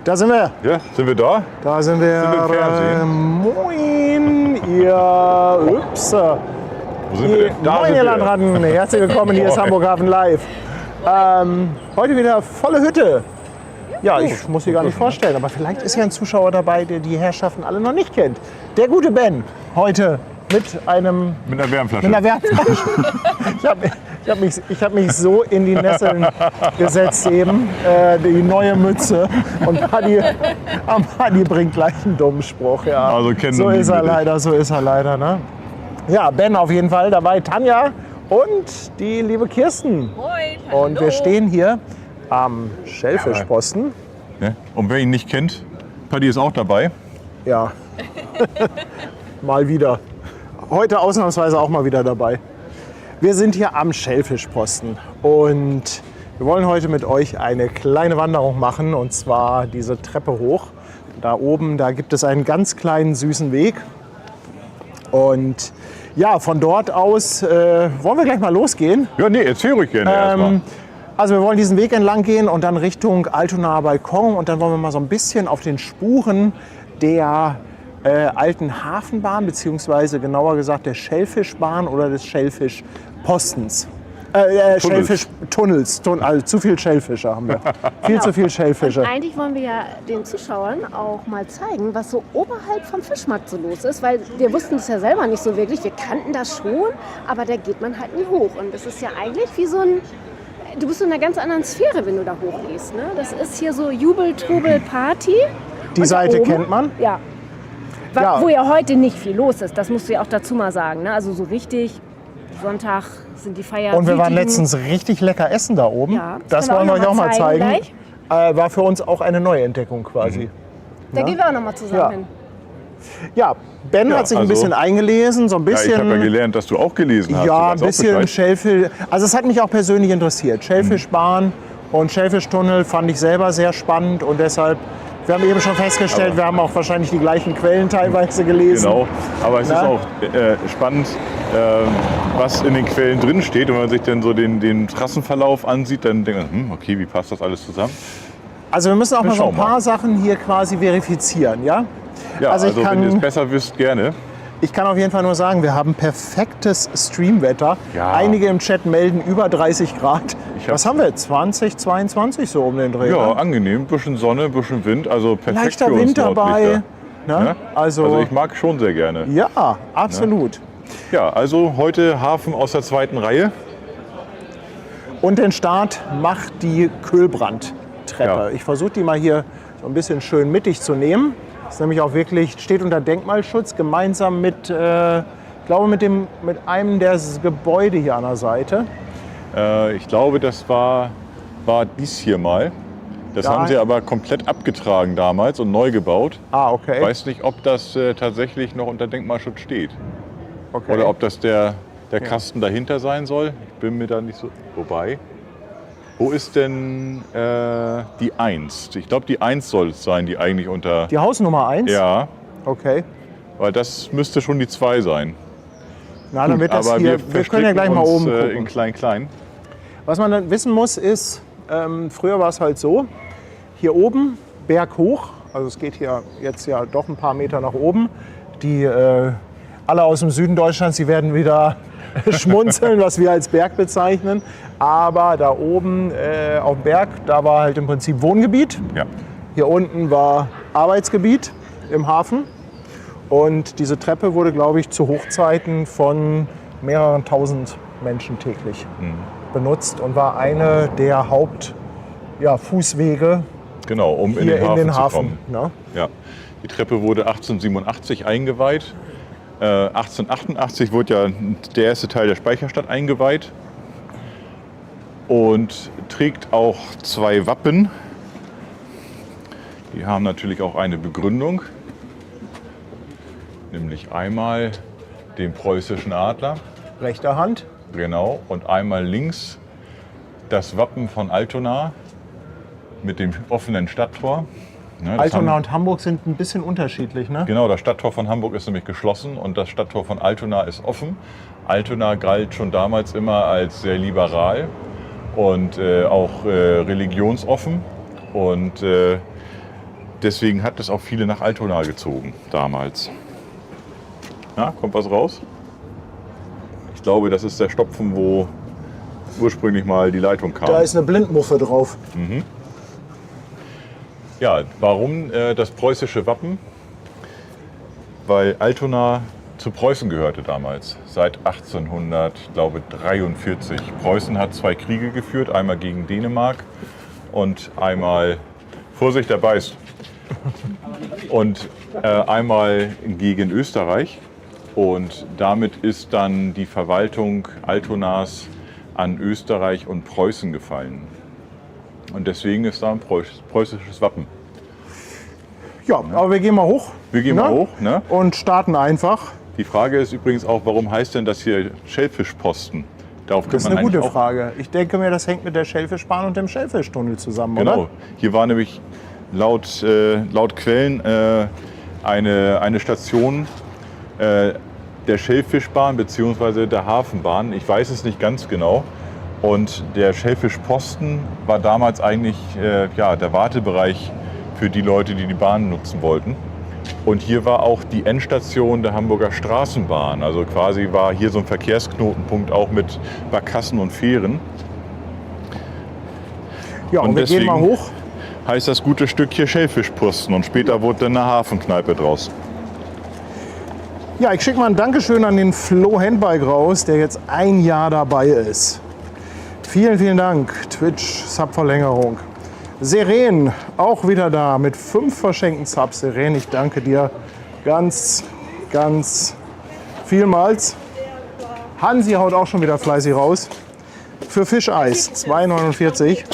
Da sind wir. Ja, sind wir da? Da sind wir. Sind wir im Fernsehen? Moin, ihr. Ups. Wo sind wir denn? Da Moin, sind ihr wir. Landratten. Herzlich willkommen, hier ist Moin. Hamburg Hafen Live. Heute wieder volle Hütte. Ja, ich muss sie gar nicht vorstellen, aber vielleicht ist ja ein Zuschauer dabei, der die Herrschaften alle noch nicht kennt. Der gute Ben, heute mit einer Wärmflasche. Mit einer Wärmflasche. Ich hab mich so in die Nesseln gesetzt eben, die neue Mütze. Und Paddy bringt gleich einen dummen Spruch. Ja. Also kennen so wir ist er leider, so ist er leider. Ne? Ja, Ben auf jeden Fall dabei, Tanja und die liebe Kirsten. Moin, Und hallo. wir stehen hier am Schellfischposten. Ja. Und wer ihn nicht kennt, Paddy ist auch dabei. Ja, mal wieder. Heute ausnahmsweise auch mal wieder dabei. Wir sind hier am Schellfischposten und wir wollen heute mit euch eine kleine Wanderung machen, und zwar diese Treppe hoch. Da oben, da gibt es einen ganz kleinen süßen Weg. Und ja, von dort aus wollen wir gleich mal losgehen. Ja, nee, erzähl ruhig gerne erstmal. Also wir wollen diesen Weg entlang gehen und dann Richtung Altonaer Balkon, und dann wollen wir mal so ein bisschen auf den Spuren der alten Hafenbahn, beziehungsweise genauer gesagt der Schellfischbahn oder des Schellfischpostens. Schellfischtunnels. Also zu viel Schellfische haben wir. Viel zu viel Schellfische. Und eigentlich wollen wir ja den Zuschauern auch mal zeigen, was so oberhalb vom Fischmarkt so los ist, weil wir wussten es ja selber nicht so wirklich. Wir kannten das schon, aber da geht man halt nie hoch. Und das ist ja eigentlich wie so ein... Du bist in einer ganz anderen Sphäre, wenn du da hochgehst. Ne? Das ist hier so Jubel, Trubel, Party. Die Und da Seite oben, kennt man. Ja. Ja. Wo ja heute nicht viel los ist, das musst du ja auch dazu mal sagen. Ne? Also so richtig, Sonntag sind die Feiern. Und wir waren letztens richtig lecker essen da oben. Ja, das können wir wollen wir euch auch mal zeigen. gleich. War für uns auch eine Neuentdeckung quasi. Da gehen wir auch noch mal zusammen Ja. hin. Ja, Ben Ja, hat sich ein also- bisschen eingelesen, so ein Ja, ich bisschen. habe ja gelernt, dass du auch gelesen hast. Du Ja, ein weißt auch bisschen Bescheid. Schellfisch. Also es hat mich auch persönlich interessiert. Schellfischbahn und Schellfischtunnel fand ich selber sehr spannend, und deshalb, wir haben eben schon festgestellt, wir haben auch wahrscheinlich die gleichen Quellen teilweise gelesen. Genau, aber es ist Na? auch spannend, was in den Quellen drin steht. Und wenn man sich dann so den Trassenverlauf ansieht, dann denkt man, okay, wie passt das alles zusammen? Also wir müssen auch mal so ein schauen mal. paar Sachen hier quasi verifizieren, ja? Ja, Also also, ich kann- wenn ihr es besser wisst, gerne. Ich kann auf jeden Fall nur sagen, wir haben perfektes Streamwetter. Ja. Einige im Chat melden über 30 Grad. Ich hab- Was haben wir? 20, 22 so um den Dreh? Ja, ne? angenehm, bisschen Sonne, bisschen Wind, also perfekt Leichter für uns Wind dabei. Nordlichter. Ne? Ja? Also, Also ich mag schon sehr gerne. ja, absolut. Ja, also heute Hafen aus der zweiten Reihe. Und den Start macht die Köhlbrandtreppe. Ja. Ich versuche die mal hier so ein bisschen schön mittig zu nehmen. Das ist nämlich auch wirklich, steht unter Denkmalschutz, gemeinsam mit, ich glaube mit einem der Gebäude hier an der Seite. Ich glaube, das war dies hier mal. Das Ja. haben sie aber komplett abgetragen damals und neu gebaut. Ah, okay. Ich weiß nicht, ob das tatsächlich noch unter Denkmalschutz steht. okay. Oder ob das der Kasten dahinter sein soll. Ich bin mir da nicht so... Wobei, wo ist denn die 1? Ich glaube, die 1 soll es sein, die eigentlich unter... Die Hausnummer 1? Ja, Okay. weil das müsste schon die 2 sein. Na, dann wird das aber hier, wir können ja gleich mal oben in gucken. klein-klein. Was man dann wissen muss ist, früher war es halt so, hier oben, Berg hoch, also es geht hier jetzt ja doch ein paar Meter nach oben. Die alle aus dem Süden Deutschlands, die werden wieder schmunzeln, was wir als Berg bezeichnen. Aber da oben auf dem Berg, da war halt im Prinzip Wohngebiet. Ja. Hier unten war Arbeitsgebiet im Hafen. Und diese Treppe wurde, glaube ich, zu Hochzeiten von mehreren tausend Menschen täglich benutzt und war eine der Fußwege Genau, um in hier den Hafen zu kommen. Ne? Ja. Die Treppe wurde 1887 eingeweiht. 1888 wurde ja der erste Teil der Speicherstadt eingeweiht und trägt auch 2 Wappen. Die haben natürlich auch eine Begründung, nämlich einmal den preußischen Adler, Rechter Hand. genau, und einmal links das Wappen von Altona mit dem offenen Stadttor. Ne, das Altona haben- und Hamburg sind ein bisschen unterschiedlich, ne? Genau, das Stadttor von Hamburg ist nämlich geschlossen und das Stadttor von Altona ist offen. Altona galt schon damals immer als sehr liberal und auch religionsoffen. Und deswegen hat es auch viele nach Altona gezogen damals. Ja, kommt was raus? Ich glaube, das ist der Stopfen, wo ursprünglich mal die Leitung kam. Da ist eine Blindmuffe drauf. Ja, warum das preußische Wappen? Weil Altona zu Preußen gehörte damals, seit 1843. Preußen hat 2 Kriege geführt, einmal gegen Dänemark und einmal, Vorsicht, der beißt, und einmal gegen Österreich. Und damit ist dann die Verwaltung Altonas an Österreich und Preußen gefallen. Und deswegen ist da ein preußisches Wappen. Ja, aber wir gehen mal hoch. Wir gehen mal hoch, ne? Und starten einfach. Die Frage ist übrigens auch, warum heißt denn das hier Schellfischposten? Darauf Das ist eine gute Frage. Ich denke mir, das hängt mit der Schellfischbahn und dem Schellfischtunnel zusammen, Genau. oder? Hier war nämlich laut Quellen eine Station der Schellfischbahn bzw. der Hafenbahn. Ich weiß es nicht ganz genau. Und der Schellfischposten war damals eigentlich der Wartebereich für die Leute, die die Bahn nutzen wollten. Und hier war auch die Endstation der Hamburger Straßenbahn. Also quasi war hier so ein Verkehrsknotenpunkt auch mit Barkassen und Fähren. Ja, und wir gehen mal hoch. Heißt das gute Stück hier Schellfischposten und später wurde dann eine Hafenkneipe draus. Ja, ich schicke mal ein Dankeschön an den Flo Handbike raus, der jetzt 1 Jahr dabei ist. Vielen, vielen Dank. Twitch Sub-Verlängerung. Seren, auch wieder da mit 5 verschenkten Subs. Seren, ich danke dir ganz, ganz vielmals. Hansi haut auch schon wieder fleißig raus. Für Fischeis 2,49.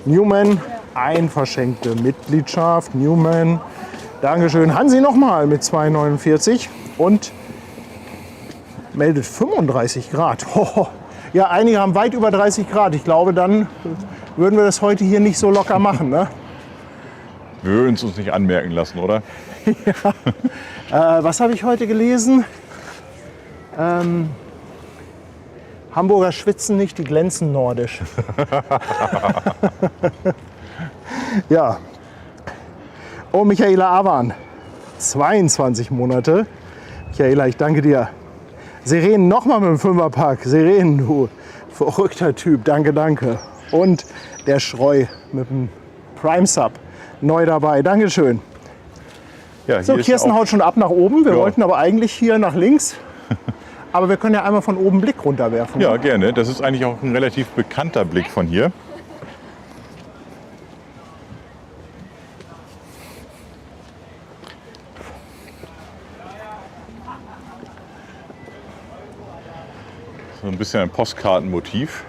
Newman, 1 verschenkte Mitgliedschaft. Newman, Dankeschön. Hansi nochmal mit 2,49 und meldet 35 Grad. Hoho. Ja, einige haben weit über 30 Grad. Ich glaube, dann würden wir das heute hier nicht so locker machen, ne? Wir würden es uns nicht anmerken lassen, oder? Was habe ich heute gelesen? Hamburger schwitzen nicht, die glänzen nordisch. Ja. Oh, Michaela Awan, 22 Monate. Michaela, ich danke dir. Seren nochmal mit dem 5er-Pack. Seren, du verrückter Typ, danke, danke. Und der Schreu mit dem Prime-Sub neu dabei, Dankeschön. Ja, So, Kirsten haut schon ab nach oben. Wir wollten aber eigentlich hier nach links. Aber wir können ja einmal von oben einen Blick runterwerfen. Ja, gerne. Das ist eigentlich auch ein relativ bekannter Blick von hier. So ein bisschen ein Postkartenmotiv.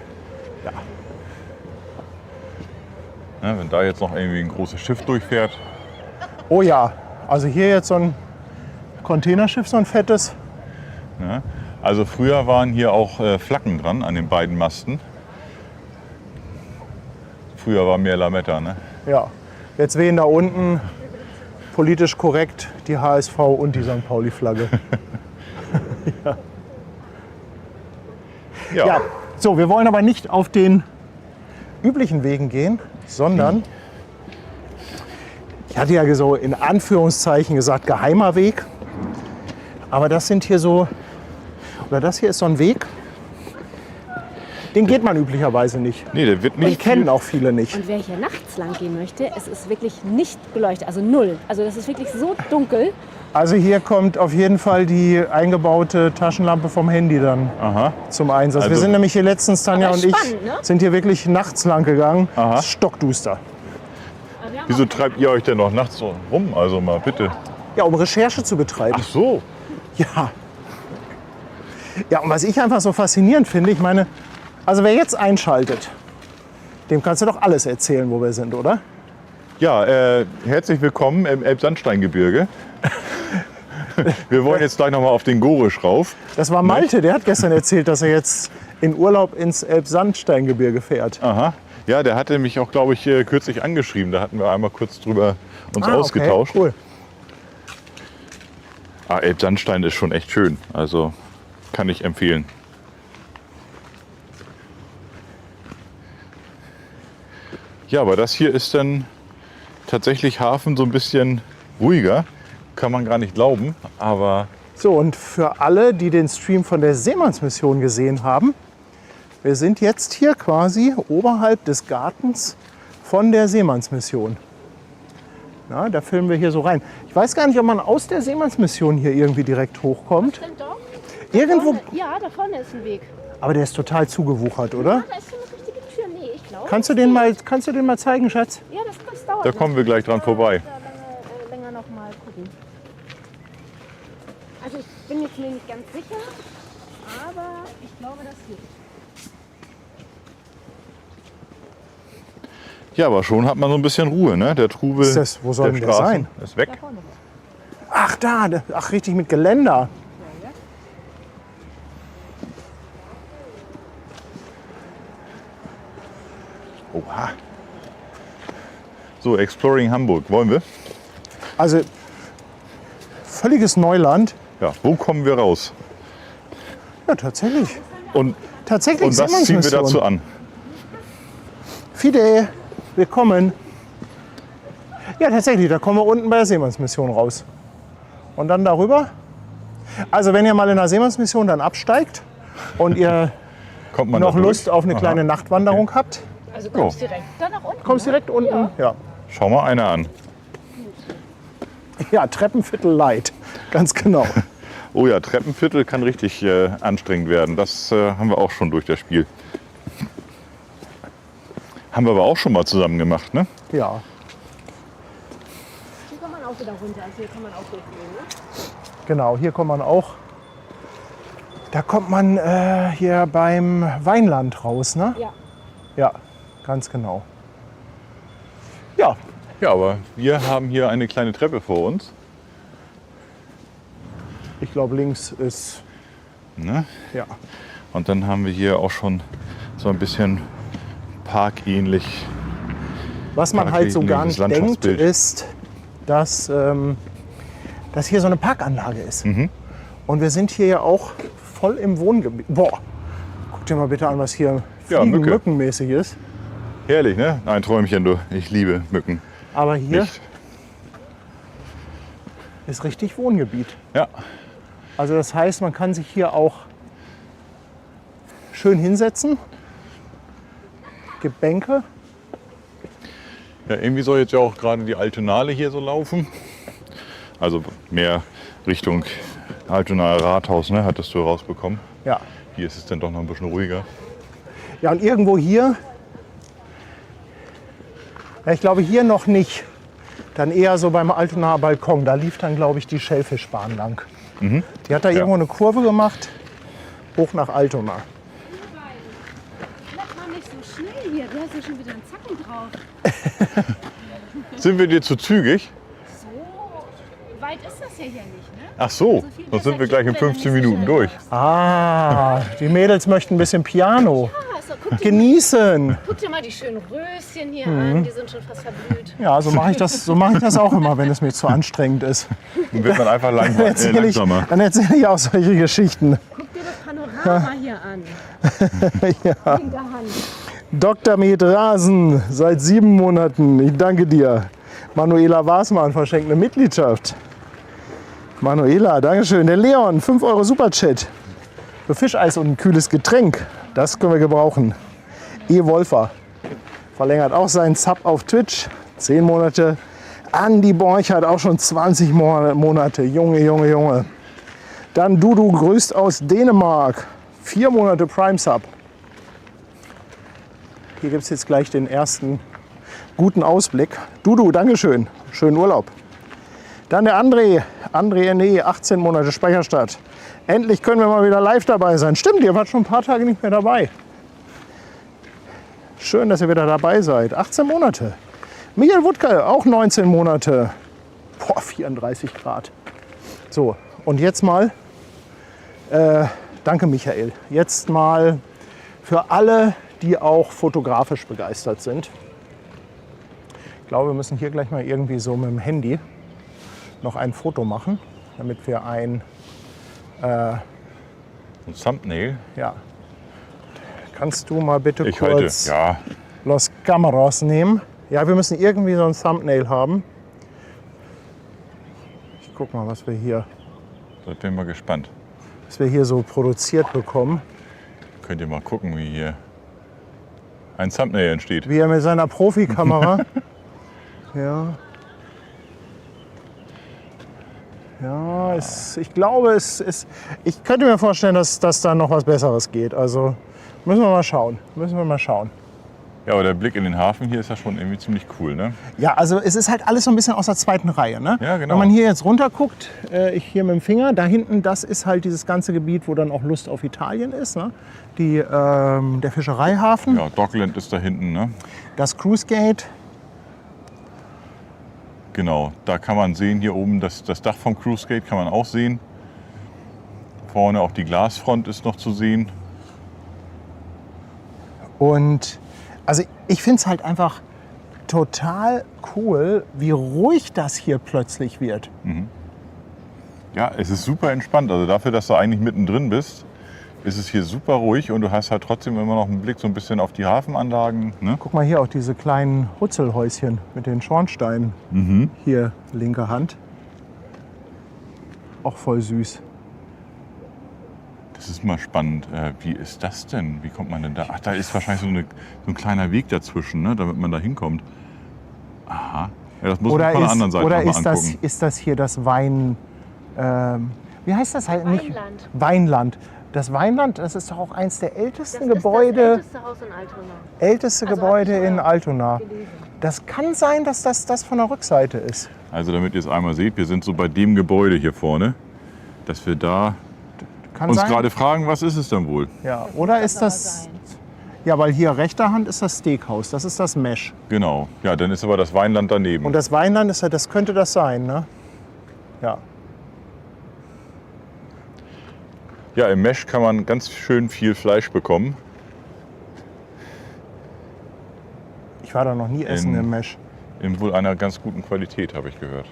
Ja, wenn da jetzt noch irgendwie ein großes Schiff durchfährt. Oh ja, also hier jetzt so ein Containerschiff, so ein fettes. Ja. Also früher waren hier auch Flaggen dran an den beiden Masten. Früher war mehr Lametta, ne? Ja, jetzt wehen da unten politisch korrekt die HSV und die St. Pauli-Flagge. Ja, so, wir wollen aber nicht auf den üblichen Wegen gehen, sondern, ich hatte ja so in Anführungszeichen gesagt, geheimer Weg. Aber das sind hier so, oder das hier ist so ein Weg, den geht man üblicherweise nicht. Nee, der wird Den nicht. kennen auch viele nicht. Und wer hier nachts lang gehen möchte, es ist wirklich nicht beleuchtet, also null. Also das ist wirklich so dunkel. Also hier kommt auf jeden Fall die eingebaute Taschenlampe vom Handy dann zum Einsatz. Wir Also- sind nämlich hier letztens, Tanja Aber und ich, spannend, ne? sind hier wirklich nachts lang gegangen. Aha. Es ist stockduster. Wieso treibt ihr euch denn noch nachts so rum? Also mal bitte. Ja, um Recherche zu betreiben. Ach so. Ja. Ja, und was ich einfach so faszinierend finde, ich meine, also wer jetzt einschaltet, dem kannst du doch alles erzählen, wo wir sind, oder? Ja, herzlich willkommen im Elbsandsteingebirge. Wir wollen jetzt gleich noch mal auf den Gorisch rauf. Das war Malte, der hat gestern erzählt, dass er jetzt in Urlaub ins Elbsandsteingebirge fährt. Aha. Ja, der hatte mich auch, glaube ich, kürzlich angeschrieben. Da hatten wir einmal kurz drüber uns ausgetauscht. Okay, cool. Ah, Elbsandstein ist schon echt schön. Also kann ich empfehlen. Ja, aber das hier ist dann tatsächlich Hafen so ein bisschen ruhiger. Kann man gar nicht glauben, aber So, und für alle, die den Stream von der Seemannsmission gesehen haben, wir sind jetzt hier quasi oberhalb des Gartens von der Seemannsmission. Na, da filmen wir hier so rein. Ich weiß gar nicht, ob man aus der Seemannsmission hier irgendwie direkt hochkommt. Stimmt doch. Irgendwo, Ja, da vorne ist ein Weg. aber der ist total zugewuchert, oder? Da ist so eine richtige Tür. Nee, ich glaube. Kannst du den mal zeigen, Schatz? Ja, das dauert. da kommen wir gleich dran vorbei. Da länger noch mal gucken. Also ich bin jetzt mir nicht ganz sicher, aber ich glaube, das geht. Ja, aber schon hat man so ein bisschen Ruhe, ne? Der Trubel Ist das- wo soll der denn der Straßen sein? ist weg. Da vorne. Ach, ach, richtig mit Geländer. Oha. So, Exploring Hamburg, wollen wir? Also völliges Neuland. Ja, wo kommen wir raus? Ja, tatsächlich. Und Tatsächlich was ziehen wir Seemannsmission. dazu an? Fide, willkommen. Ja, tatsächlich, da kommen wir unten bei der Seemannsmission raus. Und dann darüber. Also wenn ihr mal in der Seemannsmission dann absteigt und ihr Kommt man noch da durch? Lust auf eine Aha. kleine Nachtwanderung habt, Also kommst direkt da nach unten. kommst direkt unten. Ja. Schau mal einer an. Ja, Treppenviertel Light, ganz genau. Oh ja, Treppenviertel kann richtig anstrengend werden. Das haben wir auch schon durch das Spiel. Haben wir aber auch schon mal zusammen gemacht, ne? Ja, Hier kann man auch wieder runter. Also hier kann man auch durchgehen. Ne? genau, hier kommt man auch. Da kommt man hier beim Weinland raus, ne? Ja. Ja, ganz genau. Ja, Ja, aber wir haben hier eine kleine Treppe vor uns. ich glaube links ist, Ne? ja. Und dann haben wir hier auch schon so ein bisschen parkähnlich. Was man halt so gar nicht denkt, Landschaftsbild. ist, dass hier so eine Parkanlage ist. Und wir sind hier ja auch voll im Wohngebiet. Boah, guck dir mal bitte an, was hier Ja, Mücke. mückenmäßig ist. Herrlich, ne? Ein Träumchen, du. Ich liebe Mücken. Aber hier Nicht. ist richtig Wohngebiet. Ja, Also das heißt, man kann sich hier auch schön hinsetzen. Gibt Bänke. ja, irgendwie soll jetzt ja auch gerade die Altonale hier so laufen. Also mehr Richtung Altonaer Rathaus, ne? Hattest du rausbekommen. Ja. Hier ist es dann doch noch ein bisschen ruhiger. Ja, und irgendwo hier, ja, ich glaube hier noch nicht, dann eher so beim Altonaer Balkon, da lief dann, glaube ich, die Schellfischbahn lang. Die hat da irgendwo eine Kurve gemacht, hoch nach Altona. Bleib mal nicht so schnell hier. Du hast ja schon wieder einen Zacken drauf. Sind wir dir zu zügig? So weit ist das ja hier nicht, ne? Ach so, So viel dann sind wir besser gleich in kriegen wir 15 nicht so Minuten schnell durch. raus. Ah, die Mädels möchten ein bisschen Piano. Also, guck Genießen. dir mal die schönen Röschen hier an. Die sind schon fast verblüht. Ja, so mache ich das auch immer, wenn es mir zu anstrengend ist. Dann wird man einfach Dann erzähle ich, langsamer. dann erzähle ich auch solche Geschichten. Guck dir das Panorama hier an. In der Hand. Dr. Med Rasen, seit 7 Monaten. Ich danke dir. Manuela Wasmann verschenkt eine Mitgliedschaft. Manuela, Dankeschön. Der Leon, 5 Euro Superchat. Für Fischeis und ein kühles Getränk. Das können wir gebrauchen. E. Wolfer verlängert auch seinen Sub auf Twitch. 10 Monate. Andi Borchert auch schon 20 Monate. Junge, Junge, Junge. Dann Dudu grüßt aus Dänemark. 4 Monate Prime Sub. Hier gibt es jetzt gleich den ersten guten Ausblick. Dudu, Dankeschön. Schönen Urlaub. Dann der André NE, 18 Monate Speicherstadt. Endlich können wir mal wieder live dabei sein. Stimmt, ihr wart schon ein paar Tage nicht mehr dabei. Schön, dass ihr wieder dabei seid. 18 Monate. Michael Wuttke, auch 19 Monate. Boah, 34 Grad. So, und jetzt mal, danke Michael, jetzt mal für alle, die auch fotografisch begeistert sind. Ich glaube, wir müssen hier gleich mal irgendwie so mit dem Handy noch ein Foto machen, damit wir ein, Ein Thumbnail. ja. Kannst du mal bitte Ich halte, kurz ja. Los Cameras nehmen? Ja, wir müssen irgendwie so ein Thumbnail haben. Ich guck mal, was wir hier so produziert bekommen. Könnt ihr mal gucken, wie hier ein Thumbnail entsteht. Wie er mit seiner Profikamera. Ja. Ja, ich glaube, ich könnte mir vorstellen, dass da noch was Besseres geht. Also müssen wir mal schauen. Ja, aber der Blick in den Hafen hier ist ja schon irgendwie ziemlich cool, ne? Ja, also es ist halt alles so ein bisschen aus der zweiten Reihe. Ne? Ja, genau. Wenn man hier jetzt runter guckt, ich hier mit dem Finger, da hinten, das ist halt dieses ganze Gebiet, wo dann auch Lust auf Italien ist. Ne? Der Fischereihafen, Ja, Dockland ist da hinten, ne? das Cruise Gate. Genau, da kann man sehen, hier oben das Dach vom Cruise Gate kann man auch sehen. Vorne auch die Glasfront ist noch zu sehen. Und also ich finde es halt einfach total cool, wie ruhig das hier plötzlich wird. Ja, es ist super entspannt. Also dafür, dass du eigentlich mittendrin bist, ist es hier super ruhig und du hast halt trotzdem immer noch einen Blick so ein bisschen auf die Hafenanlagen. Ne? Guck mal hier auch diese kleinen Hutzelhäuschen mit den Schornsteinen. Hier, linke Hand. Auch voll süß. Das ist mal spannend. Wie ist das denn? Wie kommt man denn da? Ach, da ist wahrscheinlich so ein kleiner Weg dazwischen, ne? Damit man da hinkommt. Aha. Ja, das muss man von der anderen Seite oder noch mal angucken. ist das hier das Wein... wie heißt das halt nicht? Weinland. Weinland. Das Weinland, das ist doch auch eins der ältesten Das Gebäude. ist das älteste Haus in Altona. Älteste Also Gebäude hab ich in Altona. gelesen. Das kann sein, dass das von der Rückseite ist. Also damit ihr es einmal seht, wir sind so bei dem Gebäude hier vorne, dass wir da Kann uns sein. gerade fragen, was ist es denn wohl? Ja, oder ist das... Ja, weil hier rechter Hand ist das Steakhouse, das ist das Mesh. Genau. Ja, dann ist aber das Weinland daneben. Und das Weinland ist ja, das könnte das sein, ne? Ja. Ja, im Mesh kann man ganz schön viel Fleisch bekommen. Ich war da noch nie essen im Mesh. In wohl einer ganz guten Qualität, habe ich gehört.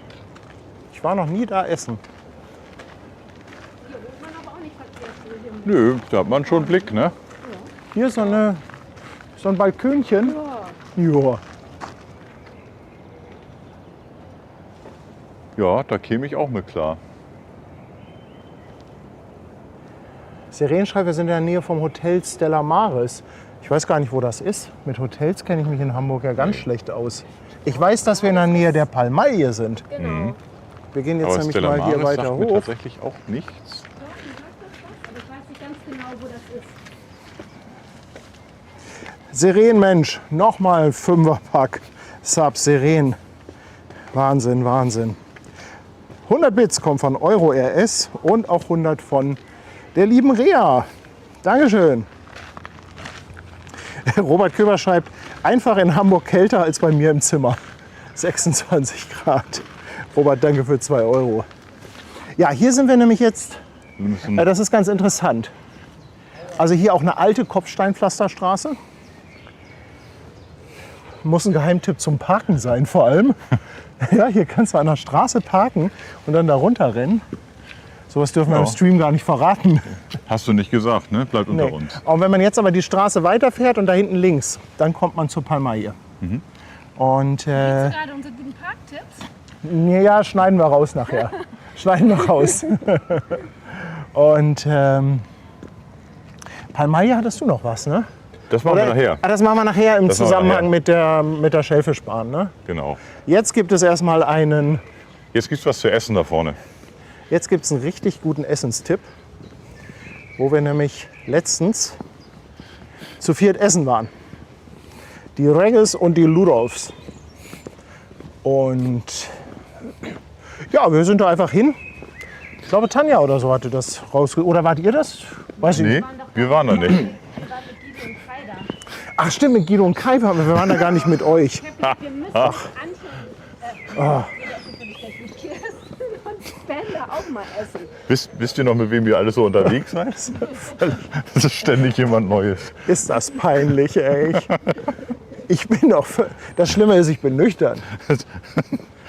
Ich war noch nie da essen. Nö, da hat man schon einen Blick, ne? Hier so ein Balkönchen. Ja. Ja, da käme ich auch mit klar. Seren schreibt, wir sind in der Nähe vom Hotel Stella Maris. Ich weiß gar nicht, wo das ist. Mit Hotels kenne ich mich in Hamburg ja ganz schlecht aus. Ich weiß, dass wir in der Nähe der Palmaille sind. Genau. Wir gehen jetzt Aber nämlich Stella mal hier Maris weiter sagt mir hoch. tatsächlich auch nichts. Aber ich weiß nicht ganz genau, wo das ist. Seren, Mensch, nochmal 5er-Pack. Sub Seren. Wahnsinn, Wahnsinn. 100 Bits kommen von Euro RS und auch 100 von der lieben Rea. Dankeschön. Robert Köber schreibt, einfach in Hamburg kälter als bei mir im Zimmer. 26 Grad. Robert, danke für 2 Euro. Ja, hier sind wir nämlich jetzt, das ist ganz interessant. Also hier auch eine alte Kopfsteinpflasterstraße. Muss ein Geheimtipp zum Parken sein vor allem. Ja, hier kannst du an der Straße parken und dann da runter rennen. Sowas dürfen wir im Stream gar nicht verraten. Hast du nicht gesagt, ne? Bleibt unter uns. Und wenn man jetzt aber die Straße weiterfährt und da hinten links, dann kommt man zur Palmaille. Und Gerade unsere guten Parktipps. ja, schneiden wir raus nachher. Schneiden wir raus. Und Palmaille hattest du noch was, ne? Das machen wir nachher. Ah, das machen wir nachher im Das machen wir Zusammenhang mit der Schellfischbahn, ne? Genau. Jetzt gibt es erstmal einen... Jetzt gibt's was zu essen da vorne. Jetzt gibt es einen richtig guten Essenstipp, wo wir nämlich letztens zu viert essen waren. Die Regges und die Ludolfs. Und ja, wir sind da einfach hin. Ich glaube, Tanja oder so hatte das rausge... Oder wart ihr das? Weiß ich Nee, nicht. wir waren da nicht. Wir waren mit Guido und Kai da. Ach stimmt, mit Guido und Kai waren wir. Wir waren da gar nicht mit euch. Wir müssen Antje, Kirsten und Ben da auch mal essen. Wisst ihr noch, mit wem wir alle so unterwegs seid? Das ist ständig jemand Neues. Ist das peinlich, ey. Ich bin doch... Das Schlimme ist, ich bin nüchtern.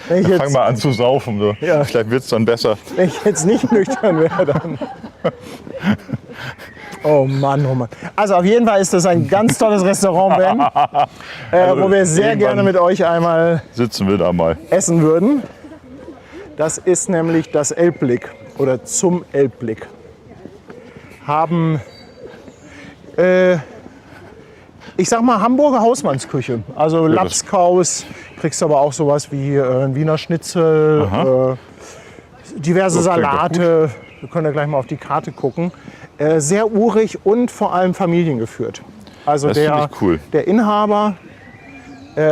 Wenn ich Fang jetzt, mal an zu saufen. So. Ja. Vielleicht wird's dann besser. wenn ich jetzt nicht nüchtern wäre, dann... Oh Mann, oh Mann. Also auf jeden Fall ist das ein ganz tolles Restaurant, Ben, wo wir sehr gerne mit euch einmal Sitzen wir da mal. essen würden. Das ist nämlich das Elbblick oder zum Elbblick. Haben, ich sag mal, Hamburger Hausmannsküche. Also das- Lapskaus, kriegst aber auch sowas wie ein Wiener Schnitzel, diverse Das klingt doch Salate. Wir können ja gleich mal auf die Karte gucken. Sehr urig und vor allem familiengeführt. Also Das finde ich cool. der Inhaber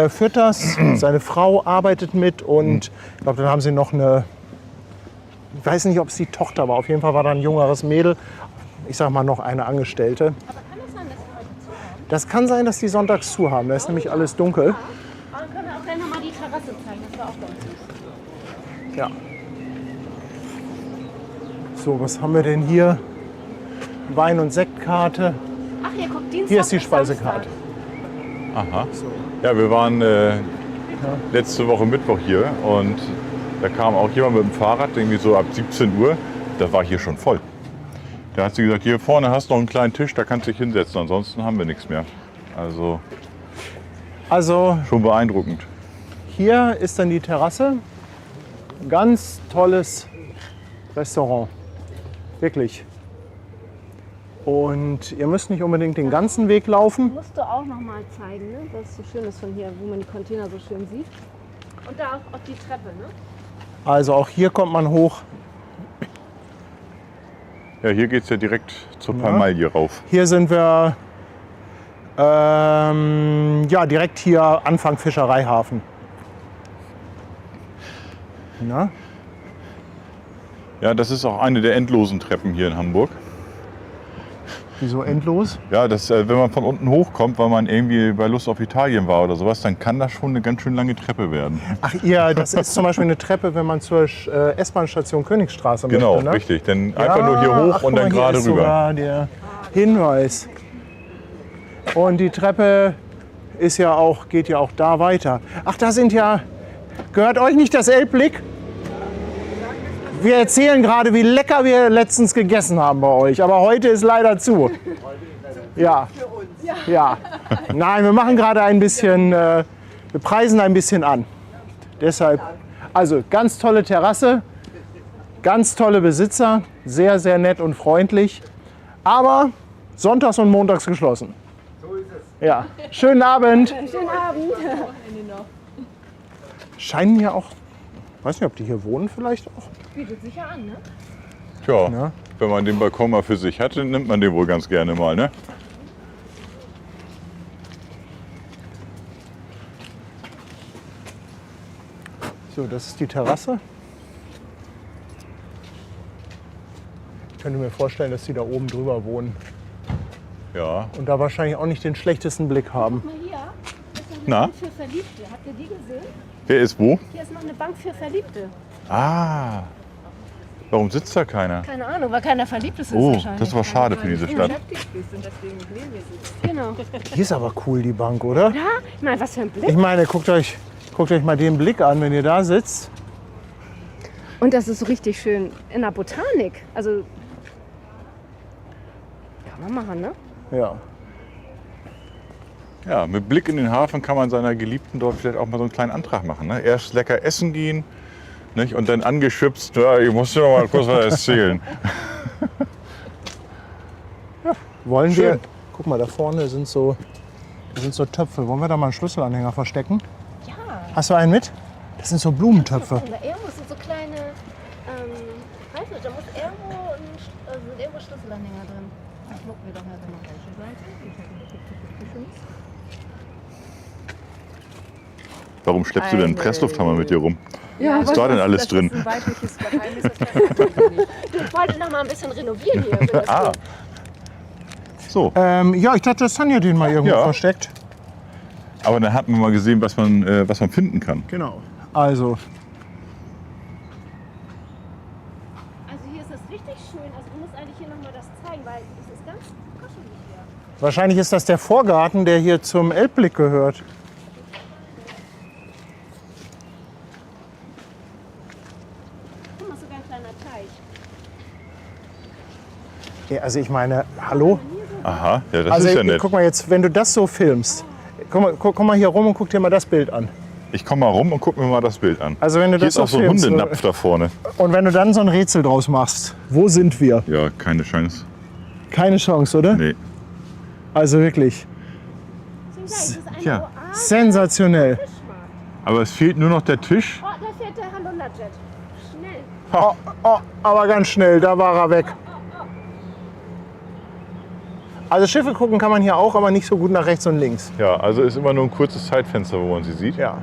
führt das, seine Frau arbeitet mit und ich glaube, dann haben sie noch eine, ich weiß nicht, ob es die Tochter war, auf jeden Fall war da ein jüngeres Mädel, ich sag mal noch eine Angestellte. Das kann sein, dass die sonntags zu haben, da ist nämlich alles dunkel. Aber dann können wir auch gleich nochmal die Terrasse zeigen, das war auch ganz süß. Ja. So, was haben wir denn hier? Wein- und Sektkarte. Ach, hier, guck, Dienstag Hier ist die bis Samstag. Speisekarte. Aha. Ja, wir waren letzte Woche Mittwoch hier und da kam auch jemand mit dem Fahrrad, irgendwie so ab 17 Uhr. Da war hier schon voll. Da hat sie gesagt, hier vorne hast du noch einen kleinen Tisch, da kannst du dich hinsetzen, ansonsten haben wir nichts mehr. Also Also schon beeindruckend. hier ist dann die Terrasse. Ganz tolles Restaurant. Wirklich. Und ihr müsst nicht unbedingt den ganzen Weg laufen. Musst du auch noch mal zeigen, ne? Das ist so schön ist von hier, wo man die Container so schön sieht. Und da auch auf die Treppe, ne? Also auch hier kommt man hoch. Ja, hier geht es ja direkt zur Palmaille rauf. Hier sind wir ja, direkt hier Anfang Fischereihafen. Na? Ja, das ist auch eine der endlosen Treppen hier in Hamburg. Wieso endlos? Ja, das, wenn man von unten hochkommt, weil man irgendwie bei Lust auf Italien war oder sowas, dann kann das schon eine ganz schön lange Treppe werden. Ach ja, das ist zum Beispiel eine Treppe, wenn man zur S-Bahn-Station Königstraße Genau, möchte. Ne? richtig. Dann einfach nur hier hoch ach, und guck dann mal, hier gerade ist rüber. sogar der Hinweis. Und die Treppe ist ja auch, geht ja auch da weiter. Ach, da sind ja, gehört euch nicht das Elbblick? Wir erzählen gerade, wie lecker wir letztens gegessen haben bei euch, aber heute ist leider zu. Ja. Ja. Nein, wir machen gerade ein bisschen, wir preisen ein bisschen an. Deshalb, also ganz tolle Terrasse, ganz tolle Besitzer, sehr, sehr nett und freundlich, aber sonntags und montags geschlossen. So ist es. Ja. Schönen Abend. Schönen Abend. Scheinen ja auch, weiß nicht, ob die hier wohnen vielleicht auch. Bietet sich ja an, ne? Tja, Ja. wenn man den Balkon mal für sich hat, dann nimmt man den wohl ganz gerne mal, ne? So, das ist die Terrasse. Ich könnte mir vorstellen, dass sie da oben drüber wohnen Ja. und da wahrscheinlich auch nicht den schlechtesten Blick haben. Mal hier, das ist noch eine Na? Bank für Verliebte. Habt ihr die gesehen? Wer ist wo? Hier ist noch eine Bank für Verliebte. Ah. Warum sitzt da keiner? Keine Ahnung, weil keiner verliebt ist. Oh, wahrscheinlich. das war schade für diese Stadt. Genau. Die ist aber cool, die Bank, oder? Ja, ich meine, was für ein Blick. Ich meine, guckt euch mal den Blick an, wenn ihr da sitzt. Und das ist so richtig schön in der Botanik. Also, kann man machen, ne? Ja. Ja, mit Blick in den Hafen kann man seiner Geliebten dort vielleicht auch mal so einen kleinen Antrag machen. Ne? Erst lecker essen gehen, nicht? Und dann angeschwipst, ja, ich muss dir noch mal kurz was erzählen. Wollen Schön. wir, guck mal, da vorne sind so Töpfe. Wollen wir da mal einen Schlüsselanhänger verstecken? Ja. Hast du einen mit? Das sind so Blumentöpfe. Und da irgendwo sind so kleine, weiß nicht, da muss irgendwo sind irgendwo Schlüsselanhänger drin. Das gucken wir doch mal genau. Warum schleppst du denn einen Presslufthammer mit dir rum? Ja, Was ist da denn alles drin? Das ist ein weibliches Geheimnis, das kann nicht. Ich wollte noch mal ein bisschen renovieren hier. Wenn das Ah. geht. So, Ja, ich dachte, dass Tanja den mal irgendwo Ja. versteckt. aber dann hat man mal gesehen, was man finden kann. Genau. Also, Also hier ist es richtig schön. Also du musst eigentlich hier noch mal das zeigen, weil es ist ganz kuschelig hier. wahrscheinlich ist das der Vorgarten, der hier zum Elbblick gehört. Guck mal, sogar ein kleiner Teich. Ja, also ich meine, hallo? Aha, ja, das Also ist ja nett. guck mal jetzt, wenn du das so filmst, komm mal hier rum und guck dir mal das Bild an. Ich komme mal rum und guck mir mal das Bild an. Also wenn du Hier das ist auch so ein filmst, Hundenapf da vorne. und wenn du dann so ein Rätsel draus machst, wo sind wir? Ja, keine Chance. Keine Chance, oder? Nee. Also wirklich Das ist eine Ja. Oase. sensationell. Fischmarkt. Aber es fehlt nur noch der Tisch. Oh, da fährt der Halunderjet. Schnell. Oh, aber ganz schnell, da war er weg. Also Schiffe gucken kann man hier auch, aber nicht so gut nach rechts und links. Ja, also ist immer nur ein kurzes Zeitfenster, wo man sie sieht. Ja.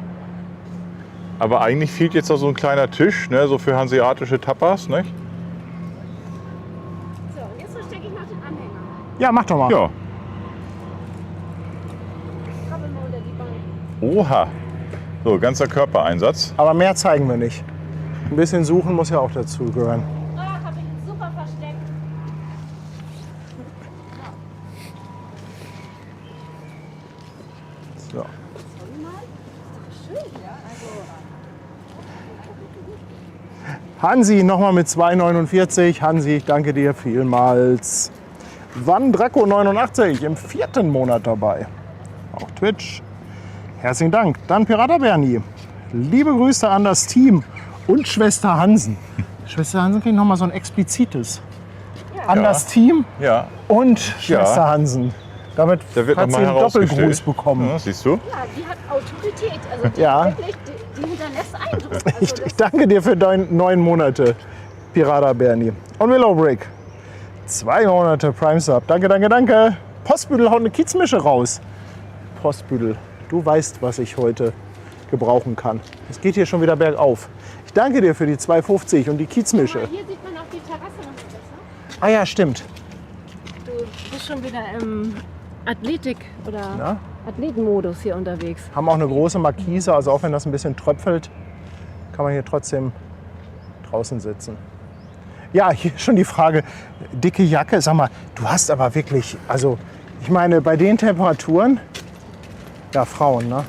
Aber eigentlich fehlt jetzt noch so ein kleiner Tisch, ne, so für hanseatische Tapas, nicht? So, jetzt verstecke ich noch den Anhänger. Ja, mach doch mal. Ja. Krabbel mal unter die Bank. Oha. So, ganzer Körpereinsatz. Aber mehr zeigen wir nicht. Ein bisschen suchen muss ja auch dazu gehören. Oh, hab ich ihn super versteckt. So. Hansi nochmal mit 2,49. Hansi, ich danke dir vielmals. Van Draco 89 im 4. Monat dabei. Auch Twitch. Herzlichen Dank. Dann Pirata Bernie. Liebe Grüße an das Team und Schwester Hansen. Schwester Hansen kriegt nochmal so ein explizites. An Ja. das Team Ja, und Schwester Hansen. Damit da wird hat sie nochmal einen Doppelgruß herausgestellt. bekommen. Ja, siehst du? Ja, die hat Autorität. Also die, Ja. wirklich, die hinterlässt Eindruck. Also Ich danke dir für deine 9 Monate, Pirata Bernie. Und Willow Brick. 2 Monate Prime Sub. Danke, danke, danke. Postbüdel haut eine Kiezmische raus. Postbüdel, du weißt, was ich heute gebrauchen kann. Es geht hier schon wieder bergauf. Ich danke dir für die 2,50 und die Kiezmische. hier sieht man auch die Terrasse noch besser. Ah ja, stimmt. Du bist schon wieder im Athletik- oder Ja. Athletenmodus hier unterwegs. Haben auch eine große Markise, also auch wenn das ein bisschen tröpfelt, kann man hier trotzdem draußen sitzen. Ja, hier schon die Frage, dicke Jacke, sag mal, du hast aber wirklich, also ich meine, bei den Temperaturen, ja Frauen, ne?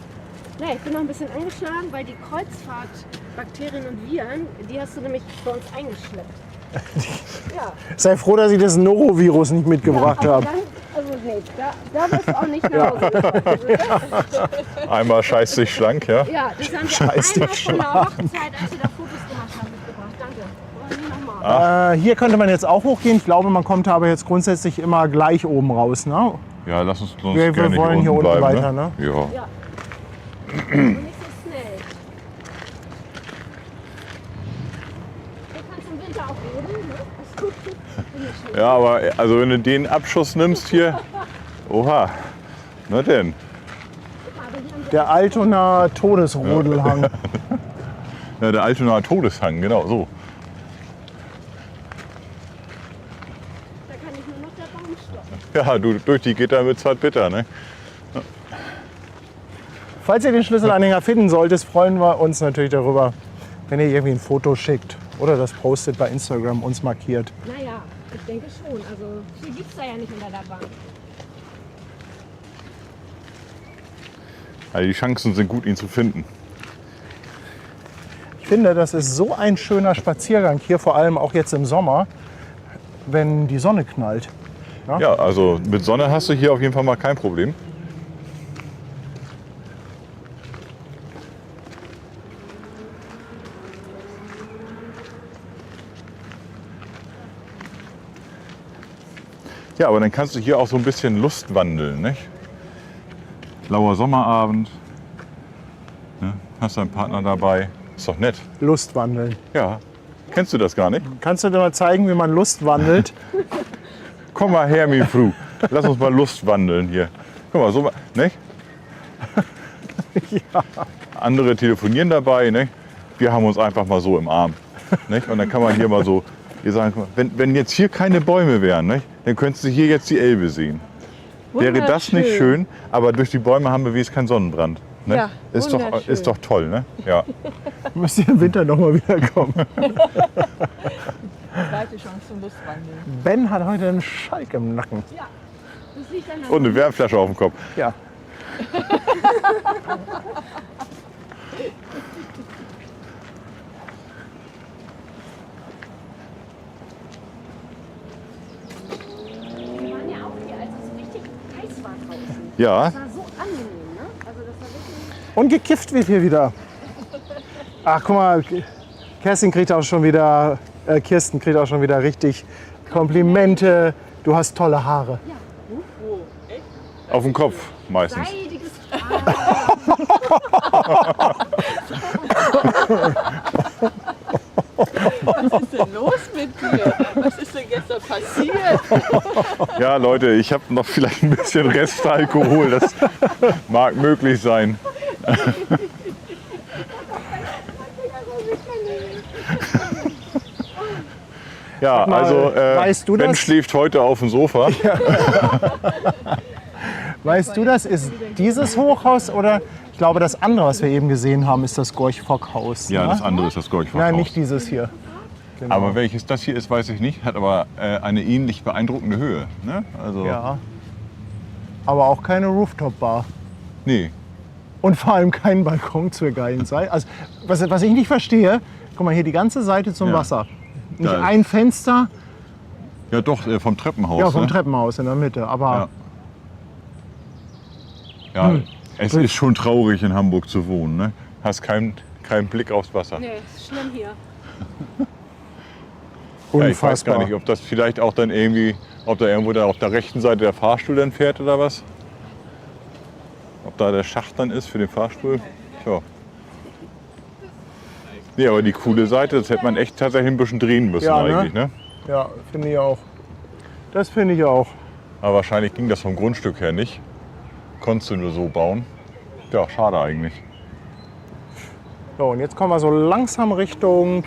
Nee, ich bin noch ein bisschen angeschlagen, weil die Kreuzfahrtbakterien und Viren, die hast du nämlich bei uns eingeschleppt. Ja, Sei froh, dass ich das Norovirus nicht mitgebracht aber habe. dann, also nee, da wirst du auch nicht nach Hause gekommen. Einmal scheiß dich schlank, ja? Ja, das haben wir Scheiß einmal dich von der Hochzeit, als wir da Fotos gemacht haben, mitgebracht. Danke. Wollen wir nochmal? Hier könnte man jetzt auch hochgehen. Ich glaube, man kommt aber jetzt grundsätzlich immer gleich oben raus. Ne? Ja, lass uns Wir gerne wollen hier unten bleiben, weiter, ne? Ja. Ja. Und nicht so schnell. Du kannst im Winter auch rodeln, ne? Ist gut. Finde ich schön. Ja, aber also wenn du den Abschuss nimmst hier, oha, na denn. Aber hier haben wir Der Altona Todesrodelhang. Ja, der Altonaer Todeshang, genau so. da kann ich nur noch der Baum stoppen. Ja, du, durch die Gitter wird's halt bitter, ne? Falls ihr den Schlüsselanhänger finden solltet, freuen wir uns natürlich darüber, wenn ihr irgendwie ein Foto schickt oder das postet bei Instagram, uns markiert. Naja, ich denke schon. Also viel gibt es da ja nicht unter der Bank. Also die Chancen sind gut, ihn zu finden. Ich finde, das ist so ein schöner Spaziergang hier, vor allem auch jetzt im Sommer, wenn die Sonne knallt. Ja, also mit Sonne hast du hier auf jeden Fall mal kein Problem. Ja, aber dann kannst du hier auch so ein bisschen Lust wandeln, nicht? Lauer Sommerabend, ne? Hast deinen Partner dabei, ist doch nett. Lustwandeln. Ja, kennst du das gar nicht? Kannst du dir mal zeigen, wie man Lust wandelt? Komm mal her, mi Fru. Lass uns mal Lust wandeln hier. Guck mal, so, nicht? Ja. Andere telefonieren dabei, nicht? Wir haben uns einfach mal so im Arm. Nicht? Und dann kann man hier mal so, wir sagen, guck mal, wenn jetzt hier keine Bäume wären, nicht? Dann könntest du hier jetzt die Elbe sehen. Wäre das nicht schön? Aber durch die Bäume haben wir wenigstens keinen Sonnenbrand. Ne? Ja, ist wunderschön. doch toll, ne? Ja. Müsst ihr im Winter noch mal wieder kommen. Zweite Chance zum Lustwandeln. Ben hat heute einen Schalk im Nacken. Ja, das liegt an der Und eine Wärmflasche auf dem Kopf. Ja. Ja, Das war so angenehm, ne? Also das war wirklich... Und gekifft wird hier wieder. Ach, guck mal, Kirsten kriegt auch schon wieder richtig Komplimente. Du hast tolle Haare. auf dem Kopf meistens. Seidiges Was ist denn los mit dir? Was ist denn gestern passiert? Ja, Leute, ich habe noch vielleicht ein bisschen Restalkohol. Das mag möglich sein. Ja, mal, also weißt du Ben das? schläft heute auf dem Sofa. Weißt du, das ist dieses Hochhaus oder ich glaube, das andere, was wir eben gesehen haben, ist das Gorch-Fock-Haus. Ja, ne? das andere ist das Gorch-Fock-Haus. Nein, nicht dieses hier. Genau. Aber welches das hier ist, weiß ich nicht. Hat aber eine ähnlich beeindruckende Höhe. Ne? Also, Ja. Aber auch keine Rooftop-Bar. Nee. Und vor allem keinen Balkon zur geilen Seite. Also, was ich nicht verstehe, guck mal hier die ganze Seite zum Ja. Wasser. Nicht Da- ein Fenster, Ja, doch, vom Treppenhaus. ja, vom ne? Treppenhaus in der Mitte. Aber Ja, es ist schon traurig, in Hamburg zu wohnen. Ne? Hast keinen Blick aufs Wasser. Nee, ist schlimm hier. Ja, ich weiß unfassbar. gar nicht, ob das vielleicht auch dann irgendwie, ob da irgendwo da auf der rechten Seite der Fahrstuhl dann fährt oder was. Ob da der Schacht dann ist für den Fahrstuhl. Tja. Nee, aber die coole Seite, das hätte man echt tatsächlich ein bisschen drehen müssen Ja, ne? eigentlich. Ne? Ja, finde ich auch. Das finde ich auch. Aber wahrscheinlich ging das vom Grundstück her nicht. Konntest du nur so bauen. Ja, schade eigentlich. So, und jetzt kommen wir so langsam Richtung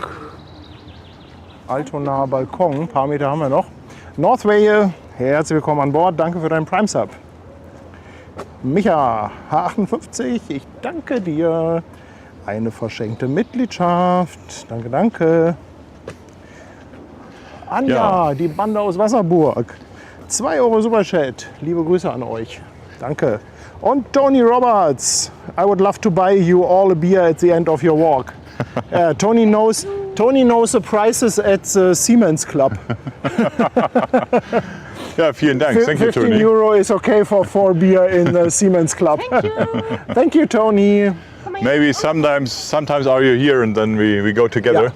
Altonaer Balkon. Ein paar Meter haben wir noch. Northway, herzlich willkommen an Bord. Danke für deinen Prime-Sub. Micha, H58, ich danke dir. Eine verschenkte Mitgliedschaft. Danke, danke. Anja, Ja. die Bande aus Wasserburg. 2 € Superchat. Liebe Grüße an euch. Danke. Und Tony Roberts. I would love to buy you all a beer at the end of your walk. Tony knows the prices at the Siemens Club. Ja, vielen Dank. Thank you, 15 Tony. Euro is okay for 4 beer in the Siemens Club. Thank you, Tony. Maybe sometimes are you here and then we go together. Ja.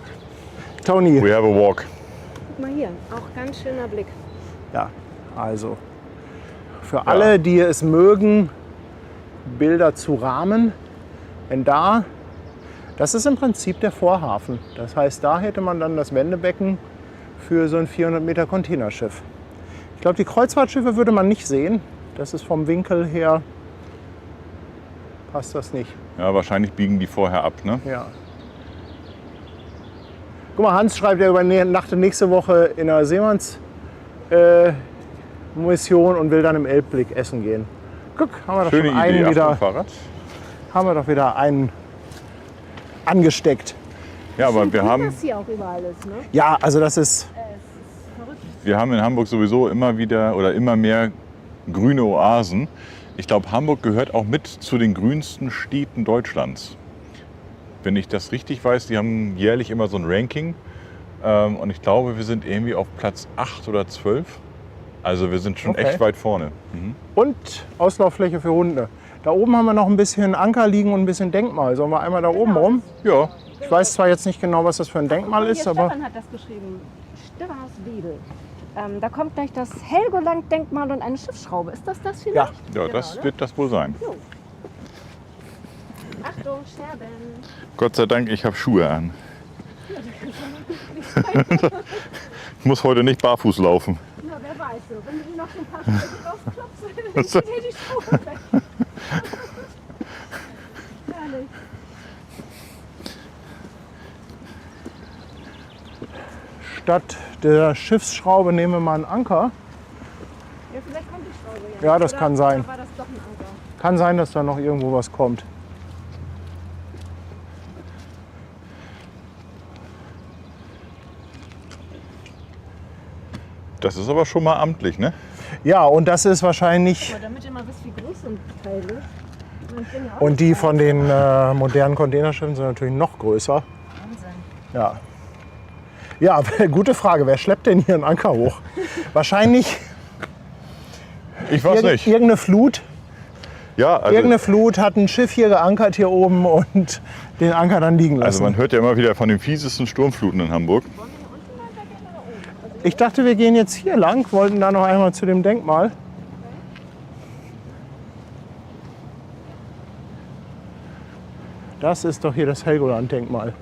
Tony. We have a walk. Guck mal hier, auch ganz schöner Blick. Ja, also für alle, die es mögen, Bilder zu rahmen, denn das ist im Prinzip der Vorhafen. Das heißt, da hätte man dann das Wendebecken für so ein 400 Meter Containerschiff. Ich glaube, die Kreuzfahrtschiffe würde man nicht sehen. Das ist vom Winkel her, passt das nicht. Ja, wahrscheinlich biegen die vorher ab, ne? Ja. Guck mal, Hans schreibt, er übernachtet nächste Woche in der Seemannsmission und will dann im Elbblick essen gehen. Guck, haben wir doch Schöne schon einen Idee, wieder, Fahrrad. haben wir doch wieder einen angesteckt. Ja, aber wir Wie haben, das hier auch überall ist, ne? Ja, also das ist, wir haben in Hamburg sowieso immer wieder oder immer mehr grüne Oasen. Ich glaube, Hamburg gehört auch mit zu den grünsten Städten Deutschlands. Wenn ich das richtig weiß, die haben jährlich immer so ein Ranking. Und ich glaube, wir sind irgendwie auf Platz 8 oder 12. Also wir sind schon Okay. echt weit vorne. und Auslauffläche für Hunde. Da oben haben wir noch ein bisschen Anker liegen und ein bisschen Denkmal. Sollen wir einmal da oben rum? Ja, Ich weiß zwar jetzt nicht genau, was das für ein Denkmal ist, aber Stefan hat das geschrieben. Stefan aus Wedel. Da kommt gleich das Helgoland-Denkmal und eine Schiffsschraube. Ist das ja. vielleicht? ja, das wird das wohl sein. Achtung, Scherben. Gott sei Dank, ich habe Schuhe an. Ich muss heute nicht barfuß laufen. Na, wer weiß so. Wenn du noch so ein paar Schritte rausklopfst, dann geht die Schuhe weg. Herrlich. Statt der Schiffsschraube nehmen wir mal einen Anker. Ja, vielleicht kommt die Schraube jetzt. Ja, das kann sein. Oder war das doch ein Anker? Kann sein, dass da noch irgendwo was kommt. Das ist aber schon mal amtlich, ne? Ja, und das ist wahrscheinlich, Aber damit ihr mal wisst, wie groß so ein Teil ist. Ich bin ja auch und die von den modernen Containerschiffen sind natürlich noch größer. Wahnsinn. Ja. Ja, gute Frage. Wer schleppt denn hier einen Anker hoch? Wahrscheinlich Ich weiß nicht. irgendeine Flut, Ja, also, Irgendeine Flut hat ein Schiff hier geankert hier oben und den Anker dann liegen lassen. also man hört ja immer wieder von den fiesesten Sturmfluten in Hamburg. Ich dachte, wir gehen jetzt hier lang, wollten da noch einmal zu dem Denkmal. Das ist doch hier das Helgoland-Denkmal.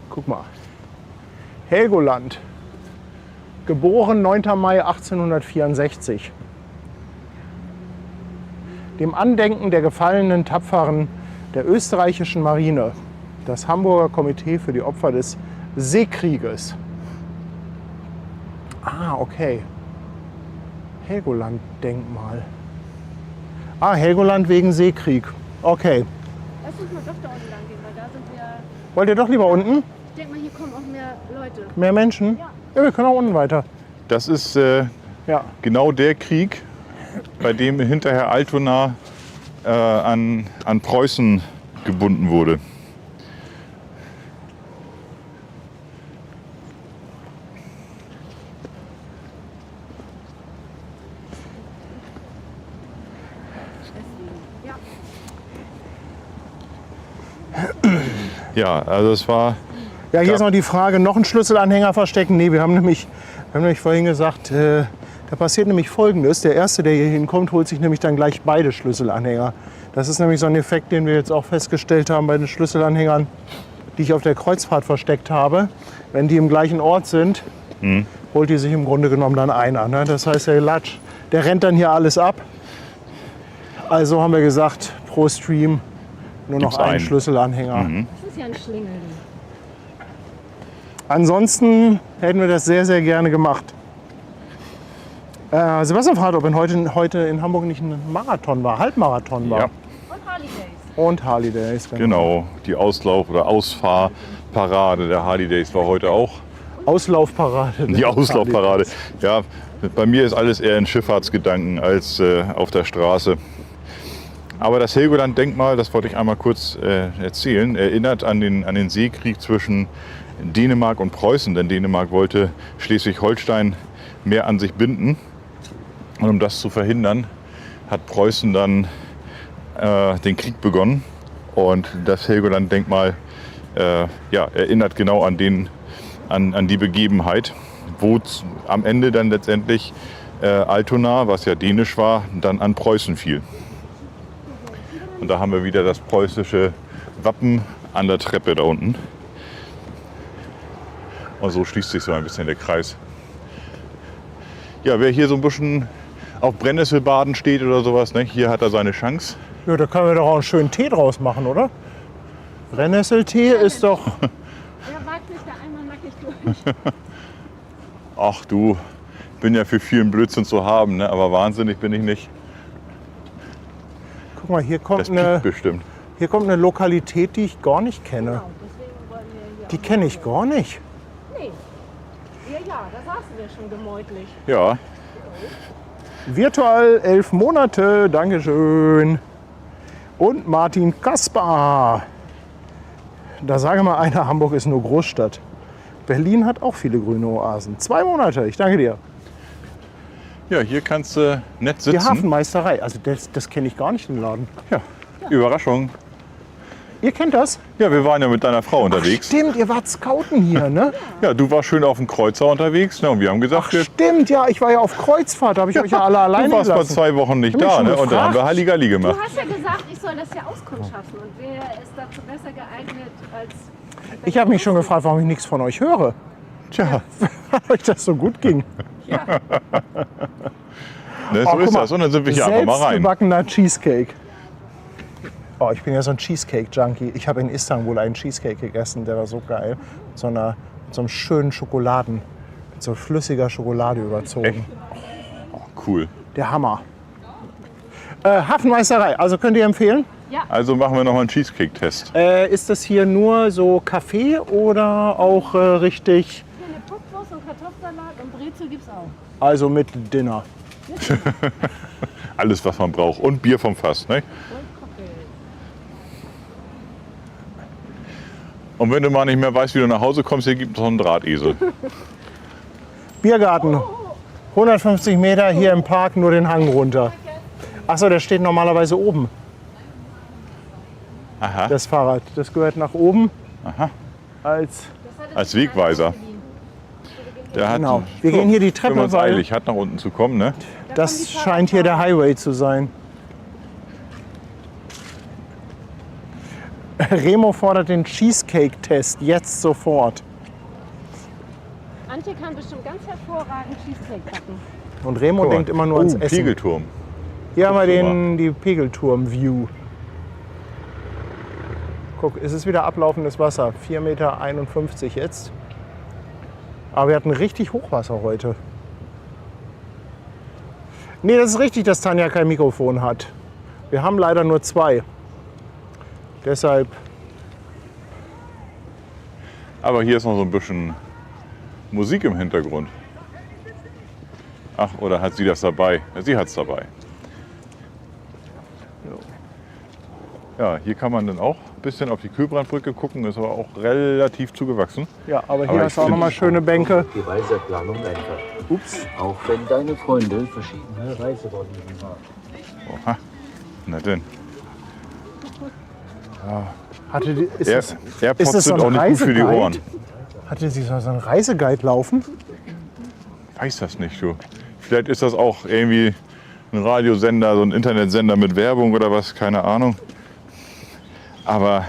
Guck mal. Helgoland. Geboren 9. Mai 1864. Dem Andenken der gefallenen Tapferen der österreichischen Marine. Das Hamburger Komitee für die Opfer des Seekrieges. Ah, okay. Helgoland-Denkmal. Ah, Helgoland wegen Seekrieg. Okay. Lass uns mal doch da unten lang gehen, weil da sind wir. Wollt ihr doch lieber unten? Ich denke mal, hier kommen auch mehr Leute. Mehr Menschen? Ja, wir können auch unten weiter. Das ist Ja. genau der Krieg, bei dem hinterher Altona an Preußen gebunden wurde. Ja, also es war Ja, hier ist noch die Frage, noch einen Schlüsselanhänger verstecken? Nee, wir haben nämlich vorhin gesagt, da passiert nämlich Folgendes. Der Erste, der hier hinkommt, holt sich nämlich dann gleich beide Schlüsselanhänger. Das ist nämlich so ein Effekt, den wir jetzt auch festgestellt haben bei den Schlüsselanhängern, die ich auf der Kreuzfahrt versteckt habe. Wenn die im gleichen Ort sind, holt die sich im Grunde genommen dann einer. Ne? Das heißt, der rennt dann hier alles ab. Also haben wir gesagt, pro Stream nur noch Gibt's einen einen. Schlüsselanhänger. Das ist ja ein Schlingel. Ansonsten hätten wir das sehr, sehr gerne gemacht. Sebastian fragt, ob heute in Hamburg nicht ein Marathon war, Halbmarathon war. ja, Und Harley Days. Und Harley Days. genau die Auslauf- oder Ausfahrparade der Harley Days war heute auch. Auslaufparade. Die Auslaufparade. Ja, bei mir ist alles eher in Schifffahrtsgedanken als auf der Straße. Aber das Helgoland-Denkmal, das wollte ich einmal kurz erzählen, erinnert an den Seekrieg zwischen Dänemark und Preußen. Denn Dänemark wollte Schleswig-Holstein mehr an sich binden. Und um das zu verhindern, hat Preußen dann den Krieg begonnen. Und das Helgoland-Denkmal erinnert genau an die Begebenheit, wo am Ende dann letztendlich Altona, was ja dänisch war, dann an Preußen fiel. Und da haben wir wieder das preußische Wappen an der Treppe da unten. Und so schließt sich so ein bisschen der Kreis. Ja, wer hier so ein bisschen auf Brennnesselbaden steht oder sowas, ne, hier hat er seine Chance. Ja, da können wir doch auch einen schönen Tee draus machen, oder? Brennnesseltee ist doch... Wer wagt nicht da einmal nackig durch? Ach du, bin ja für vielen Blödsinn zu haben, ne, aber wahnsinnig bin ich nicht. Guck mal, hier kommt Das piekt bestimmt. eine Lokalität, die ich gar nicht kenne. Genau, deswegen wollen wir hier. Die kenne ich gar nicht. Nee. Ja, da saßen wir schon gemütlich. Ja, Virtual 11 Monate, Dankeschön. Und Martin Kaspar. Da sage mal einer, Hamburg ist nur Großstadt. Berlin hat auch viele grüne Oasen. 2 Monate, ich danke dir. ja, hier kannst du nett Die sitzen. Hafenmeisterei, also das kenne ich gar nicht, den Laden. Ja, Überraschung. Ihr kennt das? Ja, wir waren ja mit deiner Frau unterwegs. Stimmt, ihr wart Scouten hier, ne? Ja, du warst schön auf dem Kreuzer unterwegs, ne, und wir haben gesagt, wir Stimmt, ja, ich war ja auf Kreuzfahrt, da habe ich euch ja alle alleine du warst vor gelassen. 2 Wochen nicht Hab ich da, schon ne? Und dann haben wir gefragt. Halligalli Du gemacht. hast ja gesagt, ich soll das ja auskundschaften. Und wer ist dazu besser geeignet als. Ich habe mich schon gefragt, warum ich nichts von euch höre. Tja, Weil euch das so gut ging. ne, Oh, so guck ist mal, das. Und dann sind wir hier einfach mal rein. Selbstgebackener Cheesecake. Oh, ich bin ja so ein Cheesecake-Junkie. Ich habe in Istanbul einen Cheesecake gegessen, der war so geil. Mit so einem schönen Schokoladen, mit so flüssiger Schokolade überzogen. Echt? Cool. Der Hammer. Hafenmeisterei, also könnt ihr empfehlen? Also machen wir nochmal einen Cheesecake-Test. Ist das hier nur so Kaffee oder auch richtig, Hier eine Bockwurst und Kartoffelsalat und Brezel gibt's auch. also mit Dinner? Alles, was man braucht. Und Bier vom Fass. Ne? Und Cocktail. Und wenn du mal nicht mehr weißt, wie du nach Hause kommst, hier gibt es noch einen Drahtesel. Biergarten, 150 Meter hier im Park nur den Hang runter. Achso, der steht normalerweise oben. Aha. Das Fahrrad. Das gehört nach oben. Aha. Als Wegweiser. Der hat, Genau. Wir gehen hier die Treppe, wenn man es weil- eilig hat, nach unten zu kommen. Ne? das scheint hier der Highway zu sein. Remo fordert den Cheesecake-Test jetzt sofort. Antje kann bestimmt ganz hervorragend Cheesecake backen. Und Remo Guck mal. denkt immer nur ans Essen. Pegelturm. Hier haben wir Guck die Pegelturm-View. Guck, es ist wieder ablaufendes Wasser. 4,51 Meter jetzt. Aber wir hatten richtig Hochwasser heute. Nee, das ist richtig, dass Tanja kein Mikrofon hat. Wir haben leider nur 2. Deshalb, Aber hier ist noch so ein bisschen Musik im Hintergrund. Ach, oder hat sie das dabei? Ja, sie hat es dabei. Ja, hier kann man dann auch ein bisschen auf die Kühlbrandbrücke gucken, ist aber auch relativ zugewachsen. ja, aber hier Aber hast ich du auch find- nochmal schöne Bänke. Die Reiseplanung einfach. Ups. Auch wenn deine Freunde verschiedene Reisevorlieben haben. Oha, na denn. Ist das AirPods das so sind ein auch nicht gut für die Reiseguide? Ohren. Hatte sie so einen Reiseguide laufen? Weiß das nicht, du. Vielleicht ist das auch irgendwie ein Radiosender, so ein Internetsender mit Werbung oder was, keine Ahnung. Aber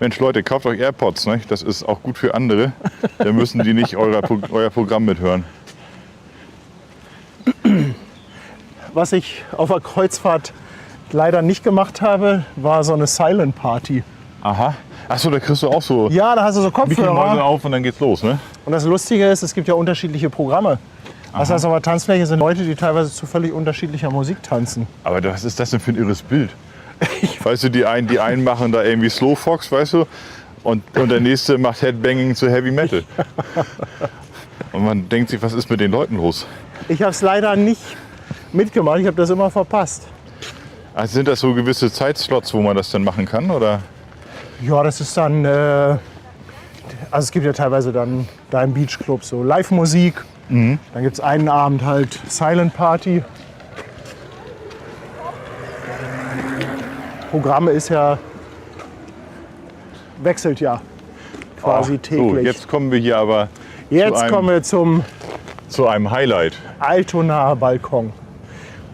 Mensch, Leute, kauft euch AirPods, ne? Das ist auch gut für andere. Dann müssen die nicht euer Programm mithören. Was ich auf der Kreuzfahrt leider nicht gemacht habe, war so eine Silent Party. Aha. Achso, da kriegst du auch so Ja, da hast du so Mickey Mäuse Kopfhörer. auf und dann geht's los, ne? Und das Lustige ist, es gibt ja unterschiedliche Programme. Das heißt aber, Tanzfläche sind Leute, die teilweise zu völlig unterschiedlicher Musik tanzen. Aber was ist das denn für ein irres Bild? Weißt du, die einen machen da irgendwie Slow Fox, weißt du? Und der nächste macht Headbanging zu Heavy Metal. Und man denkt sich, was ist mit den Leuten los? Ich habe es leider nicht mitgemacht, ich habe das immer verpasst. Also sind das so gewisse Zeitslots, wo man das dann machen kann? Oder? Ja, das ist dann, also es gibt ja teilweise dann da im Beachclub so Live-Musik. Dann gibt es einen Abend halt Silent Party. Programm ist ja, wechselt ja quasi täglich. So, jetzt kommen wir hier aber Jetzt kommen wir zum zu einem Highlight. Altonaer Balkon.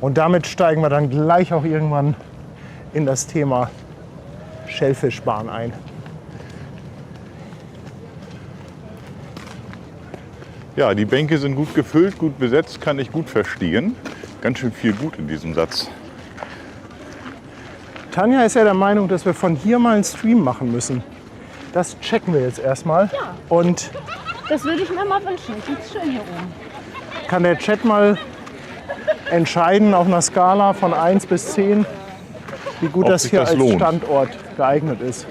Und damit steigen wir dann gleich auch irgendwann in das Thema Schellfischbahn ein. Ja, die Bänke sind gut gefüllt, gut besetzt, kann ich gut verstehen. Ganz schön viel gut in diesem Satz. Tanja ist ja der Meinung, dass wir von hier mal einen Stream machen müssen. Das checken wir jetzt erstmal. Ja. Und Das würde ich mir mal wünschen. Sieht schön hier oben. kann der Chat mal entscheiden auf einer Skala von 1 bis 10, wie gut Ob das sich hier das als lohnt. Standort geeignet ist.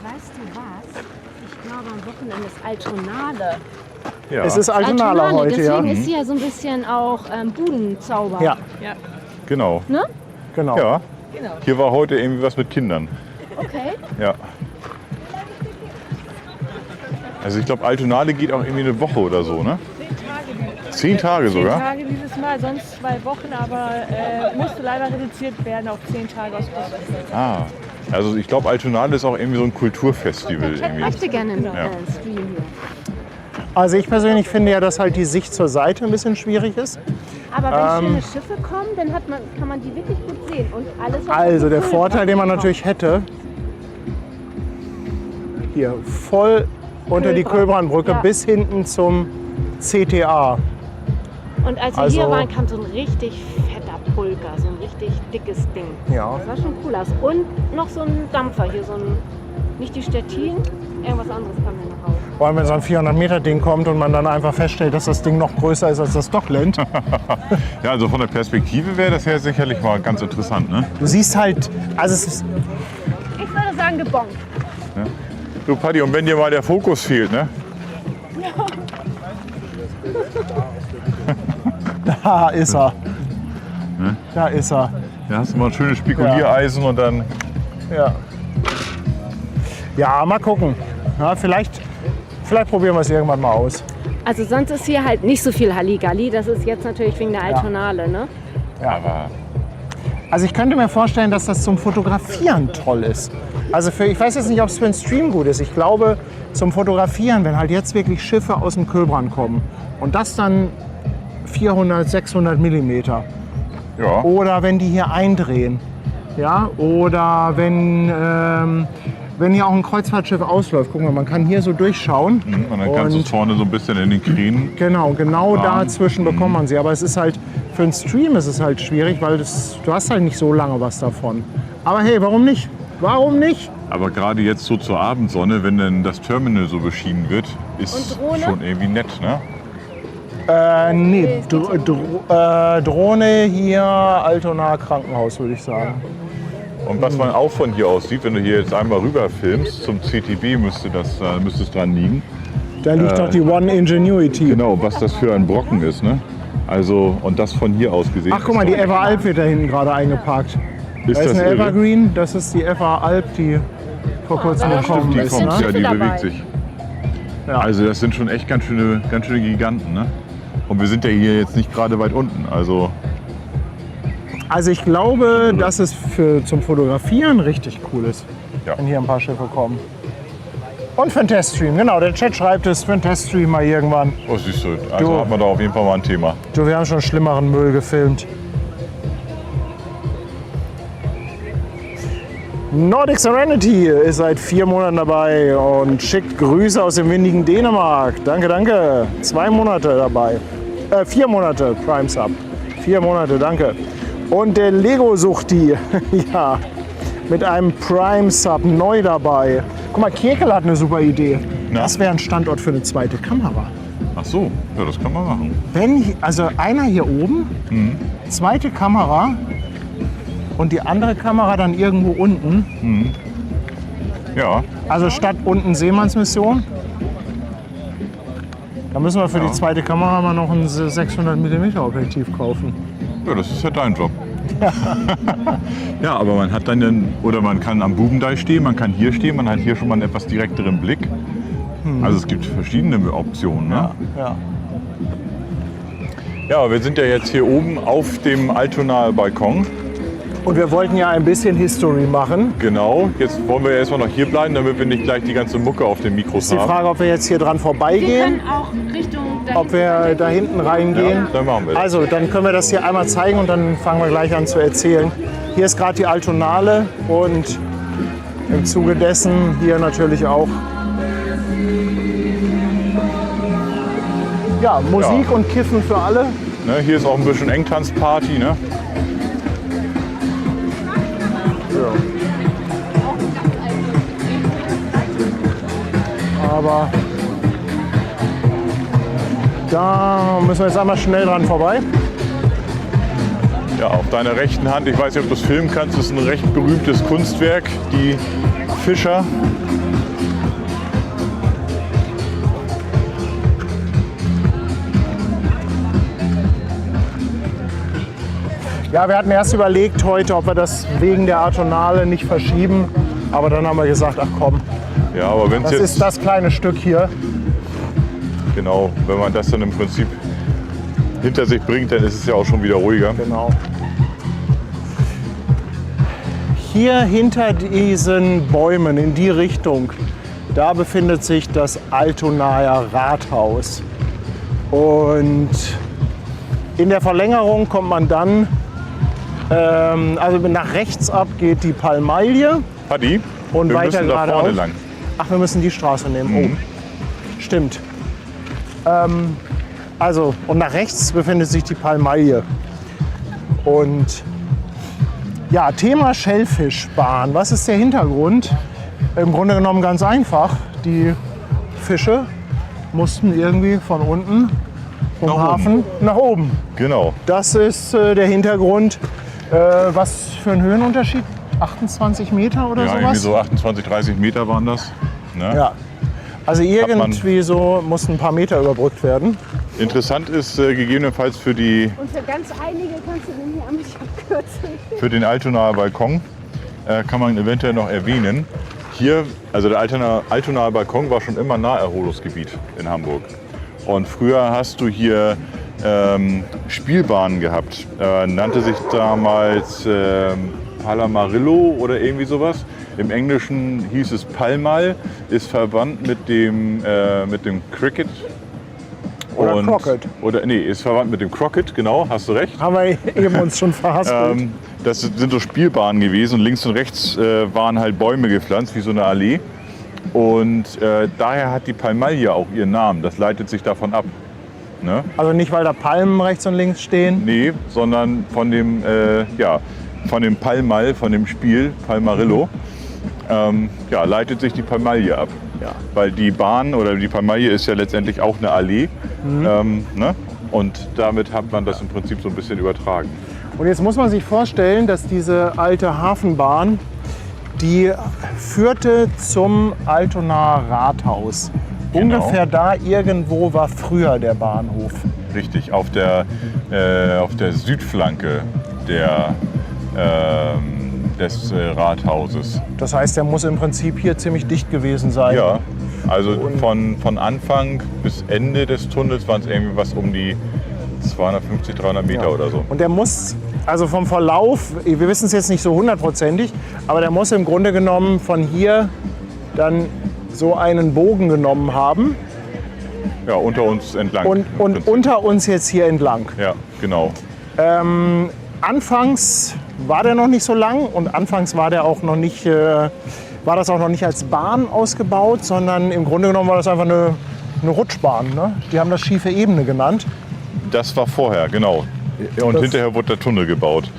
Weißt du was? Ich glaube, am Wochenende ist Altonale. Ja. Es ist Altonaler heute, deswegen ja. ist sie ja so ein bisschen auch Budenzauber. Ja, Genau. Ne? genau. Ja. Hier war heute irgendwie was mit Kindern. Okay. Ja. Also ich glaube, Altonale geht auch irgendwie eine Woche oder so, ne? 10 Tage 10 sogar? Tage dieses Mal, sonst 2 Wochen, aber musste leider reduziert werden auf 10 Tage aus Kosten. Ah. Also ich glaube, Altonale ist auch irgendwie so ein Kulturfestival. Ich Irgendwie. möchte gerne einen Ja. Stream hier. Also ich persönlich finde ja, dass halt die Sicht zur Seite ein bisschen schwierig ist. Aber wenn schöne Schiffe kommen, dann kann man die wirklich gut sehen. Und alles, was Also auf der die Vorteil, den man Kühlbrand natürlich hätte, hier voll unter die Kühlbrandbrücke Ja. bis hinten zum CTA. kommt. Und als wir Also- hier waren, kam so ein richtig fetter Pulker, so ein richtig dickes Ding. Ja. Das sah schon cool aus. Und noch so ein Dampfer hier, so ein, nicht die Stettin, irgendwas anderes kam hier noch raus. Vor allem, wenn so ein 400-Meter-Ding kommt und man dann einfach feststellt, dass das Ding noch größer ist als das Dockland. Ja, also von der Perspektive wäre das ja sicherlich mal ganz interessant, ne? Du siehst halt, also es ist, Ich würde sagen gebongt. Du Paddy, und wenn dir mal der Fokus fehlt, ne? da ist er. Da ist er. Da hast du mal ein schönes Spekuliereisen und dann. Ja. Ja, mal gucken. Ja, vielleicht Vielleicht probieren wir es irgendwann mal aus. Also sonst ist hier halt nicht so viel Halligalli. Das ist jetzt natürlich wegen der Altonale, ne? Aber Also ich könnte mir vorstellen, dass das zum Fotografieren toll ist. Also ich weiß jetzt nicht, ob es für einen Stream gut ist. Ich glaube, zum Fotografieren, wenn halt jetzt wirklich Schiffe aus dem Kühlbrand kommen und das dann 400, 600 Millimeter. ja, Oder wenn die hier eindrehen. Ja? Oder wenn hier auch ein Kreuzfahrtschiff ausläuft. Guck mal, man kann hier so durchschauen. und dann kannst du es vorne so ein bisschen in den Kränen. Genau dazwischen bekommt man sie. Aber es ist halt, für einen Stream ist es halt schwierig, weil du hast halt nicht so lange was davon. Aber hey, warum nicht? Warum nicht? Aber gerade jetzt so zur Abendsonne, wenn dann das Terminal so beschienen wird, ist Und Drohne? schon irgendwie nett, ne? Nee, Drohne hier, Altona Krankenhaus, würde ich sagen. Und was man auch von hier aus sieht, wenn du hier jetzt einmal rüber filmst, zum CTB müsste es dran liegen. Da liegt doch die One Ingenuity. Genau, was das für ein Brocken ist, ne? Also, und das von hier aus gesehen. Ach, guck mal, die Eva Alp wird da hinten gerade eingeparkt. ist Da ist das eine irre? Evergreen, das ist die Eva Alp, die vor kurzem da gekommen Die ein ist. bisschen kommt, Ne? ja, die dabei. bewegt sich. Ja. Also das sind schon echt ganz schöne Giganten, ne? Und wir sind ja hier jetzt nicht gerade weit unten, also Also ich glaube, dass es zum Fotografieren richtig cool ist, Ja. wenn hier ein paar Schiffe kommen. Und für einen Teststream, genau, der Chat schreibt es, für einen Teststream mal irgendwann. oh siehst du, also Du. haben wir da auf jeden Fall mal ein Thema. Du, wir haben schon schlimmeren Müll gefilmt. Nordic Serenity ist seit 4 Monaten dabei und schickt Grüße aus dem windigen Dänemark. Danke, danke. 2 Monate dabei. 4 Monate Prime Sub. 4 Monate, danke. Und der Lego-Suchti, ja, mit einem Prime Sub neu dabei. Guck mal, Kirkel hat eine super Idee. Na? Das wäre ein Standort für eine zweite Kamera. Ach so, ja, das kann man machen. Also einer hier oben, zweite Kamera und die andere Kamera dann irgendwo unten. Ja, Also statt unten Seemannsmission. Da müssen wir für die zweite Kamera mal noch ein 600 mm Objektiv kaufen. ja, das ist ja dein Job. Ja, aber man hat dann, oder man kann am Bubendeich stehen, man kann hier stehen, man hat hier schon mal einen etwas direkteren Blick. Also es gibt verschiedene Optionen. Ne? Ja. Ja, wir sind ja jetzt hier oben auf dem Altonaer Balkon. Und wir wollten ja ein bisschen History machen. Genau, jetzt wollen wir erstmal noch hier bleiben, damit wir nicht gleich die ganze Mucke auf den Mikros Ist die haben. Frage, ob wir jetzt hier dran Wir vorbeigehen, können auch Richtung ob wir da hinten reingehen. Ja, dann machen wir das. Also, dann können wir das hier einmal zeigen und dann fangen wir gleich an zu erzählen. Hier ist gerade die Altonale und im Zuge dessen hier natürlich auch ja, Musik Ja. und Kiffen für alle. Ne, hier ist auch ein bisschen Engtanzparty. Ne? Aber da müssen wir jetzt einmal schnell dran vorbei. Ja, auf deiner rechten Hand, ich weiß nicht, ob du es filmen kannst, ist ein recht berühmtes Kunstwerk, die Fischer. Ja, wir hatten erst überlegt heute, ob wir das wegen der Atonale nicht verschieben. Aber dann haben wir gesagt, ach komm, Ja, aber wenn es das jetzt, ist das kleine Stück hier. genau, wenn man das dann im Prinzip hinter sich bringt, dann ist es ja auch schon wieder ruhiger. Genau. Hier hinter diesen Bäumen in die Richtung, da befindet sich das Altonaer Rathaus. Und in der Verlängerung kommt man dann, also nach rechts ab geht die Palmaille Paddy, und wir weiter müssen da geradeaus. vorne lang. Ach, wir müssen die Straße nehmen. Oh, stimmt. Also, und nach rechts befindet sich die Palmaille. Und ja, Thema Schellfischbahn. Was ist der Hintergrund? Im Grunde genommen ganz einfach. Die Fische mussten irgendwie von unten vom Nach oben. Hafen nach oben. Genau. Das ist der Hintergrund. Was für ein Höhenunterschied? 28 Meter oder Ja, irgendwie sowas? so 28, 30 Meter waren das. Ne? Ja. Also irgendwie so mussten ein paar Meter überbrückt werden. Interessant ist gegebenenfalls für, Und für ganz einige kannst du den hier einmal abkürzen. für den Altonaer Balkon, kann man eventuell noch erwähnen, Hier, also der Altonaer Balkon war schon immer Naherholungsgebiet in Hamburg. Und früher hast du hier Spielbahnen gehabt. Nannte sich damals Palamarillo oder irgendwie sowas. Im Englischen hieß es Palmal, ist verwandt mit dem Cricket. Oder Crockett. Ist verwandt mit dem Crockett, genau, hast du recht. Haben wir eben uns schon verhaspelt. Das sind so Spielbahnen gewesen und links und rechts waren halt Bäume gepflanzt, wie so eine Allee. Und daher hat die Palmalia auch ihren Namen, das leitet sich davon ab. Ne? Also nicht, weil da Palmen rechts und links stehen? Nee, sondern von dem Palmal, von dem Spiel Palmarillo, leitet sich die Palmalie ab. Ja. Weil die Bahn oder die Palmalie ist ja letztendlich auch eine Allee. Ne? Und damit hat man das im Prinzip so ein bisschen übertragen. Und jetzt muss man sich vorstellen, dass diese alte Hafenbahn, die führte zum Altonaer Rathaus. Genau. Ungefähr da irgendwo war früher der Bahnhof. Richtig, auf der Südflanke des Rathauses. Das heißt, der muss im Prinzip hier ziemlich dicht gewesen sein. Ja, also von Anfang bis Ende des Tunnels waren es irgendwie was um die 250, 300 Meter oder so. Und der muss, also vom Verlauf, wir wissen es jetzt nicht so hundertprozentig, aber der muss im Grunde genommen von hier dann so einen Bogen genommen haben. Ja, unter uns entlang. Und unter uns jetzt hier entlang. Ja, genau. Anfangs war der noch nicht so lang und anfangs war der auch noch nicht, war das auch noch nicht als Bahn ausgebaut, sondern im Grunde genommen war das einfach eine Rutschbahn. Ne? Die haben das schiefe Ebene genannt. Das war vorher, genau. Und Das- hinterher wurde der Tunnel gebaut.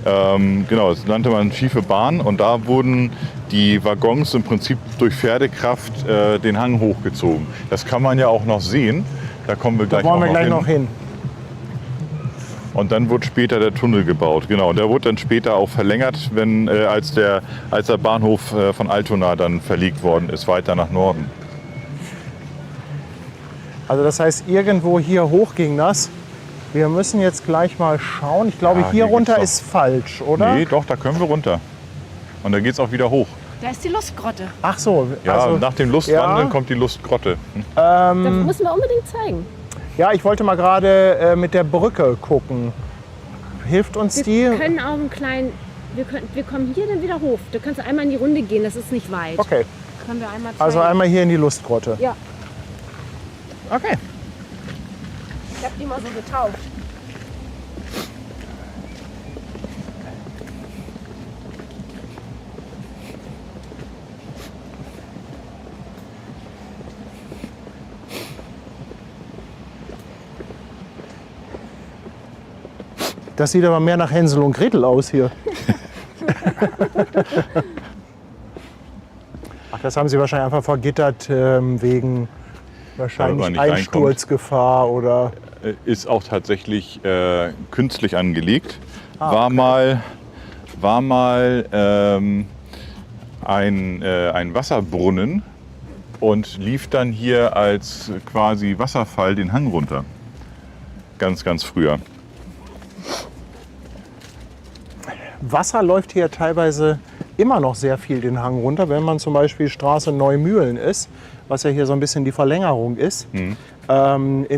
Genau, das nannte man schiefe Bahn und da wurden die Waggons im Prinzip durch Pferdekraft den Hang hochgezogen. Das kann man ja auch noch sehen. Da kommen wir gleich, Da wollen wir gleich noch hin. Und dann wurde später der Tunnel gebaut. Genau, und der wurde dann später auch verlängert, als der Bahnhof von Altona dann verlegt worden ist, weiter nach Norden. Also das heißt, irgendwo hier hoch ging das. Wir müssen jetzt gleich mal schauen. Ich glaube, Ja, hier hier runter geht's ist falsch, oder? Nee, doch, da können wir runter. Und da geht es auch wieder hoch. Da ist die Lustgrotte. Ach so. Ja, also, nach dem Lustwandeln ja. kommt die Lustgrotte. Das müssen wir unbedingt zeigen. ja, ich wollte mal gerade mit der Brücke gucken. Hilft uns die? Wir können auch einen kleinen. Wir kommen hier dann wieder hoch. Da kannst du einmal in die Runde gehen, das ist nicht weit. Okay, Können wir einmal zeigen. also einmal hier in die Lustgrotte. Ja, Okay. ich habe die mal so getauft. Das sieht aber mehr nach Hänsel und Gretel aus hier. Ach, das haben sie wahrscheinlich einfach vergittert wegen wahrscheinlich Damit man nicht Einsturzgefahr oder. Ist auch tatsächlich künstlich angelegt. War mal ein Wasserbrunnen und lief dann hier als quasi Wasserfall den Hang runter. Ganz, ganz früher. Wasser läuft hier teilweise immer noch sehr viel den Hang runter, wenn man zum Beispiel Straße Neumühlen ist, was ja hier so ein bisschen die Verlängerung ist, in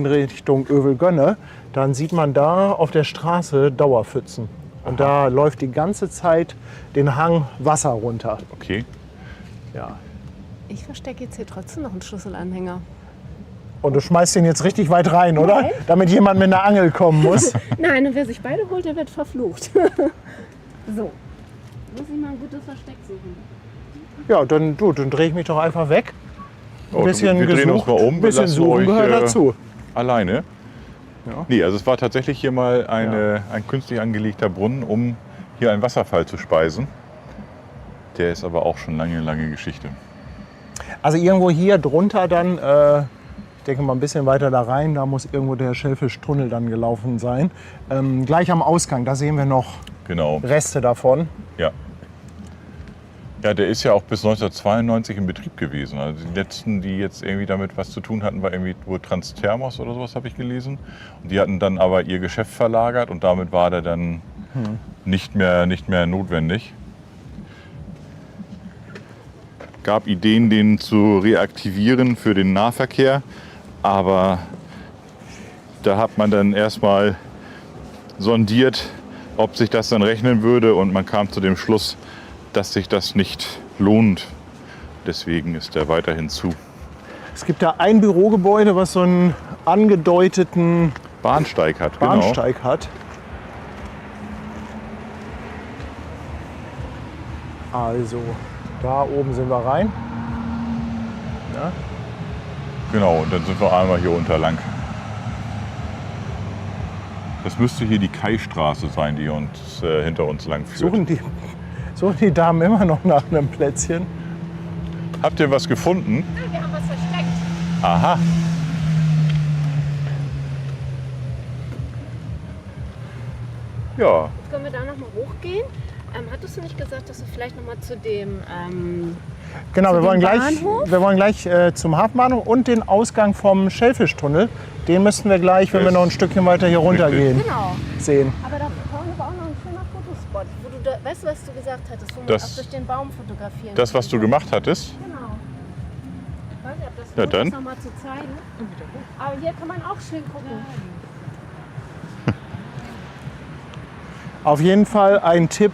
Richtung Övelgönne, dann sieht man da auf der Straße Dauerpfützen. Und da läuft die ganze Zeit den Hang Wasser runter. Okay. Ja. Ich verstecke jetzt hier trotzdem noch einen Schlüsselanhänger. Und du schmeißt den jetzt richtig weit rein, oder? Nein. Damit jemand mit einer Angel kommen muss. Nein, und wer sich beide holt, der wird verflucht. So. Muss ich mal ein gutes Versteck suchen. Ja, dann drehe ich mich doch einfach weg. Ein bisschen wir drehen uns gesucht, mal um. ein bisschen lassen suchen euch, gehört dazu. Alleine. Ja. Nee, also es war tatsächlich hier mal ein künstlich angelegter Brunnen, um hier einen Wasserfall zu speisen. Der ist aber auch schon lange, lange Geschichte. Also irgendwo hier drunter dann, ich denke mal ein bisschen weiter da rein, da muss irgendwo der Schellfischtunnel dann gelaufen sein. Gleich am Ausgang, da sehen wir noch Genau, Reste davon. ja. Ja, der ist ja auch bis 1992 in Betrieb gewesen. Also die letzten, die jetzt irgendwie damit was zu tun hatten, war irgendwie wohl Transthermos oder sowas, habe ich gelesen. Und die hatten dann aber ihr Geschäft verlagert und damit war der dann nicht mehr notwendig. gab Ideen, den zu reaktivieren für den Nahverkehr. Aber da hat man dann erstmal sondiert, ob sich das dann rechnen würde. Und man kam zu dem Schluss, dass sich das nicht lohnt. Deswegen ist er weiterhin zu. Es gibt da ein Bürogebäude, was so einen angedeuteten Bahnsteig hat, Bahnsteig hat. Also, da oben sind wir rein. Ja. Genau, und dann sind wir einmal hier unter lang. Das müsste hier die Kaistraße sein, die uns hinter uns lang führt. Suchen die Damen immer noch nach einem Plätzchen? Habt ihr was gefunden? Nein, wir haben was versteckt. Aha. Ja, Können wir da noch mal hochgehen? Hattest du nicht gesagt, dass du vielleicht noch mal zu dem Genau, Zu wir wollen dem gleich, Bahnhof? wir wollen gleich zum Hafenbahnhof und den Ausgang vom Schellfischtunnel. Den müssten wir gleich, wenn wir noch ein Stückchen weiter hier runtergehen, genau. sehen. Aber da vorne war auch noch ein schöner Fotospot. Wo du da, weißt du, was du gesagt hattest? Wo man Das- auch durch den Baum fotografieren das, was du konnte? gemacht hattest. Genau. Ich weiß nicht, ob das Ja, lohnt, dann. das noch mal zu zeigen. Aber hier kann man auch schön gucken. Auf jeden Fall ein Tipp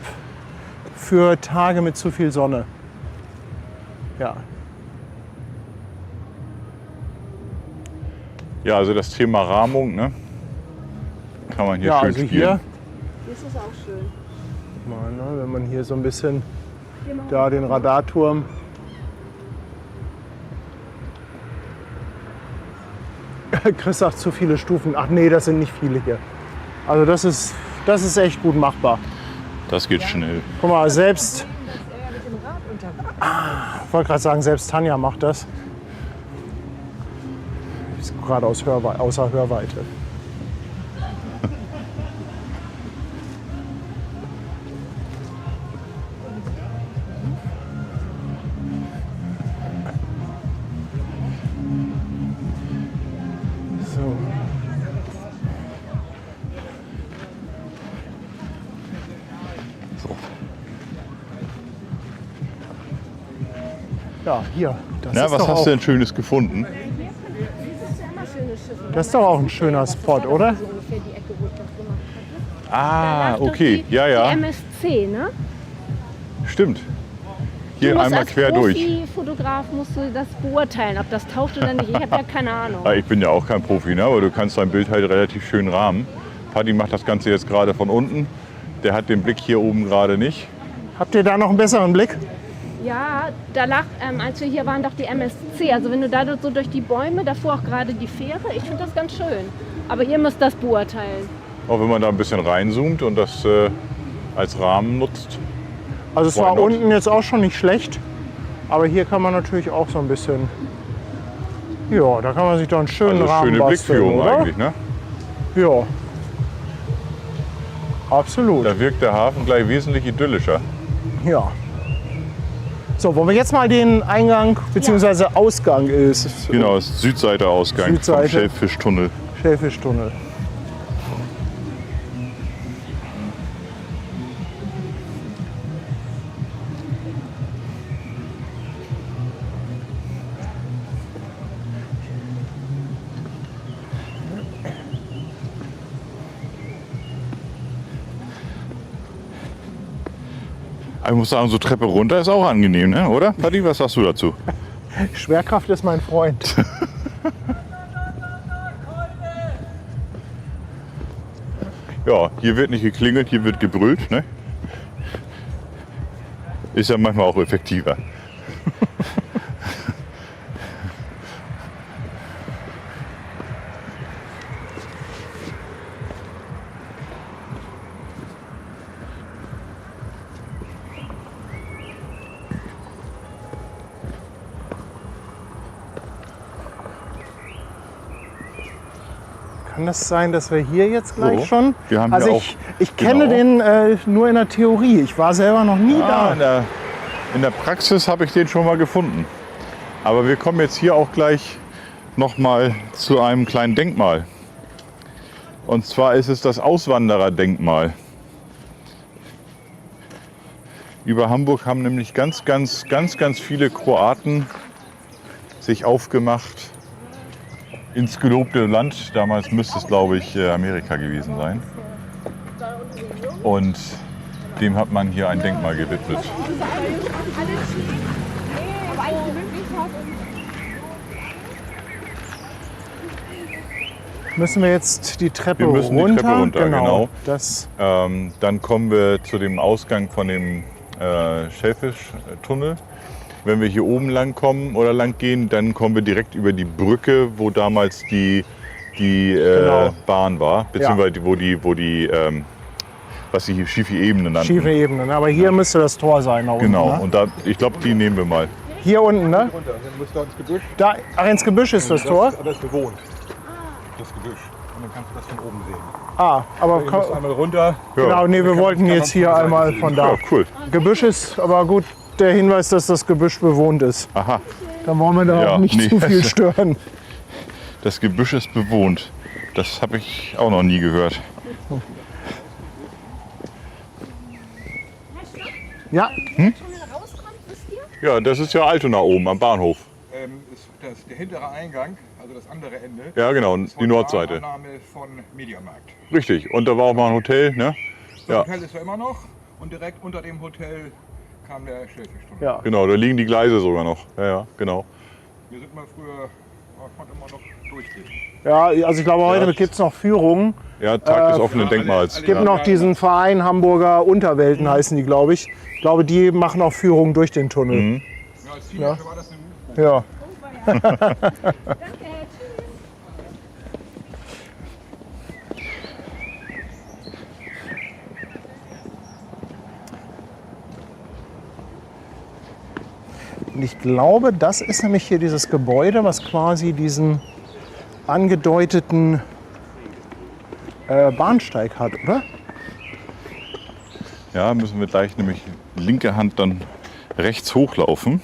für Tage mit zu viel Sonne. Ja, Ja, also das Thema Rahmung, ne? Kann man hier ja schön also spielen. hier, Hier ist es auch schön. mal, ne, wenn man hier so ein bisschen da den Radarturm. Chris sagt zu viele Stufen. Ach nee, das sind nicht viele hier. Also das ist echt gut machbar. Das geht schnell. Guck mal, selbst. Ich wollte gerade sagen, selbst Tanja macht das. Ist gerade außer Hörweite. So. So. Ja, hier. Das Na, ist was doch hast auch, du denn Schönes gefunden? Hier ist ja immer schöne Schiffe. Das ist doch auch ein schöner Spot, oder? So ungefähr die Ecke, wo ich das gemacht hatte. Ah, Da lag doch okay. Die, Ja, ja. Die MSC, ne? Stimmt. Hier Du musst einmal als quer durch. Profi-Fotograf musst du das beurteilen, ob das taucht oder nicht. Ich habe ja keine Ahnung. Ich bin ja auch kein Profi, ne? Aber du kannst dein Bild halt relativ schön rahmen. Paddy macht das Ganze jetzt gerade von unten. Der hat den Blick hier oben gerade nicht. Habt ihr da noch einen besseren Blick? Ja, da lag, als wir hier waren, doch die MSC. Also wenn du da so durch die Bäume, davor auch gerade die Fähre, ich finde das ganz schön. Aber ihr müsst das beurteilen. Auch wenn man da ein bisschen reinzoomt und das als Rahmen nutzt. Also es Why war not? unten jetzt auch schon nicht schlecht. Aber hier kann man natürlich auch so ein bisschen. Ja, da kann man sich doch einen schönen Also Rahmen schöne basteln, Blickführung oder? eigentlich, ne? Ja. Absolut. Da wirkt der Hafen gleich wesentlich idyllischer. Ja. So, wollen wir jetzt mal den Eingang bzw. Ausgang ist. Genau, das ist Südseite-Ausgang Südseite. vom Schellfischtunnel. Schellfischtunnel. Ich muss sagen, so Treppe runter ist auch angenehm, ne? Oder? Paddy, was sagst du dazu? Schwerkraft ist mein Freund. Ja, hier wird nicht geklingelt, hier wird gebrüllt, ne? Ist ja manchmal auch effektiver. Kann das sein, dass wir hier jetzt gleich So, schon? wir haben also hier ich kenne genau. den nur in der Theorie. Ich war selber noch nie Ah, da. in der Praxis habe ich den schon mal gefunden. Aber wir kommen jetzt hier auch gleich noch mal zu einem kleinen Denkmal. Und zwar ist es das Auswandererdenkmal. Über Hamburg haben nämlich ganz viele Kroaten sich aufgemacht ins gelobte Land. Damals müsste es, glaube ich, Amerika gewesen sein. Und dem hat man hier ein Denkmal gewidmet. Müssen wir jetzt die Treppe Wir müssen runter? die Treppe runter, genau. Das, Dann kommen wir zu dem Ausgang von dem Schellfischtunnel. Wenn wir hier oben lang kommen oder lang gehen, dann kommen wir direkt über die Brücke, wo damals die Genau. Bahn war, beziehungsweise wo die was sie hier schiefe Ebene nannten. schiefe Ebene. Aber hier müsste das Tor sein. Da unten, Genau, ne? und da, ich glaube, die nehmen wir mal. Hier unten, ne? Runter, dann musst du ins Gebüsch. Da, ach, ins Gebüsch ist das Tor. Das ist bewohnt. Das Gebüsch. Und dann kannst du das von oben sehen. Ah, aber Du musst einmal runter. genau, nee, wir wollten kann jetzt man hier von der einmal Seite von Ja, da. cool. Gebüsch ist aber gut, der Hinweis, dass das Gebüsch bewohnt ist. Aha, Dann wollen wir da Ja, auch nicht nee, zu viel also- stören. das Gebüsch ist bewohnt. Das habe ich auch noch nie gehört. Ja, Ja, das ist ja Altona oben am Bahnhof. Ist der hintere Eingang, also das andere Ende. Ja, genau, ist die Nordseite. Annahme von Mediamarkt. Richtig, und da war auch mal ein Hotel, ne? Das Ja. Hotel ist ja immer noch und direkt unter dem Hotel kam der Schellfischtunnel. ja. Genau, da liegen die Gleise sogar noch. Ja, genau. Wir sind mal früher, konnte man noch durchgehen. Ja, also ich glaube, heute Ja. gibt es noch Führungen. Ja, Tag des offenen Denkmals. Es gibt Ja. noch diesen Verein Hamburger Unterwelten, heißen die, glaube ich. Ich glaube, die machen auch Führungen durch den Tunnel. Mhm. Ja, als Teenager war das eine Ja. Und ich glaube, das ist nämlich hier dieses Gebäude, was quasi diesen angedeuteten Bahnsteig hat, oder? Ja, müssen wir gleich nämlich linke Hand dann rechts hochlaufen.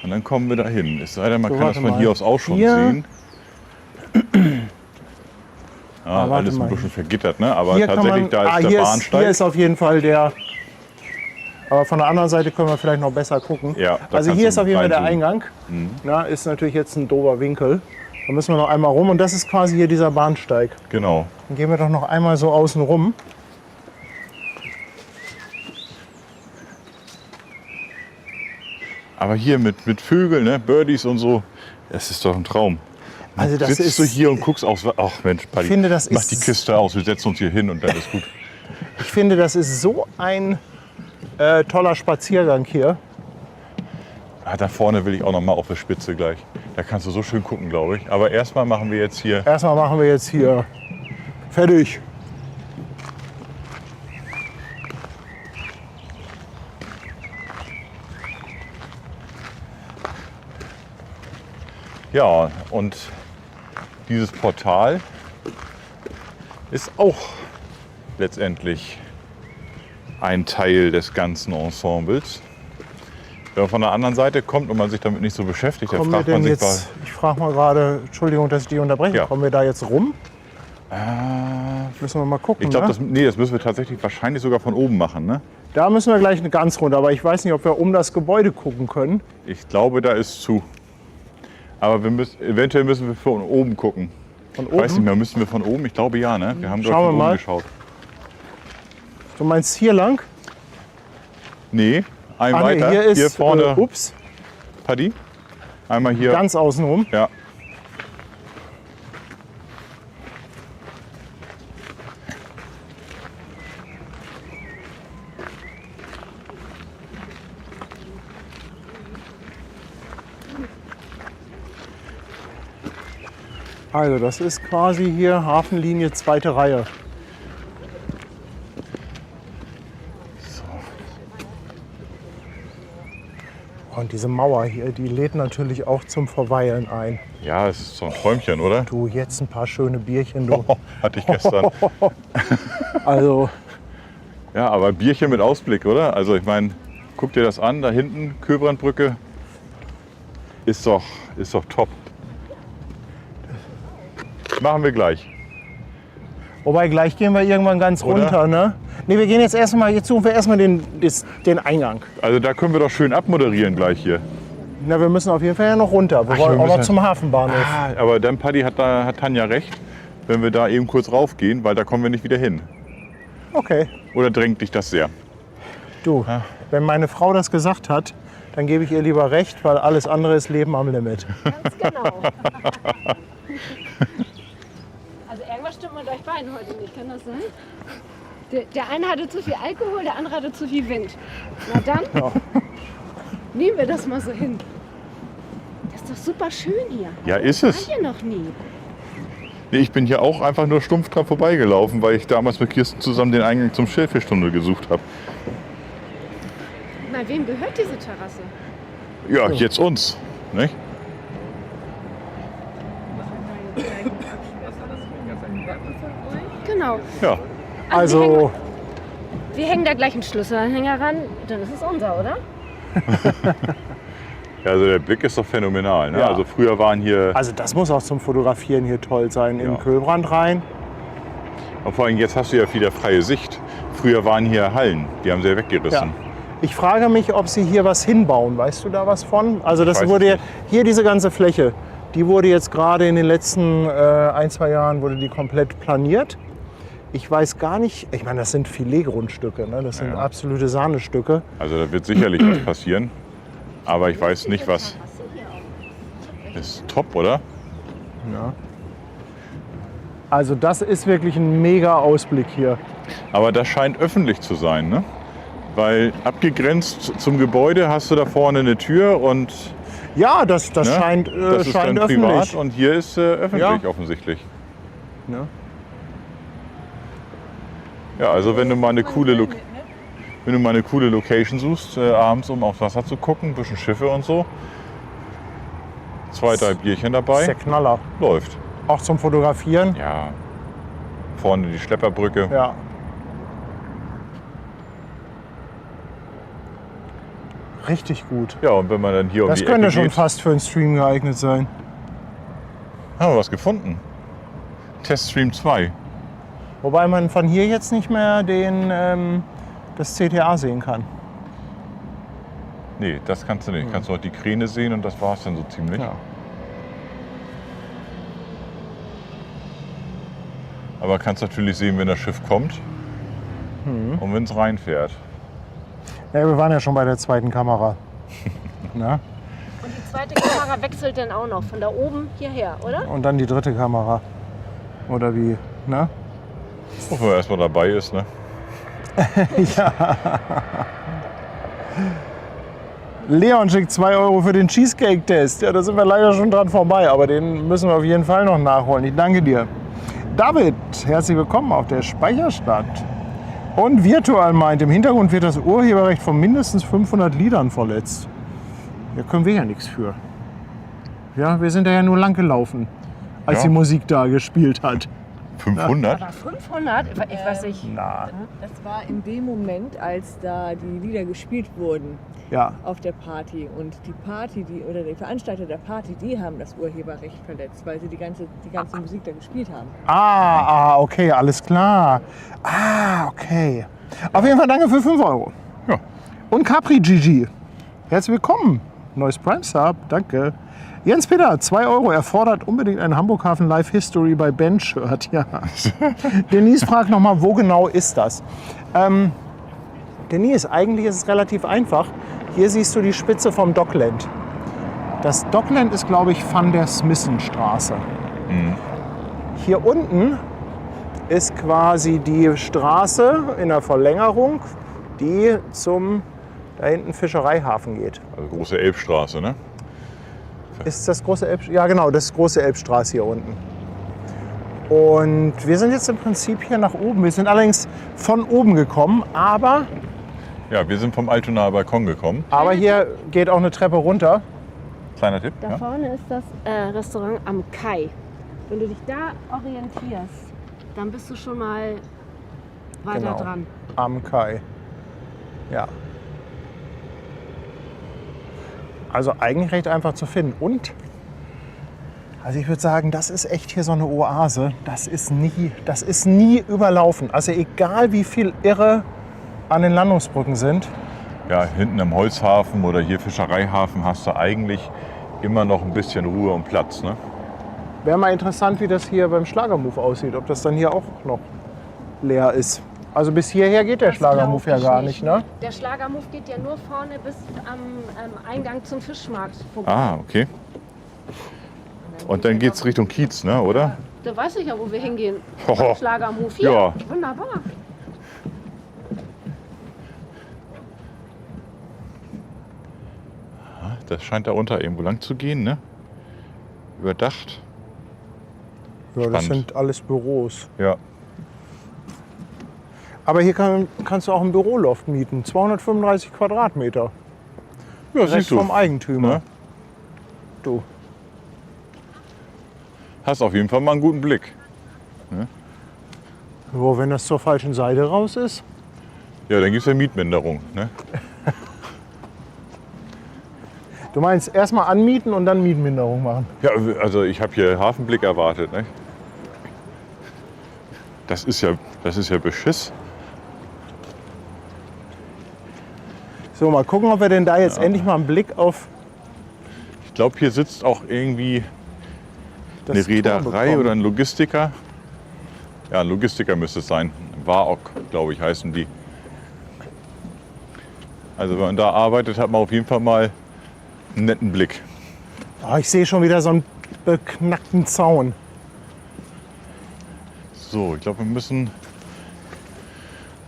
Und dann kommen wir da hin. Es sei denn, man So, kann das warte von mal. hier aus auch schon Hier. sehen. Ja, warte alles mal. ein bisschen vergittert, ne? Aber Hier kann tatsächlich, man, da ist der hier Bahnsteig. hier ist auf jeden Fall der. Aber von der anderen Seite können wir vielleicht noch besser gucken. Ja, da Also kannst hier du ist auf jeden Fall der reinzoomen. Eingang. Na, ist natürlich jetzt ein doofer Winkel. Da müssen wir noch einmal rum und das ist quasi hier dieser Bahnsteig. Genau. Dann gehen wir doch noch einmal so außen rum. Aber hier mit Vögeln, ne? Birdies und so, das ist doch ein Traum. Also das Sitzt ist, du hier und guckst aus. Ach Mensch, Buddy, Ich finde, das mach ist- die Kiste aus, wir setzen uns hier hin und dann ist gut. ich finde, das ist so ein toller Spaziergang hier. Ah, da vorne will ich auch noch mal auf der Spitze gleich. Da kannst du so schön gucken, glaube ich. Aber erstmal machen wir jetzt hier. Erstmal machen wir jetzt hier fertig. Ja, und dieses Portal ist auch letztendlich ein Teil des ganzen Ensembles. Wenn man von der anderen Seite kommt und man sich damit nicht so beschäftigt, dann Kommen wir fragt man denn sich, jetzt, ich frage mal gerade, Entschuldigung, dass ich dich unterbreche, Ja. kommen wir da jetzt rum? Müssen wir mal gucken. ich glaube, ne? das müssen wir tatsächlich wahrscheinlich sogar von oben machen. Ne? Da müssen wir gleich ganz runter, aber ich weiß nicht, ob wir um das Gebäude gucken können. Ich glaube, da ist zu. Aber eventuell müssen wir von oben gucken. Von Ich weiß nicht oben. mehr, müssen wir von oben? Ich glaube ja, ne? Wir haben Schauen gerade wir von oben mal. geschaut. Du meinst hier lang? Nee, ein Ah, nee, weiter. hier ist, vorne, ups, Paddy. Einmal hier. ganz außen rum. Ja. Also das ist quasi hier Hafenlinie, zweite Reihe. Und diese Mauer hier, die lädt natürlich auch zum Verweilen ein. Ja, es ist so ein Träumchen, oder? Du, jetzt ein paar schöne Bierchen, du. Hatte ich gestern. Also, Ja, aber Bierchen mit Ausblick, oder? Also ich meine, guck dir das an, da hinten, Köbrandbrücke. Ist doch top. Machen wir gleich. wobei gleich gehen wir irgendwann ganz Oder? runter, ne? Nee, wir gehen jetzt suchen wir erstmal den Eingang. Also da können wir doch schön abmoderieren gleich hier. Na, wir müssen auf jeden Fall ja noch runter. Wir wollen wir auch noch müssen- zum Hafenbahnhof. Aber dann, Paddy, hat Tanja recht, wenn wir da eben kurz raufgehen, weil da kommen wir nicht wieder hin. Okay. Oder drängt dich das sehr? Du, wenn meine Frau das gesagt hat, dann gebe ich ihr lieber recht, weil alles andere ist Leben am Limit. Ganz genau. Also irgendwas stimmt mit euch beiden heute nicht, kann das sein? Der eine hatte zu viel Alkohol, der andere hatte zu viel Wind. Na dann, nehmen wir das mal so hin. Das ist doch super schön hier. Ja, ist es. War hier noch nie. Nee, ich bin hier auch einfach nur stumpf dran vorbeigelaufen, weil ich damals mit Kirsten zusammen den Eingang zum Schellfischtunnel gesucht habe. Na, wem gehört diese Terrasse? Ja, jetzt uns. Nicht? Genau. Ja. Also, Wir hängen da gleich einen Schlüsselanhänger ran, dann ist es unser, oder? Ja, also der Blick ist doch phänomenal. Ne? Ja. Also früher waren hier, also das muss auch zum Fotografieren hier toll sein. Ja. Im Kühlbrand rein. und vor allem jetzt hast du ja wieder freie Sicht. Früher waren hier Hallen, die haben sie ja Ja. weggerissen. Ich frage mich, ob sie hier was hinbauen. Weißt du da was von? Also das weiß wurde es ja, nicht. hier diese ganze Fläche, die wurde jetzt gerade in den letzten 1-2 Jahren wurde die komplett planiert. Ich weiß gar nicht, ich meine, das sind Filetgrundstücke, ne? Das sind Ja. absolute Sahnestücke. Also da wird sicherlich was passieren. Aber ich weiß nicht was. Ist top, oder? Ja. Also das ist wirklich ein mega Ausblick hier. Aber das scheint öffentlich zu sein, ne? Weil abgegrenzt zum Gebäude hast du da vorne eine Tür und Ja, das ne? scheint, das ist scheint dann öffentlich. privat und hier ist öffentlich Ja. offensichtlich. Ne? Ja, also wenn du mal eine coole Location suchst, abends um aufs Wasser zu gucken, ein bisschen Schiffe und so, 2, 3 Bierchen Das ist dabei, der Knaller. läuft. Auch zum Fotografieren. Ja, vorne die Schlepperbrücke. Ja. Richtig gut. Ja, und wenn man dann hier um Das die könnte Ecke schon geht, fast für einen Stream geeignet sein. haben wir was gefunden. Teststream 2. Wobei man von hier jetzt nicht mehr das CTA sehen kann. Nee, das kannst du nicht. Kannst du auch die Kräne sehen und das war es dann so ziemlich. Ja. Aber kannst natürlich sehen, wenn das Schiff kommt und wenn es reinfährt. Ja, wir waren ja schon bei der zweiten Kamera. Na? Und die zweite Kamera wechselt dann auch noch von da oben hierher, oder? Und dann die dritte Kamera. Oder wie? Na? Hoffen wir erstmal dabei ist, ne? Leon schickt 2 € für den Cheesecake-Test. Ja, da sind wir leider schon dran vorbei, aber den müssen wir auf jeden Fall noch nachholen. Ich danke dir. David, herzlich willkommen auf der Speicherstadt. Und Virtual meint, im Hintergrund wird das Urheberrecht von mindestens 500 Liedern verletzt. Da können wir ja nichts für. Ja, wir sind da ja nur lang gelaufen, als Ja. die Musik da gespielt hat. 500? Aber 500? Ich weiß nicht. Na, Das war in dem Moment, als da die Lieder gespielt wurden ja. auf der Party. Und die Party, oder die Veranstalter der Party, die haben das Urheberrecht verletzt, weil sie die ganze Musik da gespielt haben. Okay, alles klar. Okay. Auf jeden Fall danke für 5 €. Ja. Und Capri Gigi, herzlich willkommen. Neues Prime Sub, danke. Jens Peter, 2 €. Er fordert unbedingt ein Hamburg Hafen Live History bei Ben Shirt. Ja. Denise fragt nochmal, wo genau ist das? Denise, eigentlich ist es relativ einfach. Hier siehst du die Spitze vom Dockland. Das Dockland ist, glaube ich, Van der Smissenstraße. Hier unten ist quasi die Straße in der Verlängerung, die zum da hinten Fischereihafen geht. Also große Elbstraße, ne? Ist das große Elbstraße? Ja, genau, das ist große Elbstraße hier unten. Und wir sind jetzt im Prinzip hier nach oben. Wir sind allerdings von oben gekommen, aber Ja, wir sind vom Altonaer Balkon gekommen. hier geht auch eine Treppe runter. Kleiner Tipp. Da Ja? vorne ist das Restaurant am Kai. Wenn du dich da orientierst, dann bist du schon mal weiter Genau. dran. Am Kai. Ja. Also eigentlich recht einfach zu finden. Und Also ich würde sagen, das ist echt hier so eine Oase. Das ist nie überlaufen. Also egal wie viel Irre an den Landungsbrücken sind. Ja, hinten im Holzhafen oder hier Fischereihafen hast du eigentlich immer noch ein bisschen Ruhe und Platz. Ne? Wäre mal interessant, wie das hier beim Schlagermove aussieht. Ob das dann hier auch noch leer ist. Also bis hierher geht der Schlagermove ja gar nicht, ne? Der Schlagermove geht ja nur vorne bis am Eingang zum Fischmarkt vorbei. Ah, okay. Und dann geht's Richtung Kiez, ne, oder? Da weiß ich ja, wo wir hingehen. Hoho. Schlagermove hier. Ja. Wunderbar. Das scheint da unter irgendwo lang zu gehen, ne? Überdacht. Ja, das Spannend. sind alles Büros. Ja. Aber hier kannst du auch ein Büroloft mieten. 235 Quadratmeter. Ja, Direkt siehst du. vom Eigentümer. Ne? Du. Hast auf jeden Fall mal einen guten Blick. So, wenn das zur falschen Seite raus ist. Ja, dann gibt es ja Mietminderung. Ne? Du meinst erstmal anmieten und dann Mietminderung machen? Ja, also ich habe hier Hafenblick erwartet. Ne? Das ist ja Beschiss. So, mal gucken, ob wir denn da jetzt endlich mal einen Blick auf Ich glaube, hier sitzt auch irgendwie das eine Tor Reederei bekommen. oder ein Logistiker. Ja, ein Logistiker müsste es sein. Warok, glaube ich, heißen die. Also wenn man da arbeitet, hat man auf jeden Fall mal einen netten Blick. Oh, ich sehe schon wieder so einen beknackten Zaun. So, ich glaube, wir müssen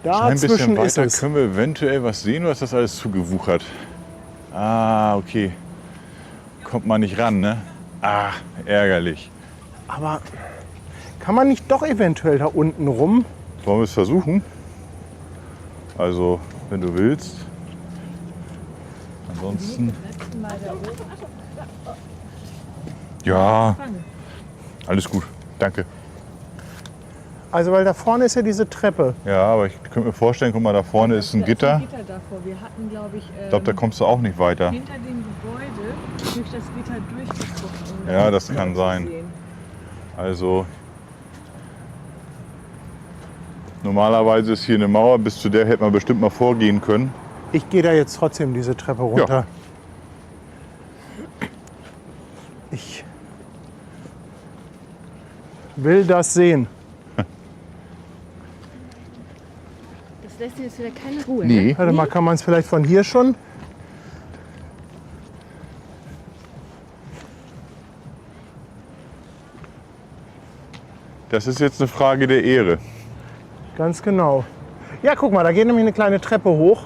Da ein bisschen zwischen ist weiter. es. Können wir eventuell was sehen oder ist das alles zugewuchert? Ah, okay. Kommt man nicht ran, ne? Ah, ärgerlich. Aber kann man nicht doch eventuell da unten rum? Wollen wir es versuchen? Also, wenn du willst. Ansonsten. Ja, alles gut. Danke. Also weil da vorne ist ja diese Treppe. Ja, aber ich könnte mir vorstellen, guck mal, da vorne ist ein Gitter. Gitter davor. Wir hatten, glaube ich, Ich glaube, da kommst du auch nicht weiter. hinter dem Gebäude durch das Gitter durchgeguckt. um Ja, das zu kann sein. sehen. Also normalerweise ist hier eine Mauer, bis zu der hätte man bestimmt mal vorgehen können. Ich gehe da jetzt trotzdem diese Treppe runter. Ich will das sehen. Das lässt dir jetzt wieder keine Ruhe. Nee. Ne? Warte mal, kann man es vielleicht von hier schon? Das ist jetzt eine Frage der Ehre. Ganz genau. Ja, guck mal, da geht nämlich eine kleine Treppe hoch.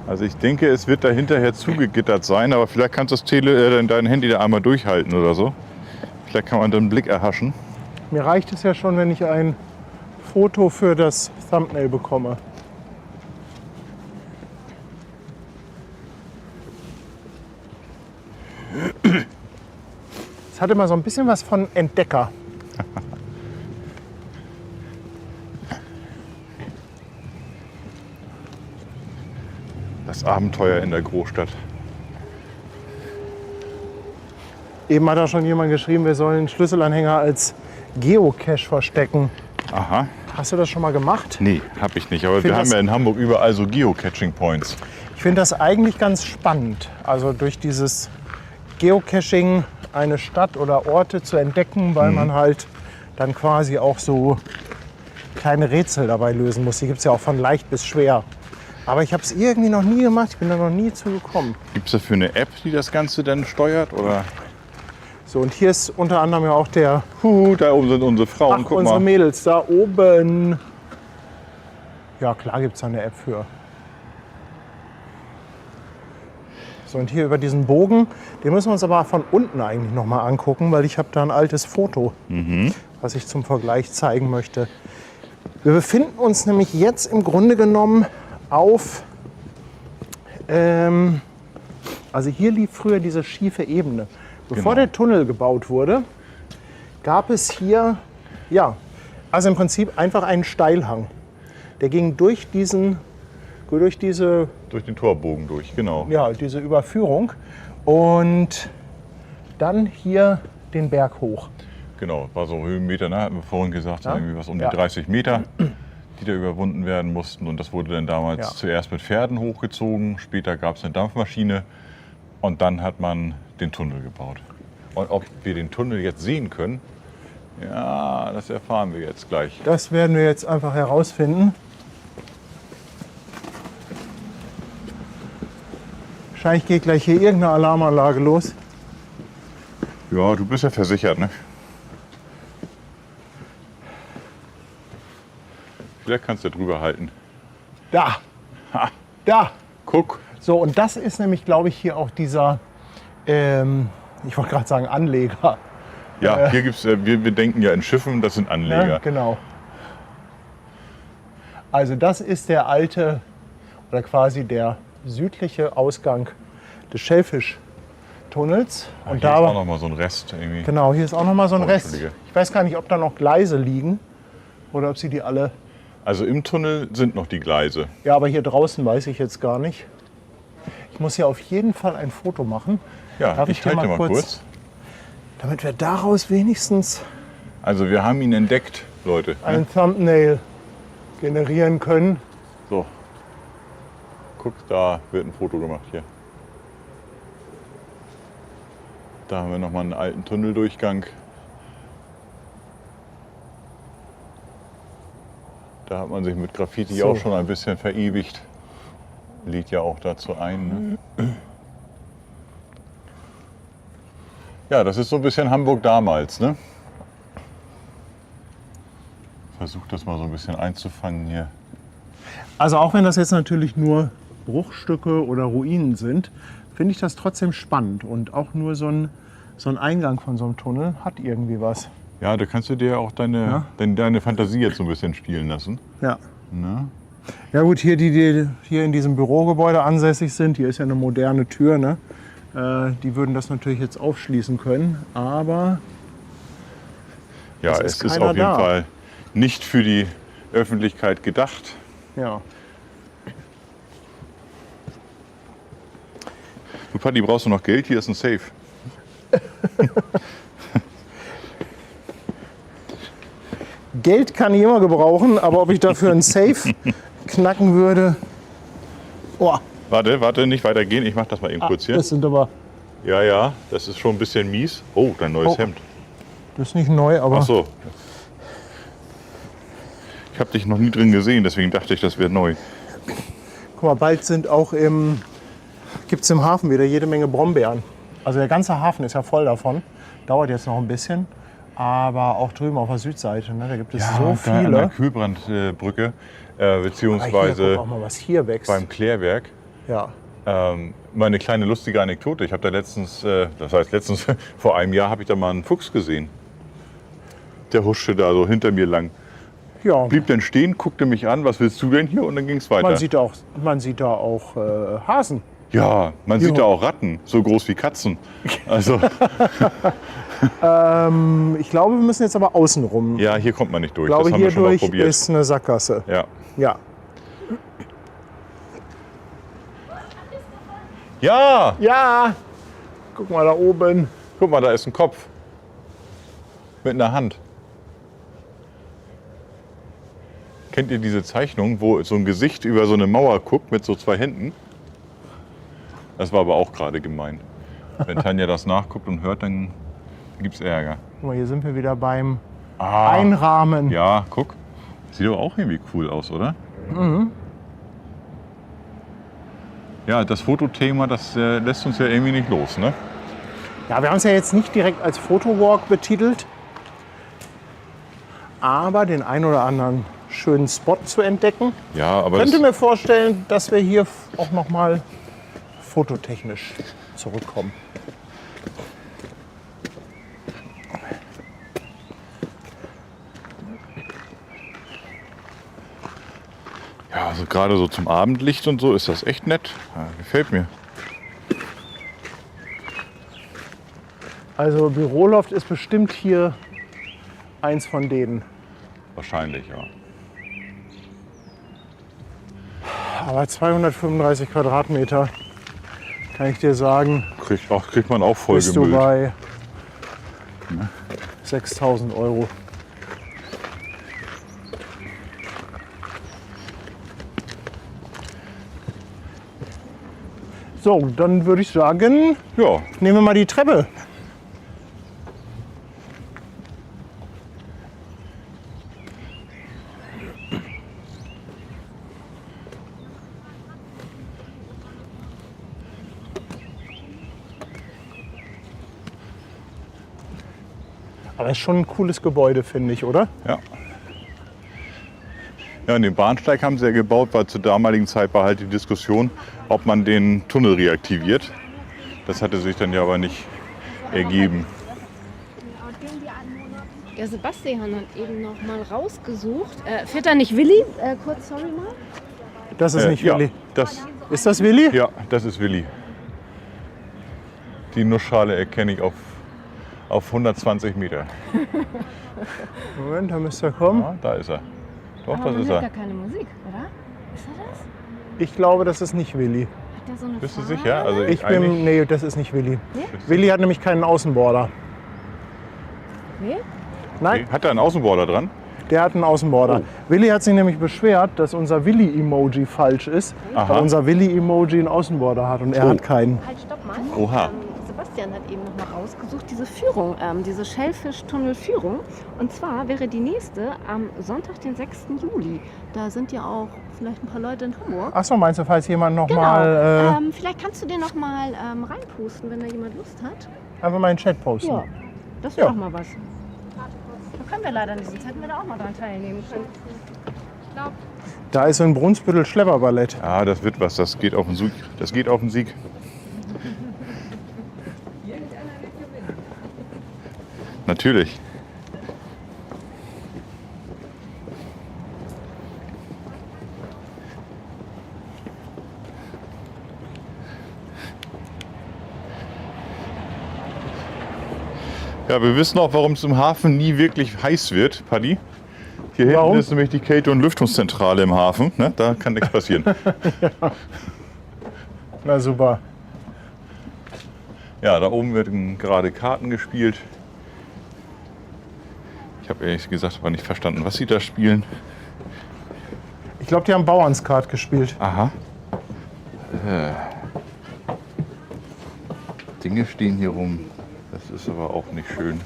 Also ich denke, es wird da hinterher zugegittert sein, aber vielleicht kannst du dein Handy da einmal durchhalten oder so. Vielleicht kann man dann einen Blick erhaschen. Mir reicht es ja schon, wenn ich ein Foto für das Thumbnail bekomme. Es hat immer so ein bisschen was von Entdecker. Das Abenteuer in der Großstadt. Eben hat da schon jemand geschrieben, wir sollen Schlüsselanhänger als Geocache verstecken. Aha. Hast du das schon mal gemacht? Nee, hab ich nicht. Aber find wir haben das- ja in Hamburg überall so Geocaching Points. Ich finde das eigentlich ganz spannend. Also durch dieses Geocaching eine Stadt oder Orte zu entdecken, weil man halt dann quasi auch so kleine Rätsel dabei lösen muss. Die gibt es ja auch von leicht bis schwer. Aber ich habe es irgendwie noch nie gemacht. Ich bin da noch nie zu gekommen. Gibt es dafür eine App, die das Ganze dann steuert? Oder? So, und hier ist unter anderem ja auch der, Da oben sind unsere Frauen. ach, Guck unsere mal. Mädels da oben. Ja, klar gibt es da eine App für. So, und hier über diesen Bogen, den müssen wir uns aber von unten eigentlich noch mal angucken, weil ich habe da ein altes Foto, was ich zum Vergleich zeigen möchte. Wir befinden uns nämlich jetzt im Grunde genommen auf, also hier lief früher diese schiefe Ebene. Bevor Genau. der Tunnel gebaut wurde, gab es hier, ja, also im Prinzip einfach einen Steilhang. Der ging durch diesen durch diese, Durch den Torbogen durch, genau. ja, diese Überführung und dann hier den Berg hoch. Genau, war so Höhenmeter, ne? Hatten wir vorhin gesagt, so Ja. irgendwie was um Ja. die 30 Meter, die da überwunden werden mussten. Und das wurde dann damals Ja. zuerst mit Pferden hochgezogen, später gab es eine Dampfmaschine und dann hat man den Tunnel gebaut. Und ob wir den Tunnel jetzt sehen können, ja, das erfahren wir jetzt gleich. Das werden wir jetzt einfach herausfinden. Wahrscheinlich geht gleich hier irgendeine Alarmanlage los. Ja, du bist ja versichert, ne? Vielleicht kannst du drüber halten. Da! Da! Guck. So, und das ist nämlich, glaube ich, hier auch dieser, ich wollte gerade sagen Anleger. Ja, hier gibt's, wir denken ja in Schiffen, das sind Anleger. Ne? Genau. Also das ist der alte oder quasi der südliche Ausgang des Schellfischtunnels. Und Und hier da ist auch noch mal so ein Rest irgendwie. genau, hier ist auch noch mal so ein Oh, Rest. Entschuldige. Ich weiß gar nicht, ob da noch Gleise liegen oder ob sie die alle. Also im Tunnel sind noch die Gleise. Ja, aber hier draußen weiß ich jetzt gar nicht. Ich muss hier auf jeden Fall ein Foto machen. Ja, Darf ich dir halte mal kurz. Damit wir daraus wenigstens Also wir haben ihn entdeckt, Leute. ein Thumbnail generieren können. So. Guck, da wird ein Foto gemacht hier. Da haben wir noch mal einen alten Tunneldurchgang. Da hat man sich mit Graffiti So. auch schon ein bisschen verewigt. Lädt ja auch dazu ein. Ne? Ja, das ist so ein bisschen Hamburg damals, ne? Versuch das mal so ein bisschen einzufangen hier. Also auch wenn das jetzt natürlich nur Bruchstücke oder Ruinen sind, finde ich das trotzdem spannend. Und auch nur so ein Eingang von so einem Tunnel hat irgendwie was. Ja, da kannst du dir auch deine Fantasie jetzt so ein bisschen spielen lassen. Ja. Ne? Ja gut, hier die hier in diesem Bürogebäude ansässig sind, hier ist ja eine moderne Tür, ne? Die würden das natürlich jetzt aufschließen können, aber Ja, Es es ist ist keiner auf jeden da. Fall nicht für die Öffentlichkeit gedacht. ja. Du Patti, brauchst du noch Geld? Hier ist ein Safe. Geld kann ich immer gebrauchen, aber ob ich dafür einen Safe knacken würde, oh, Warte, nicht weitergehen. Ich mach das mal eben kurz hier. das sind aber, Ja, das ist schon ein bisschen mies. Oh, dein neues Oh. Hemd. das ist nicht neu, aber Ach so. Ich habe dich noch nie drin gesehen, deswegen dachte ich, das wäre neu. guck mal, bald sind auch gibt es im Hafen wieder jede Menge Brombeeren. Also der ganze Hafen ist ja voll davon. Dauert jetzt noch ein bisschen. Aber auch drüben auf der Südseite, ne, da gibt es so da an der viele. Kühlbrandbrücke, Aber hier, beziehungsweise guck auch mal, was hier wächst. beim Klärwerk. Ja. Mal eine kleine lustige Anekdote. Ich habe da letztens, vor einem Jahr, habe ich da mal einen Fuchs gesehen. Der huschte da so hinter mir lang. Ja, Blieb dann stehen, guckte mich an, was willst du denn hier? Und dann ging es weiter. man sieht da auch Hasen. Ja, man sieht Ja. da auch Ratten, so groß wie Katzen. Also, Ich glaube, wir müssen jetzt aber außen rum. ja, hier kommt man nicht durch. Ich glaube, das haben wir hier schon mal durch probiert. ist eine Sackgasse. Ja. Ja. Ja, Ja! Guck mal da oben. guck mal, da ist ein Kopf. Mit einer Hand. Kennt ihr diese Zeichnung, wo so ein Gesicht über so eine Mauer guckt mit so zwei Händen? Das war aber auch gerade gemein. Wenn Tanja das nachguckt und hört, dann gibt es Ärger. Guck mal, hier sind wir wieder beim Einrahmen. Ja, guck. Sieht aber auch irgendwie cool aus, oder? Ja, das Fotothema, das lässt uns ja irgendwie nicht los, ne? Ja, wir haben es ja jetzt nicht direkt als Fotowalk betitelt, aber den ein oder anderen schönen Spot zu entdecken. Ja, aber Könnte das, mir vorstellen, dass wir hier auch noch mal fototechnisch zurückkommen. ja, also gerade so zum Abendlicht und so ist das echt nett. Ja, gefällt mir. Also Büroloft ist bestimmt hier eins von denen. Wahrscheinlich, ja. Aber 235 Quadratmeter, kann ich dir sagen, Kriegt man auch voll bist du gemüllt. bei 6.000 Euro. So, dann würde ich sagen, Ja, nehmen wir mal die Treppe. Aber ist schon ein cooles Gebäude, finde ich, oder? ja. Ja, und den Bahnsteig haben sie ja gebaut, weil zur damaligen Zeit war halt die Diskussion, ob man den Tunnel reaktiviert. Das hatte sich dann ja aber nicht ergeben. Ja, Sebastian hat eben noch mal rausgesucht. Fährt da nicht Willi? Kurz, sorry mal. Das ist nicht ja, Willi. das, Ist das Willi? ja, das ist Willi. Die Nussschale erkenne ich auf 120 Meter. Moment, da müsste er kommen. Ja, da ist er. Doch, Aber das man ist hört er. gar keine Musik, oder? Ist er das? Ich glaube, das ist nicht Willi. Hat der so eine Bist du Fahne? sicher? Also Ich eigentlich- bin, nee, das ist nicht Willi. Nee? Willi hat nämlich keinen Außenborder. Nee? Nein, Hat er einen Außenborder dran? der hat einen Außenborder. Willi hat sich nämlich beschwert, dass unser Willi-Emoji falsch ist, Aha. weil unser Willi-Emoji einen Außenborder hat und er hat keinen. Halt, stopp mal. Oha. Sebastian hat eben noch mal rausgesucht, diese Führung, diese Schellfischtunnel-Führung. Und zwar wäre die nächste am Sonntag, den 6. Juli. Da sind ja auch vielleicht ein paar Leute in Hamburg. Achso, meinst du, falls jemand noch Genau. mal Vielleicht kannst du den noch mal reinpusten, wenn da jemand Lust hat. einfach mal in den Chat posten? Ja, das wäre Ja. doch mal was. Da können wir leider nicht, sonst hätten wir da auch mal dran teilnehmen können. Ich glaube, Da ist in Brunsbüttel Schlepperballett. Ja, das wird was. Das geht auf den Sieg. Das geht auf den Sieg. Natürlich. Ja, wir wissen auch, warum es im Hafen nie wirklich heiß wird, Paddy. Hier Warum? hinten ist nämlich die Kälte- und Lüftungszentrale im Hafen. Ne? Da kann nichts passieren. Na super. Ja, da oben werden gerade Karten gespielt. Ich habe ehrlich gesagt aber nicht verstanden, was sie da spielen. Ich glaube, die haben Bauernskat gespielt. Aha. Dinge stehen hier rum. Das ist aber auch nicht schön.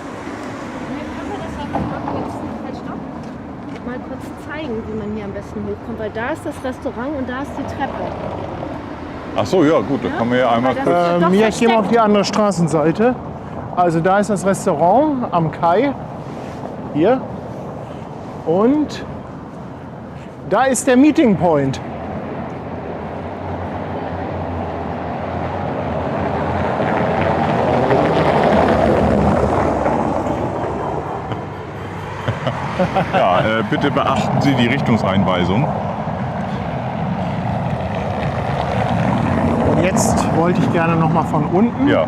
können wir das auch noch mal kurz, halt stopp, mal kurz zeigen, wie man hier am besten hochkommt. Weil da ist das Restaurant und da ist die Treppe. Ach so, ja gut, da kann man ja einmal Weil kurz. das- Doch Ja, ich gehe mal auf versteckt. die andere Straßenseite. Also da ist das Restaurant am Kai. Hier. Und da ist der Meeting Point. Ja, bitte beachten Sie die Richtungseinweisung. Und jetzt wollte ich gerne noch mal von unten Ja,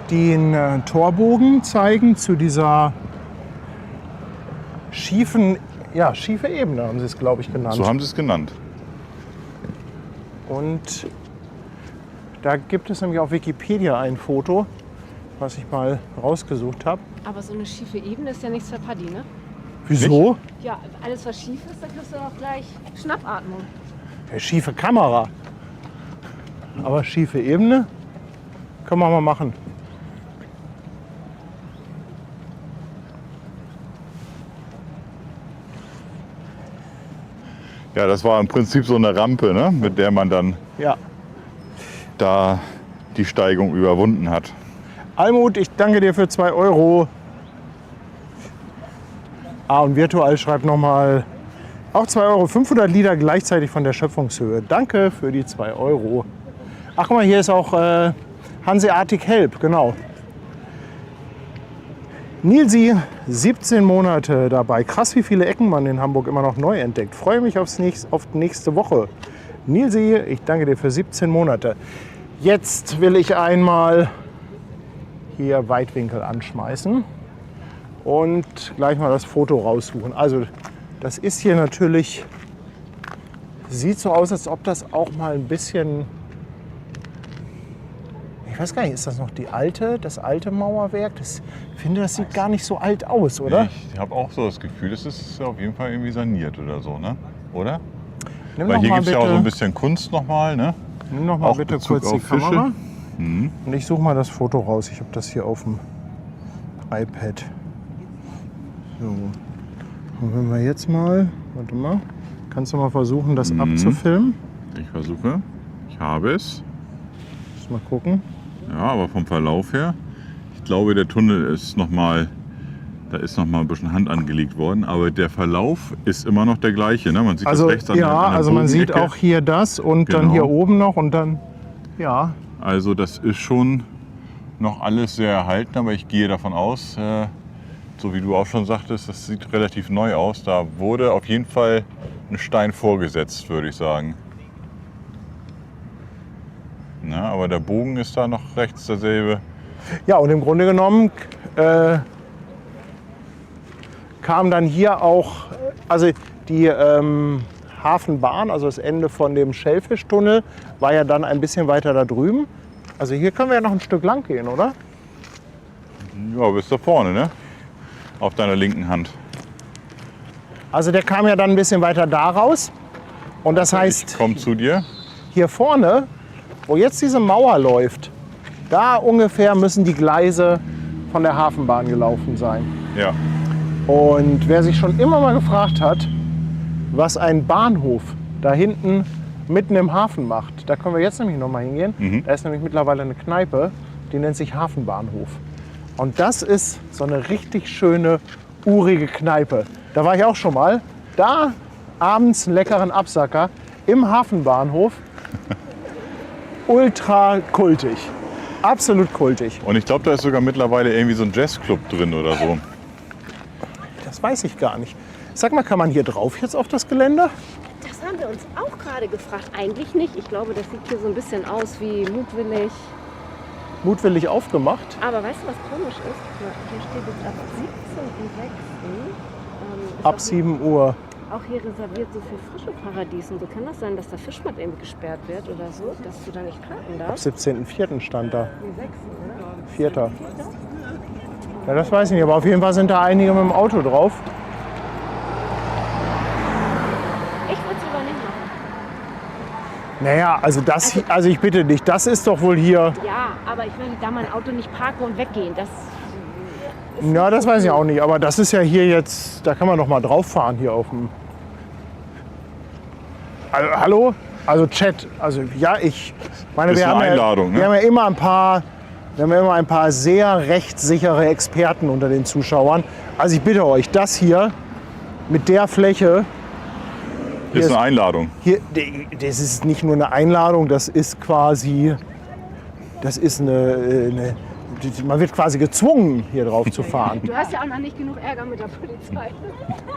den Torbogen zeigen zu dieser schiefe Ebene, haben sie es, glaube ich, genannt. so haben Sie es genannt. Und da gibt es nämlich auf Wikipedia ein Foto, was ich mal rausgesucht habe. Aber so eine schiefe Ebene ist ja nichts für Paddy, ne? Wieso? Ja, alles was schief ist, da kriegst du auch gleich Schnappatmung. Ja, schiefe Kamera. Aber schiefe Ebene können wir mal machen. Ja, das war im Prinzip so eine Rampe, ne, mit der man dann Ja. da die Steigung überwunden hat. Almut, ich danke dir für 2 Euro. Und Virtual schreibt nochmal auch 2 Euro, 500 Lieder gleichzeitig von der Schöpfungshöhe. Danke für die 2 Euro. Ach, guck mal, hier ist auch Hanseatic Help, genau. Nilsi, 17 Monate dabei. Krass, wie viele Ecken man in Hamburg immer noch neu entdeckt. Freue mich auf nächste Woche. Nilsi, ich danke dir für 17 Monate. Jetzt will ich einmal hier Weitwinkel anschmeißen und gleich mal das Foto raussuchen. Also das ist hier natürlich, sieht so aus, als ob das auch mal ein bisschen, ich weiß gar nicht, ist das noch das alte Mauerwerk? Ich finde, das sieht gar nicht so alt aus, oder? Ich habe auch so das Gefühl, das ist auf jeden Fall irgendwie saniert oder so, ne? Oder? Nimm Weil noch hier mal gibt es ja auch bitte- so ein bisschen Kunst nochmal, ne? Nimm noch mal Auch bitte Bezug kurz die auf Fische. Kamera. Mhm. Und ich suche mal das Foto raus. Ich habe das hier auf dem iPad. So. Und wenn wir jetzt mal, warte mal, kannst du mal versuchen, das abzufilmen? Ich versuche. Ich habe es. Muss mal gucken. Ja, aber vom Verlauf her, ich glaube, der Tunnel ist nochmal, da ist nochmal ein bisschen Hand angelegt worden, aber der Verlauf ist immer noch der gleiche. Ne? Man sieht Also das rechts an ja, der also man sieht Bogenecke. auch hier das und dann Genau. hier oben noch und dann, ja. Also das ist schon noch alles sehr erhalten, aber ich gehe davon aus, so wie du auch schon sagtest, das sieht relativ neu aus. Da wurde auf jeden Fall ein Stein vorgesetzt, würde ich sagen. Na, aber der Bogen ist da noch rechts derselbe. Ja, und im Grunde genommen kam dann hier auch, also die Hafenbahn, also das Ende von dem Schellfischtunnel, war ja dann ein bisschen weiter da drüben. Also hier können wir ja noch ein Stück lang gehen, oder? Ja, bis da vorne, ne? Auf deiner linken Hand. Also der kam ja dann ein bisschen weiter da raus. Und das Ich heißt, komme zu dir. hier vorne, wo jetzt diese Mauer läuft, da ungefähr müssen die Gleise von der Hafenbahn gelaufen sein. Ja. Und wer sich schon immer mal gefragt hat, was ein Bahnhof da hinten mitten im Hafen macht, da können wir jetzt nämlich noch mal hingehen. Da ist nämlich mittlerweile eine Kneipe, die nennt sich Hafenbahnhof. Und das ist so eine richtig schöne, urige Kneipe. Da war ich auch schon mal. Da abends einen leckeren Absacker im Hafenbahnhof. Ultra kultig. Absolut kultig. Und ich glaube, da ist sogar mittlerweile irgendwie so ein Jazzclub drin oder so. Das weiß ich gar nicht. Sag mal, kann man hier drauf jetzt auf das Gelände? Das haben wir uns auch gerade gefragt. Eigentlich nicht. Ich glaube, das sieht hier so ein bisschen aus wie mutwillig. Mutwillig aufgemacht. Aber weißt du, was komisch ist? Hier steht jetzt ab 17.06. Ab 7 Uhr. Auch hier reserviert so für frische Paradiesen. So kann das sein, dass der Fischmarkt irgendwie gesperrt wird oder so, dass du da nicht parken Ab darfst? 17.04. stand da. Nee, 6. oder? 4. Ja, das weiß ich nicht, aber auf jeden Fall sind da einige mit dem Auto drauf. Ich würde es lieber nicht machen. Naja, also ich bitte dich, das ist doch wohl hier. Ja, aber ich will da mein Auto nicht parken und weggehen. Das Ja, das weiß ich auch nicht, aber das ist ja hier jetzt, da kann man doch mal drauf fahren hier auf dem. Also, hallo? Also Chat, also ja, ich meine, Ist wir eine haben, Einladung, ne? wir haben ja immer ein paar sehr rechtssichere Experten unter den Zuschauern. Also ich bitte euch, das hier mit der Fläche, Ist eine Einladung. hier, das ist nicht nur eine Einladung, das ist quasi, man wird quasi gezwungen, hier drauf zu fahren. Du hast ja auch noch nicht genug Ärger mit der Polizei.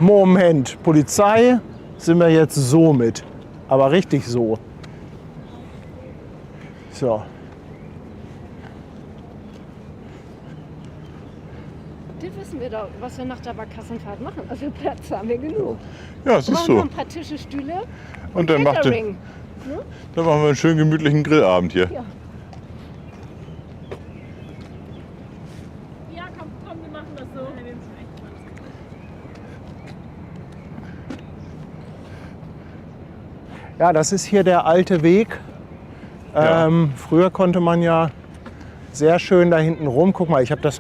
Moment, Polizei sind wir jetzt so mit, aber richtig so. So, Das wissen wir doch, was wir nach der Barkassenfahrt machen. Also Platz haben wir genug. Ja, es Wir ist brauchen noch so. ein paar Tische, Stühle Und dann machen Catering. wir einen schönen gemütlichen Grillabend hier. Ja. Ja, komm, wir machen das so. ja, das ist hier der alte Weg. Ja. Früher konnte man ja sehr schön da hinten rum. Guck mal, ich habe das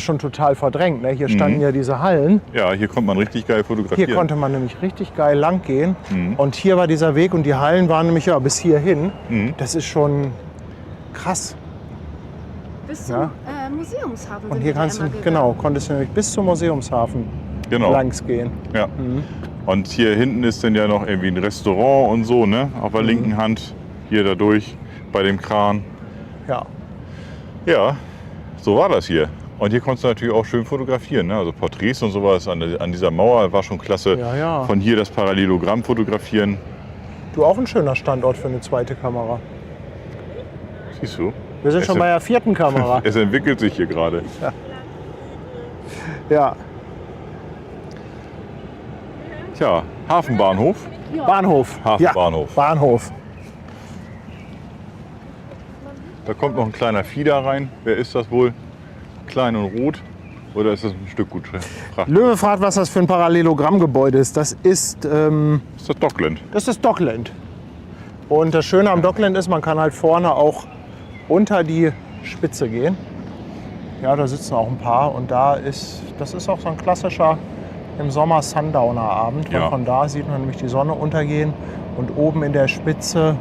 schon total verdrängt. Ne? Hier standen ja diese Hallen. Ja, hier kommt man richtig geil fotografieren. Hier konnte man nämlich richtig geil lang gehen. Und hier war dieser Weg und die Hallen waren nämlich ja bis hierhin. Das ist schon krass. Bis zum Ja. Museumshafen Und sind hier wir kannst du, einmal genau, gegangen. konntest du nämlich bis zum Museumshafen Genau. langs gehen. Ja. Und hier hinten ist dann ja noch irgendwie ein Restaurant und so, ne? Auf der linken Hand, hier dadurch, bei dem Kran. Ja. Ja, so war das hier. Und hier konntest du natürlich auch schön fotografieren. Ne? Also Porträts und sowas an dieser Mauer war schon klasse. Ja, ja. Von hier das Parallelogramm fotografieren. Du, auch ein schöner Standort für eine zweite Kamera. Siehst du? Wir sind schon bei der 4. Kamera. Es entwickelt sich hier gerade. Ja. Tja, Hafenbahnhof. Bahnhof. Hafenbahnhof. Ja, Bahnhof. Da kommt noch ein kleiner Fieder rein. Wer ist das wohl? Klein und rot. Oder ist das ein Stück gut? Löwe fragt, was das für ein Parallelogrammgebäude ist. Das ist Ist das Dockland? das ist Dockland. Und das Schöne am Dockland ist, man kann halt vorne auch unter die Spitze gehen. Ja, da sitzen auch ein paar. Und das ist auch so ein klassischer im Sommer Sundowner-Abend. Ja. Von da sieht man nämlich die Sonne untergehen. Und oben in der Spitze,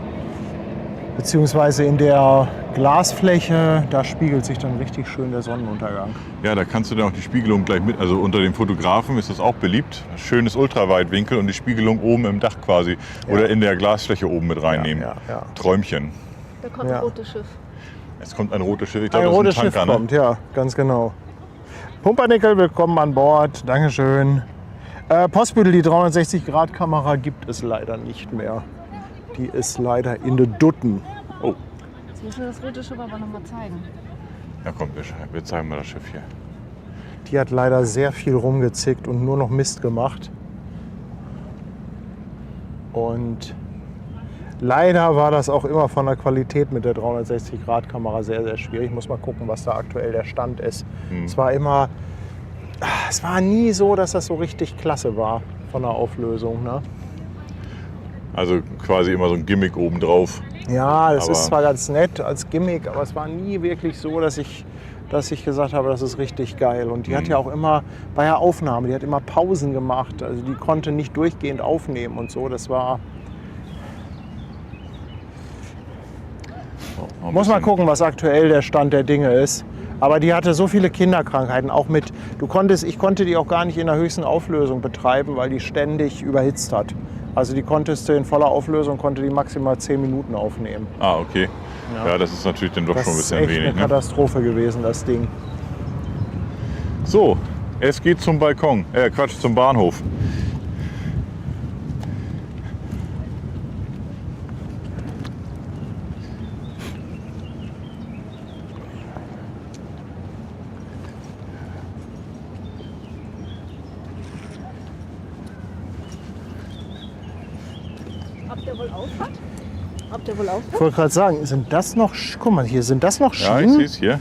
beziehungsweise in der Glasfläche, da spiegelt sich dann richtig schön der Sonnenuntergang. Ja, da kannst du dann auch die Spiegelung gleich mit. Also unter den Fotografen ist das auch beliebt. Schönes Ultraweitwinkel und die Spiegelung oben im Dach quasi. Oder in der Glasfläche oben mit reinnehmen. Ja. Träumchen. Da kommt Ja. ein rotes Schiff. Es kommt ein rotes Schiff. Ich Ein glaube, das rotes ist ein Schiff Tanker, kommt, ja, ganz genau. Pumpernickel, willkommen an Bord. Dankeschön. Postbüttel, die 360-Grad-Kamera gibt es leider nicht mehr. Die ist leider in den Dutten. Oh, Jetzt müssen wir das rote Schiff aber noch mal zeigen. ja komm, wir zeigen mal das Schiff hier. Die hat leider sehr viel rumgezickt und nur noch Mist gemacht. Und leider war das auch immer von der Qualität mit der 360-Grad-Kamera sehr, sehr schwierig. Ich muss mal gucken, was da aktuell der Stand ist. Es war nie so, dass das so richtig klasse war von der Auflösung. Ne? Also quasi immer so ein Gimmick obendrauf. Ja, das Aber- ist zwar ganz nett als Gimmick, aber es war nie wirklich so, dass ich gesagt habe, das ist richtig geil. Und die hat ja auch immer bei der Aufnahme, die hat immer Pausen gemacht. Also die konnte nicht durchgehend aufnehmen und so. Das war... Noch ein Muss mal bisschen- gucken, was aktuell der Stand der Dinge ist. Aber die hatte so viele Kinderkrankheiten, auch mit, ich konnte die auch gar nicht in der höchsten Auflösung betreiben, weil die ständig überhitzt hat. Also die konntest du in voller Auflösung, konnte die maximal 10 Minuten aufnehmen. Ah, okay. Ja, das ist natürlich dann doch Das schon ein ist bisschen echt wenig. eine Ne? Katastrophe gewesen, das Ding. So, es geht zum Balkon. Zum Bahnhof. Ob der wohl auf hat? Ob der wohl auf Ich hat? wollte gerade sagen, sind das noch, guck mal hier, sind das noch Ja, ich Schienen? sehe es hier.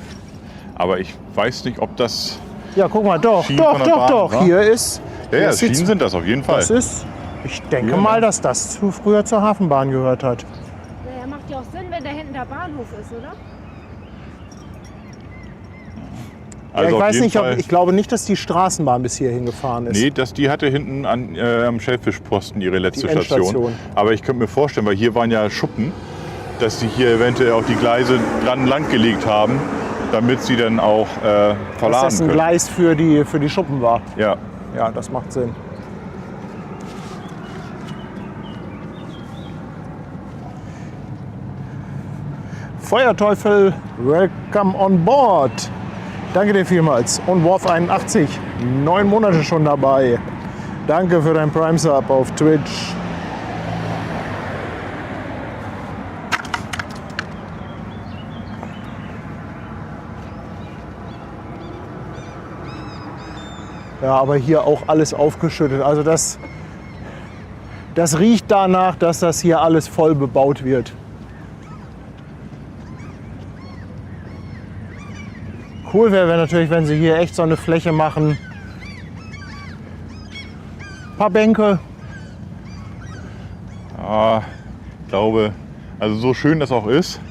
Aber ich weiß nicht, ob das... Ja, guck mal, doch, Schienen von der Bahn, doch. wa? Hier ist, Ja, das Schienen sieht- sind das auf jeden Fall. das ist, ich denke Hier, mal, ne? dass das früher zur Hafenbahn gehört hat. Naja, macht ja auch Sinn, wenn da hinten der Bahnhof ist, oder? Also ja, ich auf weiß jeden nicht, Fall, ich glaube nicht, dass die Straßenbahn bis hierhin gefahren ist. Nee, die hatte hinten am Schellfischposten ihre letzte Die Station. Endstation. Aber ich könnte mir vorstellen, weil hier waren ja Schuppen, dass sie hier eventuell auch die Gleise dran lang gelegt haben, damit sie dann auch dass verladen das ein können. Gleis für die Schuppen war. Ja, Ja, das macht Sinn. Feuerteufel, welcome on board. Danke dir vielmals. Und Worf 81, 9 Monate schon dabei. Danke für dein Prime Sub auf Twitch. Ja, aber hier auch alles aufgeschüttet. Also das riecht danach, dass das hier alles voll bebaut wird. Cool wäre natürlich, wenn sie hier echt so eine Fläche machen. Ein paar Bänke. ich glaube, also so schön das auch ist,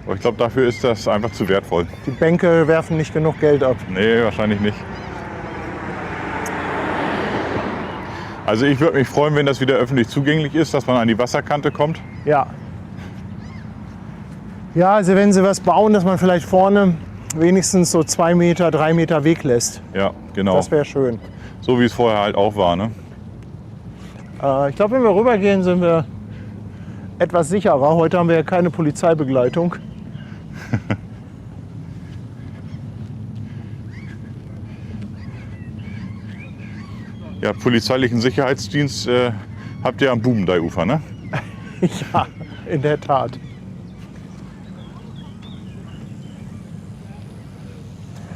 aber ich glaube, dafür ist das einfach zu wertvoll. Die Bänke werfen nicht genug Geld ab. Nee, wahrscheinlich nicht. Also ich würde mich freuen, wenn das wieder öffentlich zugänglich ist, dass man an die Wasserkante kommt. Ja. Ja, also wenn sie was bauen, dass man vielleicht vorne wenigstens so 2 Meter, 3 Meter Weg lässt. Ja, genau. Das wäre schön. So wie es vorher halt auch war. Ne? Ich glaube, wenn wir rübergehen, sind wir etwas sicherer. Heute haben wir ja keine Polizeibegleitung. Ja, polizeilichen Sicherheitsdienst habt ihr am Bubendeiufer, ne? Ja, in der Tat.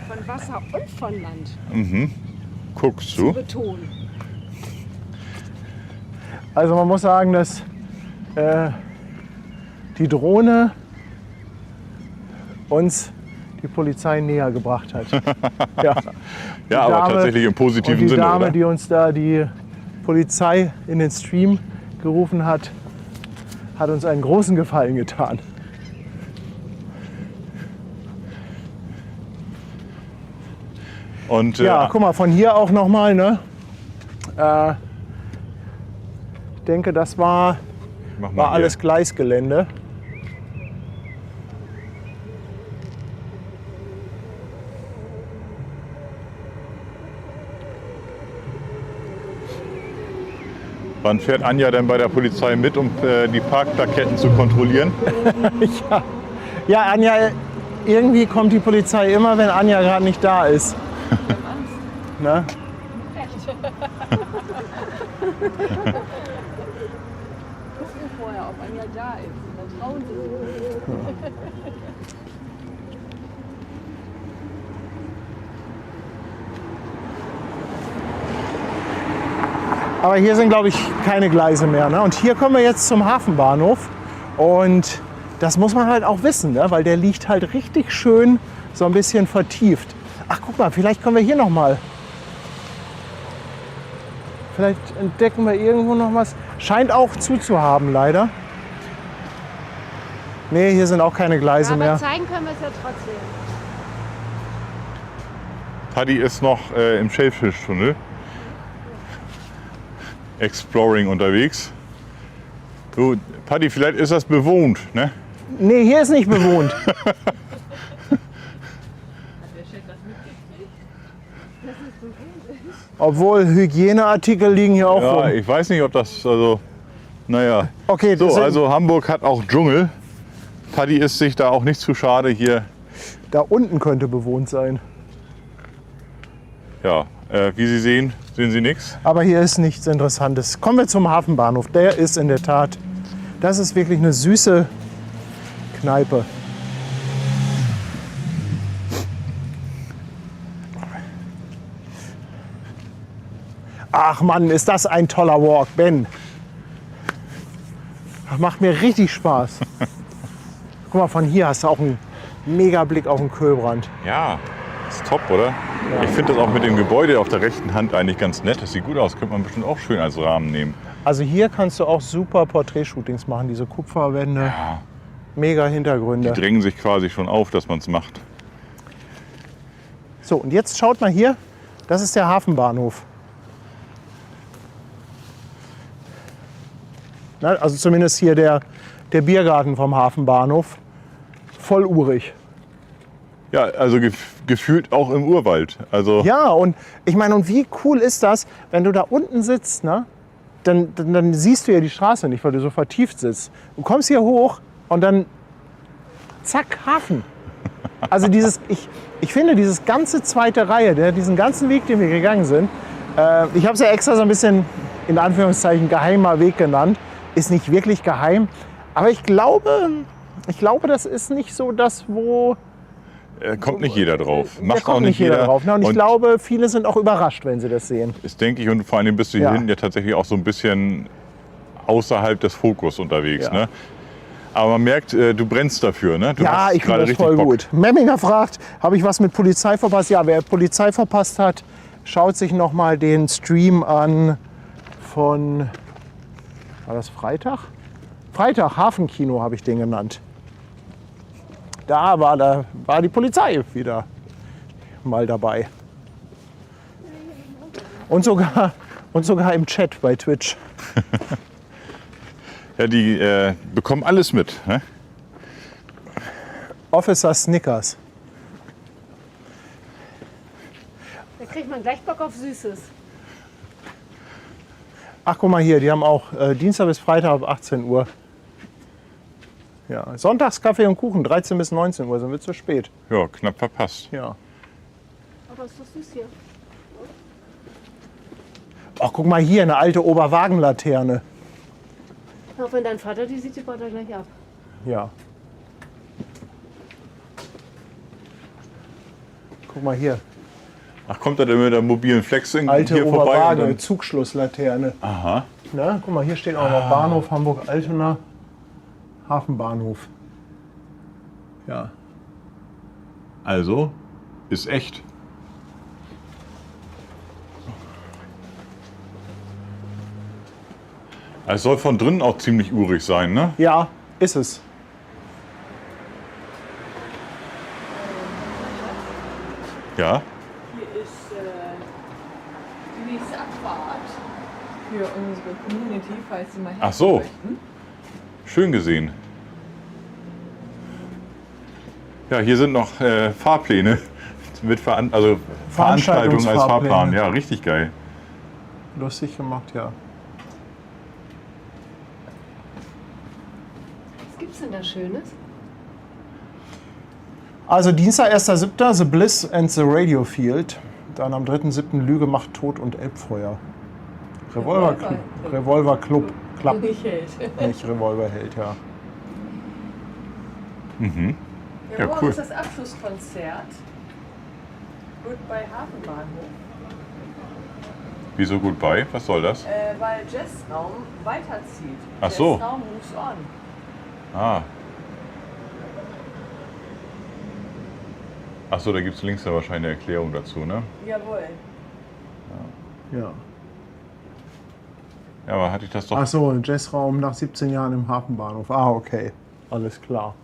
Von Wasser und von Land. Guckst Zu du? betonen. Also man muss sagen, dass die Drohne uns die Polizei näher gebracht hat. Ja, Ja, aber tatsächlich im und positiven die Sinne, Dame, oder? die uns da die Polizei in den Stream gerufen hat, hat uns einen großen Gefallen getan. Und Ja, guck mal, von hier auch nochmal, ne? Ich denke, das war mach mal alles hier. Gleisgelände. Wann fährt Anja denn bei der Polizei mit, um die Parkplaketten zu kontrollieren? Ja, Anja, irgendwie kommt die Polizei immer, wenn Anja gerade nicht da ist. Ne? Vorher, ob Anja da ist. Dann trauen sie sich. Aber hier sind, glaube ich, keine Gleise mehr. Ne? Und hier kommen wir jetzt zum Hafenbahnhof. Und das muss man halt auch wissen, ne? Weil der liegt halt richtig schön so ein bisschen vertieft. Ach, guck mal, vielleicht kommen wir hier noch mal. Vielleicht entdecken wir irgendwo noch was. Scheint auch zuzuhaben, leider. Nee, hier sind auch keine Gleise Aber mehr. zeigen können wir es ja trotzdem. Paddy ist noch im Schellfischtunnel. Exploring unterwegs. Du, Paddy, vielleicht ist das bewohnt, ne? Nee, hier ist nicht bewohnt. Obwohl Hygieneartikel liegen hier auch Ja, rum. ich weiß nicht, ob das, also, naja. Okay, So, das sind, also Hamburg hat auch Dschungel. Paddy ist sich da auch nicht zu schade, hier, da unten könnte bewohnt sein. ja, wie Sie sehen, sehen Sie nichts. Aber hier ist nichts Interessantes. Kommen wir zum Hafenbahnhof. Der ist in der Tat, das ist wirklich eine süße Kneipe. Ach Mann, ist das ein toller Walk, Ben. Das macht mir richtig Spaß. Guck mal, von hier hast du auch einen mega Blick auf den Kölbrand. Ja, ist top, oder? Ich finde das auch mit dem Gebäude auf der rechten Hand eigentlich ganz nett. Das sieht gut aus, könnte man bestimmt auch schön als Rahmen nehmen. Also hier kannst du auch super Porträtshootings machen, diese Kupferwände, mega Hintergründe. Die drängen sich quasi schon auf, dass man es macht. So, und jetzt schaut mal hier, das ist der Hafenbahnhof. Na, also zumindest hier der Biergarten vom Hafenbahnhof. Voll urig. Ja, also gefühlt auch im Urwald. Also Ja, und ich meine, und wie cool ist das, wenn du da unten sitzt, ne? Dann siehst du ja die Straße nicht, weil du so vertieft sitzt. Du kommst hier hoch und dann zack, Hafen. Also ich finde dieses ganze zweite Reihe, diesen ganzen Weg, den wir gegangen sind, ich habe es ja extra so ein bisschen in Anführungszeichen geheimer Weg genannt, ist nicht wirklich geheim, aber ich glaube, das ist nicht so das, wo kommt nicht jeder drauf. da Macht kommt auch nicht jeder drauf. Ne? Und ich Und glaube, viele sind auch überrascht, wenn sie das sehen. das denke ich, und vor allem bist du hier Ja. hinten ja tatsächlich auch so ein bisschen außerhalb des Fokus unterwegs. Ja. Ne? Aber man merkt, du brennst dafür. Ne? Du Ja, hast ich finde gerade das richtig voll Bock. gut. Memminger fragt, habe ich was mit Polizei verpasst? Ja, wer Polizei verpasst hat, schaut sich noch mal den Stream an von, war das Freitag? Freitag, Hafenkino habe ich den genannt. Da war die Polizei wieder mal dabei. Und sogar im Chat bei Twitch. Ja, die bekommen alles mit. Ne? Officer Snickers. Da kriegt man gleich Bock auf Süßes. Ach, guck mal hier, die haben auch Dienstag bis Freitag ab 18 Uhr. Ja, Sonntags Kaffee und Kuchen, 13 bis 19 Uhr, sind wir zu spät. Ja, knapp verpasst. Ja. Aber ist doch süß hier. Ach, guck mal hier, eine alte Oberwagenlaterne. Auch wenn dein Vater die sieht, die baut er gleich ab. Ja. Guck mal hier. Ach, kommt er denn mit der mobilen Flex Alte hier vorbei? Oberwagen, Und Zugschlusslaterne. dann, aha. Na, guck mal, hier steht auch noch Bahnhof Hamburg-Altona. Hafenbahnhof. Ja. Also, ist echt. Es soll von drinnen auch ziemlich urig sein, ne? Ja, ist es. Ja. Hier ist die nächste Abfahrt für unsere Community, falls Sie mal Ach so. möchten. Schön gesehen. Ja, hier sind noch Fahrpläne mit also Veranstaltungen als Fahrplan. Ja, richtig geil. Lustig gemacht, ja. Was gibt's denn da Schönes? Also Dienstag, 1.7. The Bliss and the Radio Field. Dann am 3.7. Lüge macht Tod und Elbfeuer. Revolver Club. Nicht hält. Nicht Revolverheld, ja. Mhm. Ja, Ja, morgen cool. ist das Abschlusskonzert. Goodbye Hafenbahnhof. Wieso gut bei? Was soll das? Weil Jazzraum weiterzieht. Ach so. Jazzraum moves on. Ah. Ach so, da gibt es links ja wahrscheinlich eine Erklärung dazu, ne? Jawohl. Ja. Ja, aber hatte ich das doch. Ach so, Jazzraum nach 17 Jahren im Hafenbahnhof. Ah, okay. Alles klar.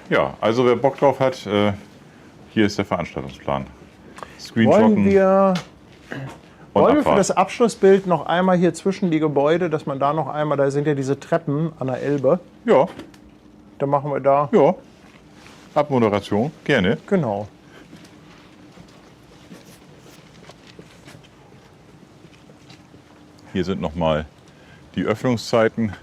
Ja, also wer Bock drauf hat, hier ist der Veranstaltungsplan. Wollen Screenshotten wir und für Abfahrt. das Abschlussbild noch einmal hier zwischen die Gebäude, dass man da noch einmal, da sind ja diese Treppen an der Elbe, Ja, da machen wir da, ja. Abmoderation, gerne. genau. Hier sind nochmal die Öffnungszeiten.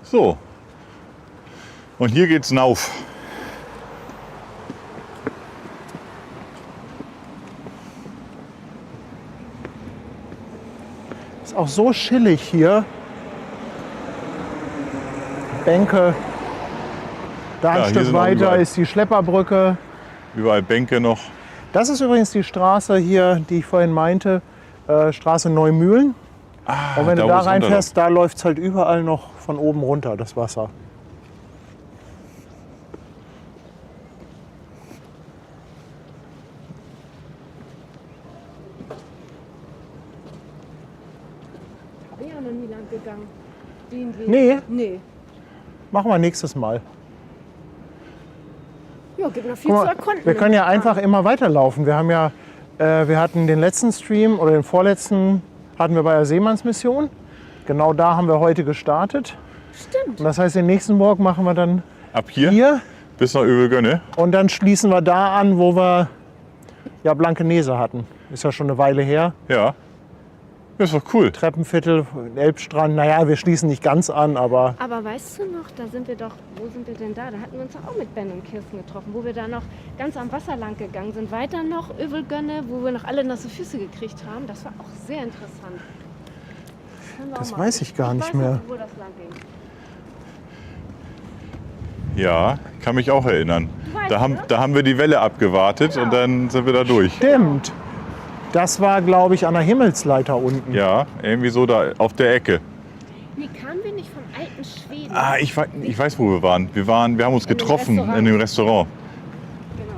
So. Und hier geht's nauf. Ist auch so chillig hier. Bänke. Da Ja, ein hier Stück sind auch weiter überall- ist die Schlepperbrücke. Überall Bänke noch. Das ist übrigens die Straße hier, die ich vorhin meinte, Straße Neumühlen. Und wenn da, du wo da es reinfährst, da läuft es halt überall noch von oben runter, das Wasser. Bin ja noch nie lang gegangen. Den Weg. Nee. Nee. Machen wir nächstes Mal. Ja, gibt noch viel Guck zu mal, erkunden. wir können ja einfach immer weiterlaufen. Wir haben ja, wir hatten den letzten Stream oder den vorletzten hatten wir bei der Seemannsmission. Genau da haben wir heute gestartet. Stimmt. Und das heißt, den nächsten Walk machen wir dann Ab hier, hier bis nach Övelgönne. und dann schließen wir da an, wo wir ja Blankenese hatten. Ist ja schon eine Weile her. Ja. Das ist doch cool. Treppenviertel, Elbstrand. Naja, wir schließen nicht ganz an, aber Aber weißt du noch, da sind wir doch, wo sind wir denn da? Da hatten wir uns doch auch mit Ben und Kirsten getroffen, wo wir da noch ganz am Wasser lang gegangen sind. Weiter noch Övelgönne, wo wir noch alle nasse Füße gekriegt haben. Das war auch sehr interessant. Können wir Das auch mal- weiß ich gar nicht weiß mehr. noch, wo das lang ging. Ja, kann mich auch erinnern. weißt, Da haben wir die Welle abgewartet und dann sind wir da durch. stimmt. Das war, glaube ich, an der Himmelsleiter unten. Ja, irgendwie so da auf der Ecke. Nee, kamen wir nicht vom alten Schweden? Ah, ich weiß, wo wir waren. Wir haben uns In dem getroffen Restaurant. in dem Restaurant. Genau.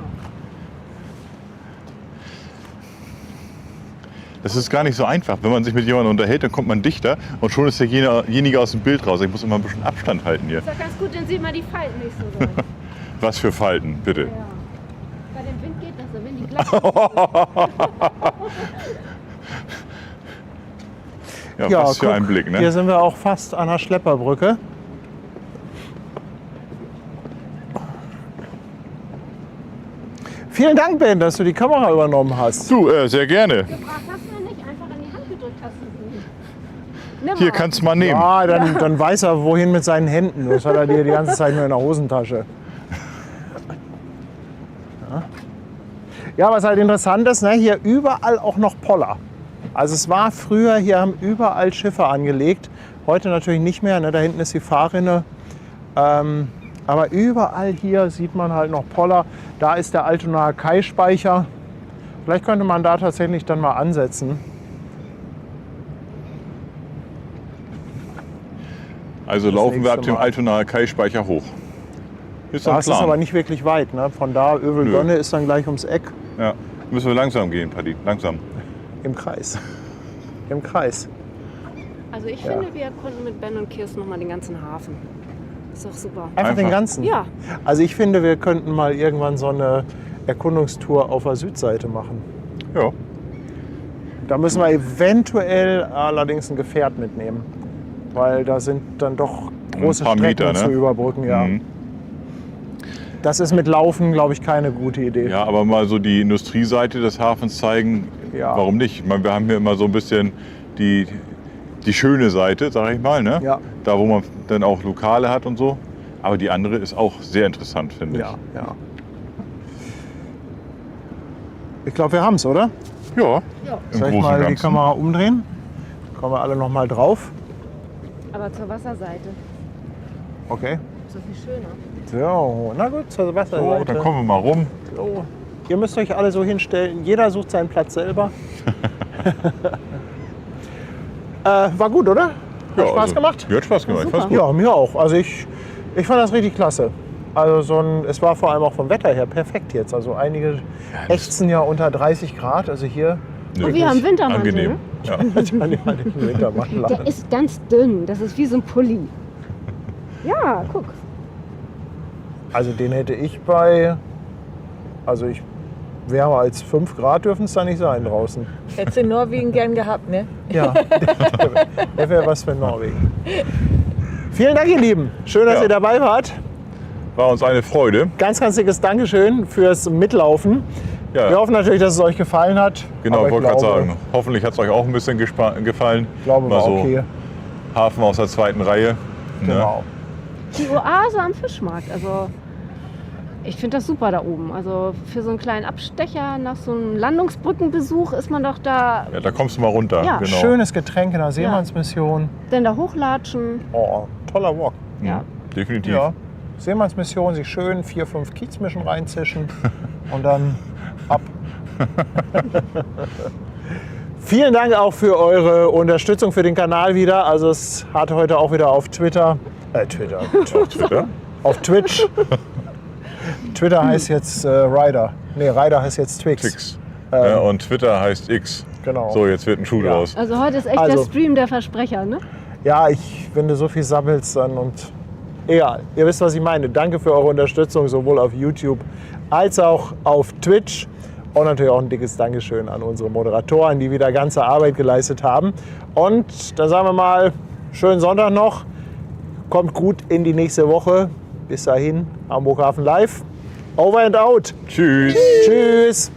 Das ist gar nicht so einfach. Wenn man sich mit jemandem unterhält, dann kommt man dichter und schon ist derjenige aus dem Bild raus. Ich muss immer ein bisschen Abstand halten hier. Ist doch ganz gut, dann sieht man die Falten nicht so doll. Was für Falten, bitte. Ja. Bei dem Wind geht das, wenn die glatt Ja, was für ein Blick, Hier ne? sind wir auch fast an der Schlepperbrücke. Vielen Dank, Ben, dass du die Kamera übernommen hast. Du, sehr gerne. gebracht hast du ja nicht, einfach in die Hand gedrückt hast du sie. Nimm Hier mal. kannst du mal nehmen. Ja, dann weiß er, wohin mit seinen Händen. Das hat er dir die ganze Zeit nur in der Hosentasche. Ja, was halt interessant ist, ne, hier überall auch noch Poller. Also es war früher, hier haben überall Schiffe angelegt. Heute natürlich nicht mehr, ne, da hinten ist die Fahrrinne. Aber überall hier sieht man halt noch Poller. Da ist der Altonaer Kaispeicher. Vielleicht könnte man da tatsächlich dann mal ansetzen. Also Das laufen wir ab nächste dem Mal. Altonaer Kaispeicher hoch. Ist Das ein ist aber Plan. nicht wirklich weit. Ne? Von da, Övelgönne ist dann gleich ums Eck. Ja. Müssen wir langsam gehen, Paddy. Langsam. Im Kreis. Im Kreis. Also ich finde, wir konnten mit Ben und Kirsten noch mal den ganzen Hafen. Ist doch super. Einfach den Einfach. ganzen? Ja. Also ich finde, wir könnten mal irgendwann so eine Erkundungstour auf der Südseite machen. Ja. Da müssen wir eventuell allerdings ein Gefährt mitnehmen. Weil da sind dann doch große paar Strecken Meter, ne? zu überbrücken. Ja. Mhm. Das ist mit Laufen, glaube ich, keine gute Idee. Ja, aber mal so die Industrieseite des Hafens zeigen, Ja. warum nicht? Ich meine, wir haben hier immer so ein bisschen die schöne Seite, sage ich mal, ne? Ja. Da, wo man dann auch Lokale hat und so. Aber die andere ist auch sehr interessant, finde Ja, ja. Ich glaube, wir haben es, oder? ich. Ja, Ja. im Soll ich Großen mal und die Ganzen. Kamera umdrehen? Kommen wir alle noch mal drauf. Aber zur Wasserseite. Okay. Ist das nicht schöner? So, na gut, zur So, Wasserseite. dann kommen wir mal rum. So. Ihr müsst euch alle so hinstellen. Jeder sucht seinen Platz selber. War gut, oder? Hat Spaß also, gemacht? Mir hat Spaß gemacht. Super. Fast gut. Ja, mir auch. Also ich fand das richtig klasse. Also es war vor allem auch vom Wetter her perfekt jetzt. Also einige ächzen ja unter 30 Grad. Also hier Nö, Und wir haben Wintermantel. angenehm. Ne? Ja. den Wintermantel Der an. ist ganz dünn. Das ist wie so ein Pulli. Ja, guck. Also den hätte ich bei, also ich wärmer als 5 Grad dürfen es da nicht sein draußen. Hättest du in Norwegen gern gehabt, ne? Ja, der wäre was für Norwegen. Vielen Dank, ihr Lieben. Schön, dass Ja. ihr dabei wart. War uns eine Freude. Ganz, ganz dickes Dankeschön fürs Mitlaufen. Ja. Wir hoffen natürlich, dass es euch gefallen hat. Genau, Aber ich wollte gerade glaube- sagen. Hoffentlich hat es euch auch ein bisschen gefallen. Ich glaube, Mal war so okay. Hafen aus der zweiten Reihe. Ne? Genau. Die Oase am Fischmarkt. Also ich finde das super da oben. Also für so einen kleinen Abstecher nach so einem Landungsbrückenbesuch ist man doch da. Ja, da kommst du mal runter. Ja. Genau. Schönes Getränk in der Seemannsmission. Denn da hochlatschen. Oh, toller Walk. Ja. Definitiv. Ja. Seemannsmission, sich schön 4, 5 Kiezmischen reinzischen und dann ab. Vielen Dank auch für eure Unterstützung für den Kanal wieder. Also es hat heute auch wieder auf Twitter, Twitter? auf Twitch. Twitter heißt jetzt Ryder. Nee, Ryder heißt jetzt Twix. Twix. Ja, und Twitter heißt X. Genau. So, jetzt wird ein Schuh Ja. draus. Also heute ist echt Also- der Stream der Versprecher, ne? Ja, wenn du so viel sammelst dann und egal. Ihr wisst, was ich meine. Danke für eure Unterstützung, sowohl auf YouTube als auch auf Twitch. Und natürlich auch ein dickes Dankeschön an unsere Moderatoren, die wieder ganze Arbeit geleistet haben. Und dann sagen wir mal, schönen Sonntag noch. Kommt gut in die nächste Woche. Bis dahin, Hamburg Hafen Live. Over and out. Tschüss. Tschüss.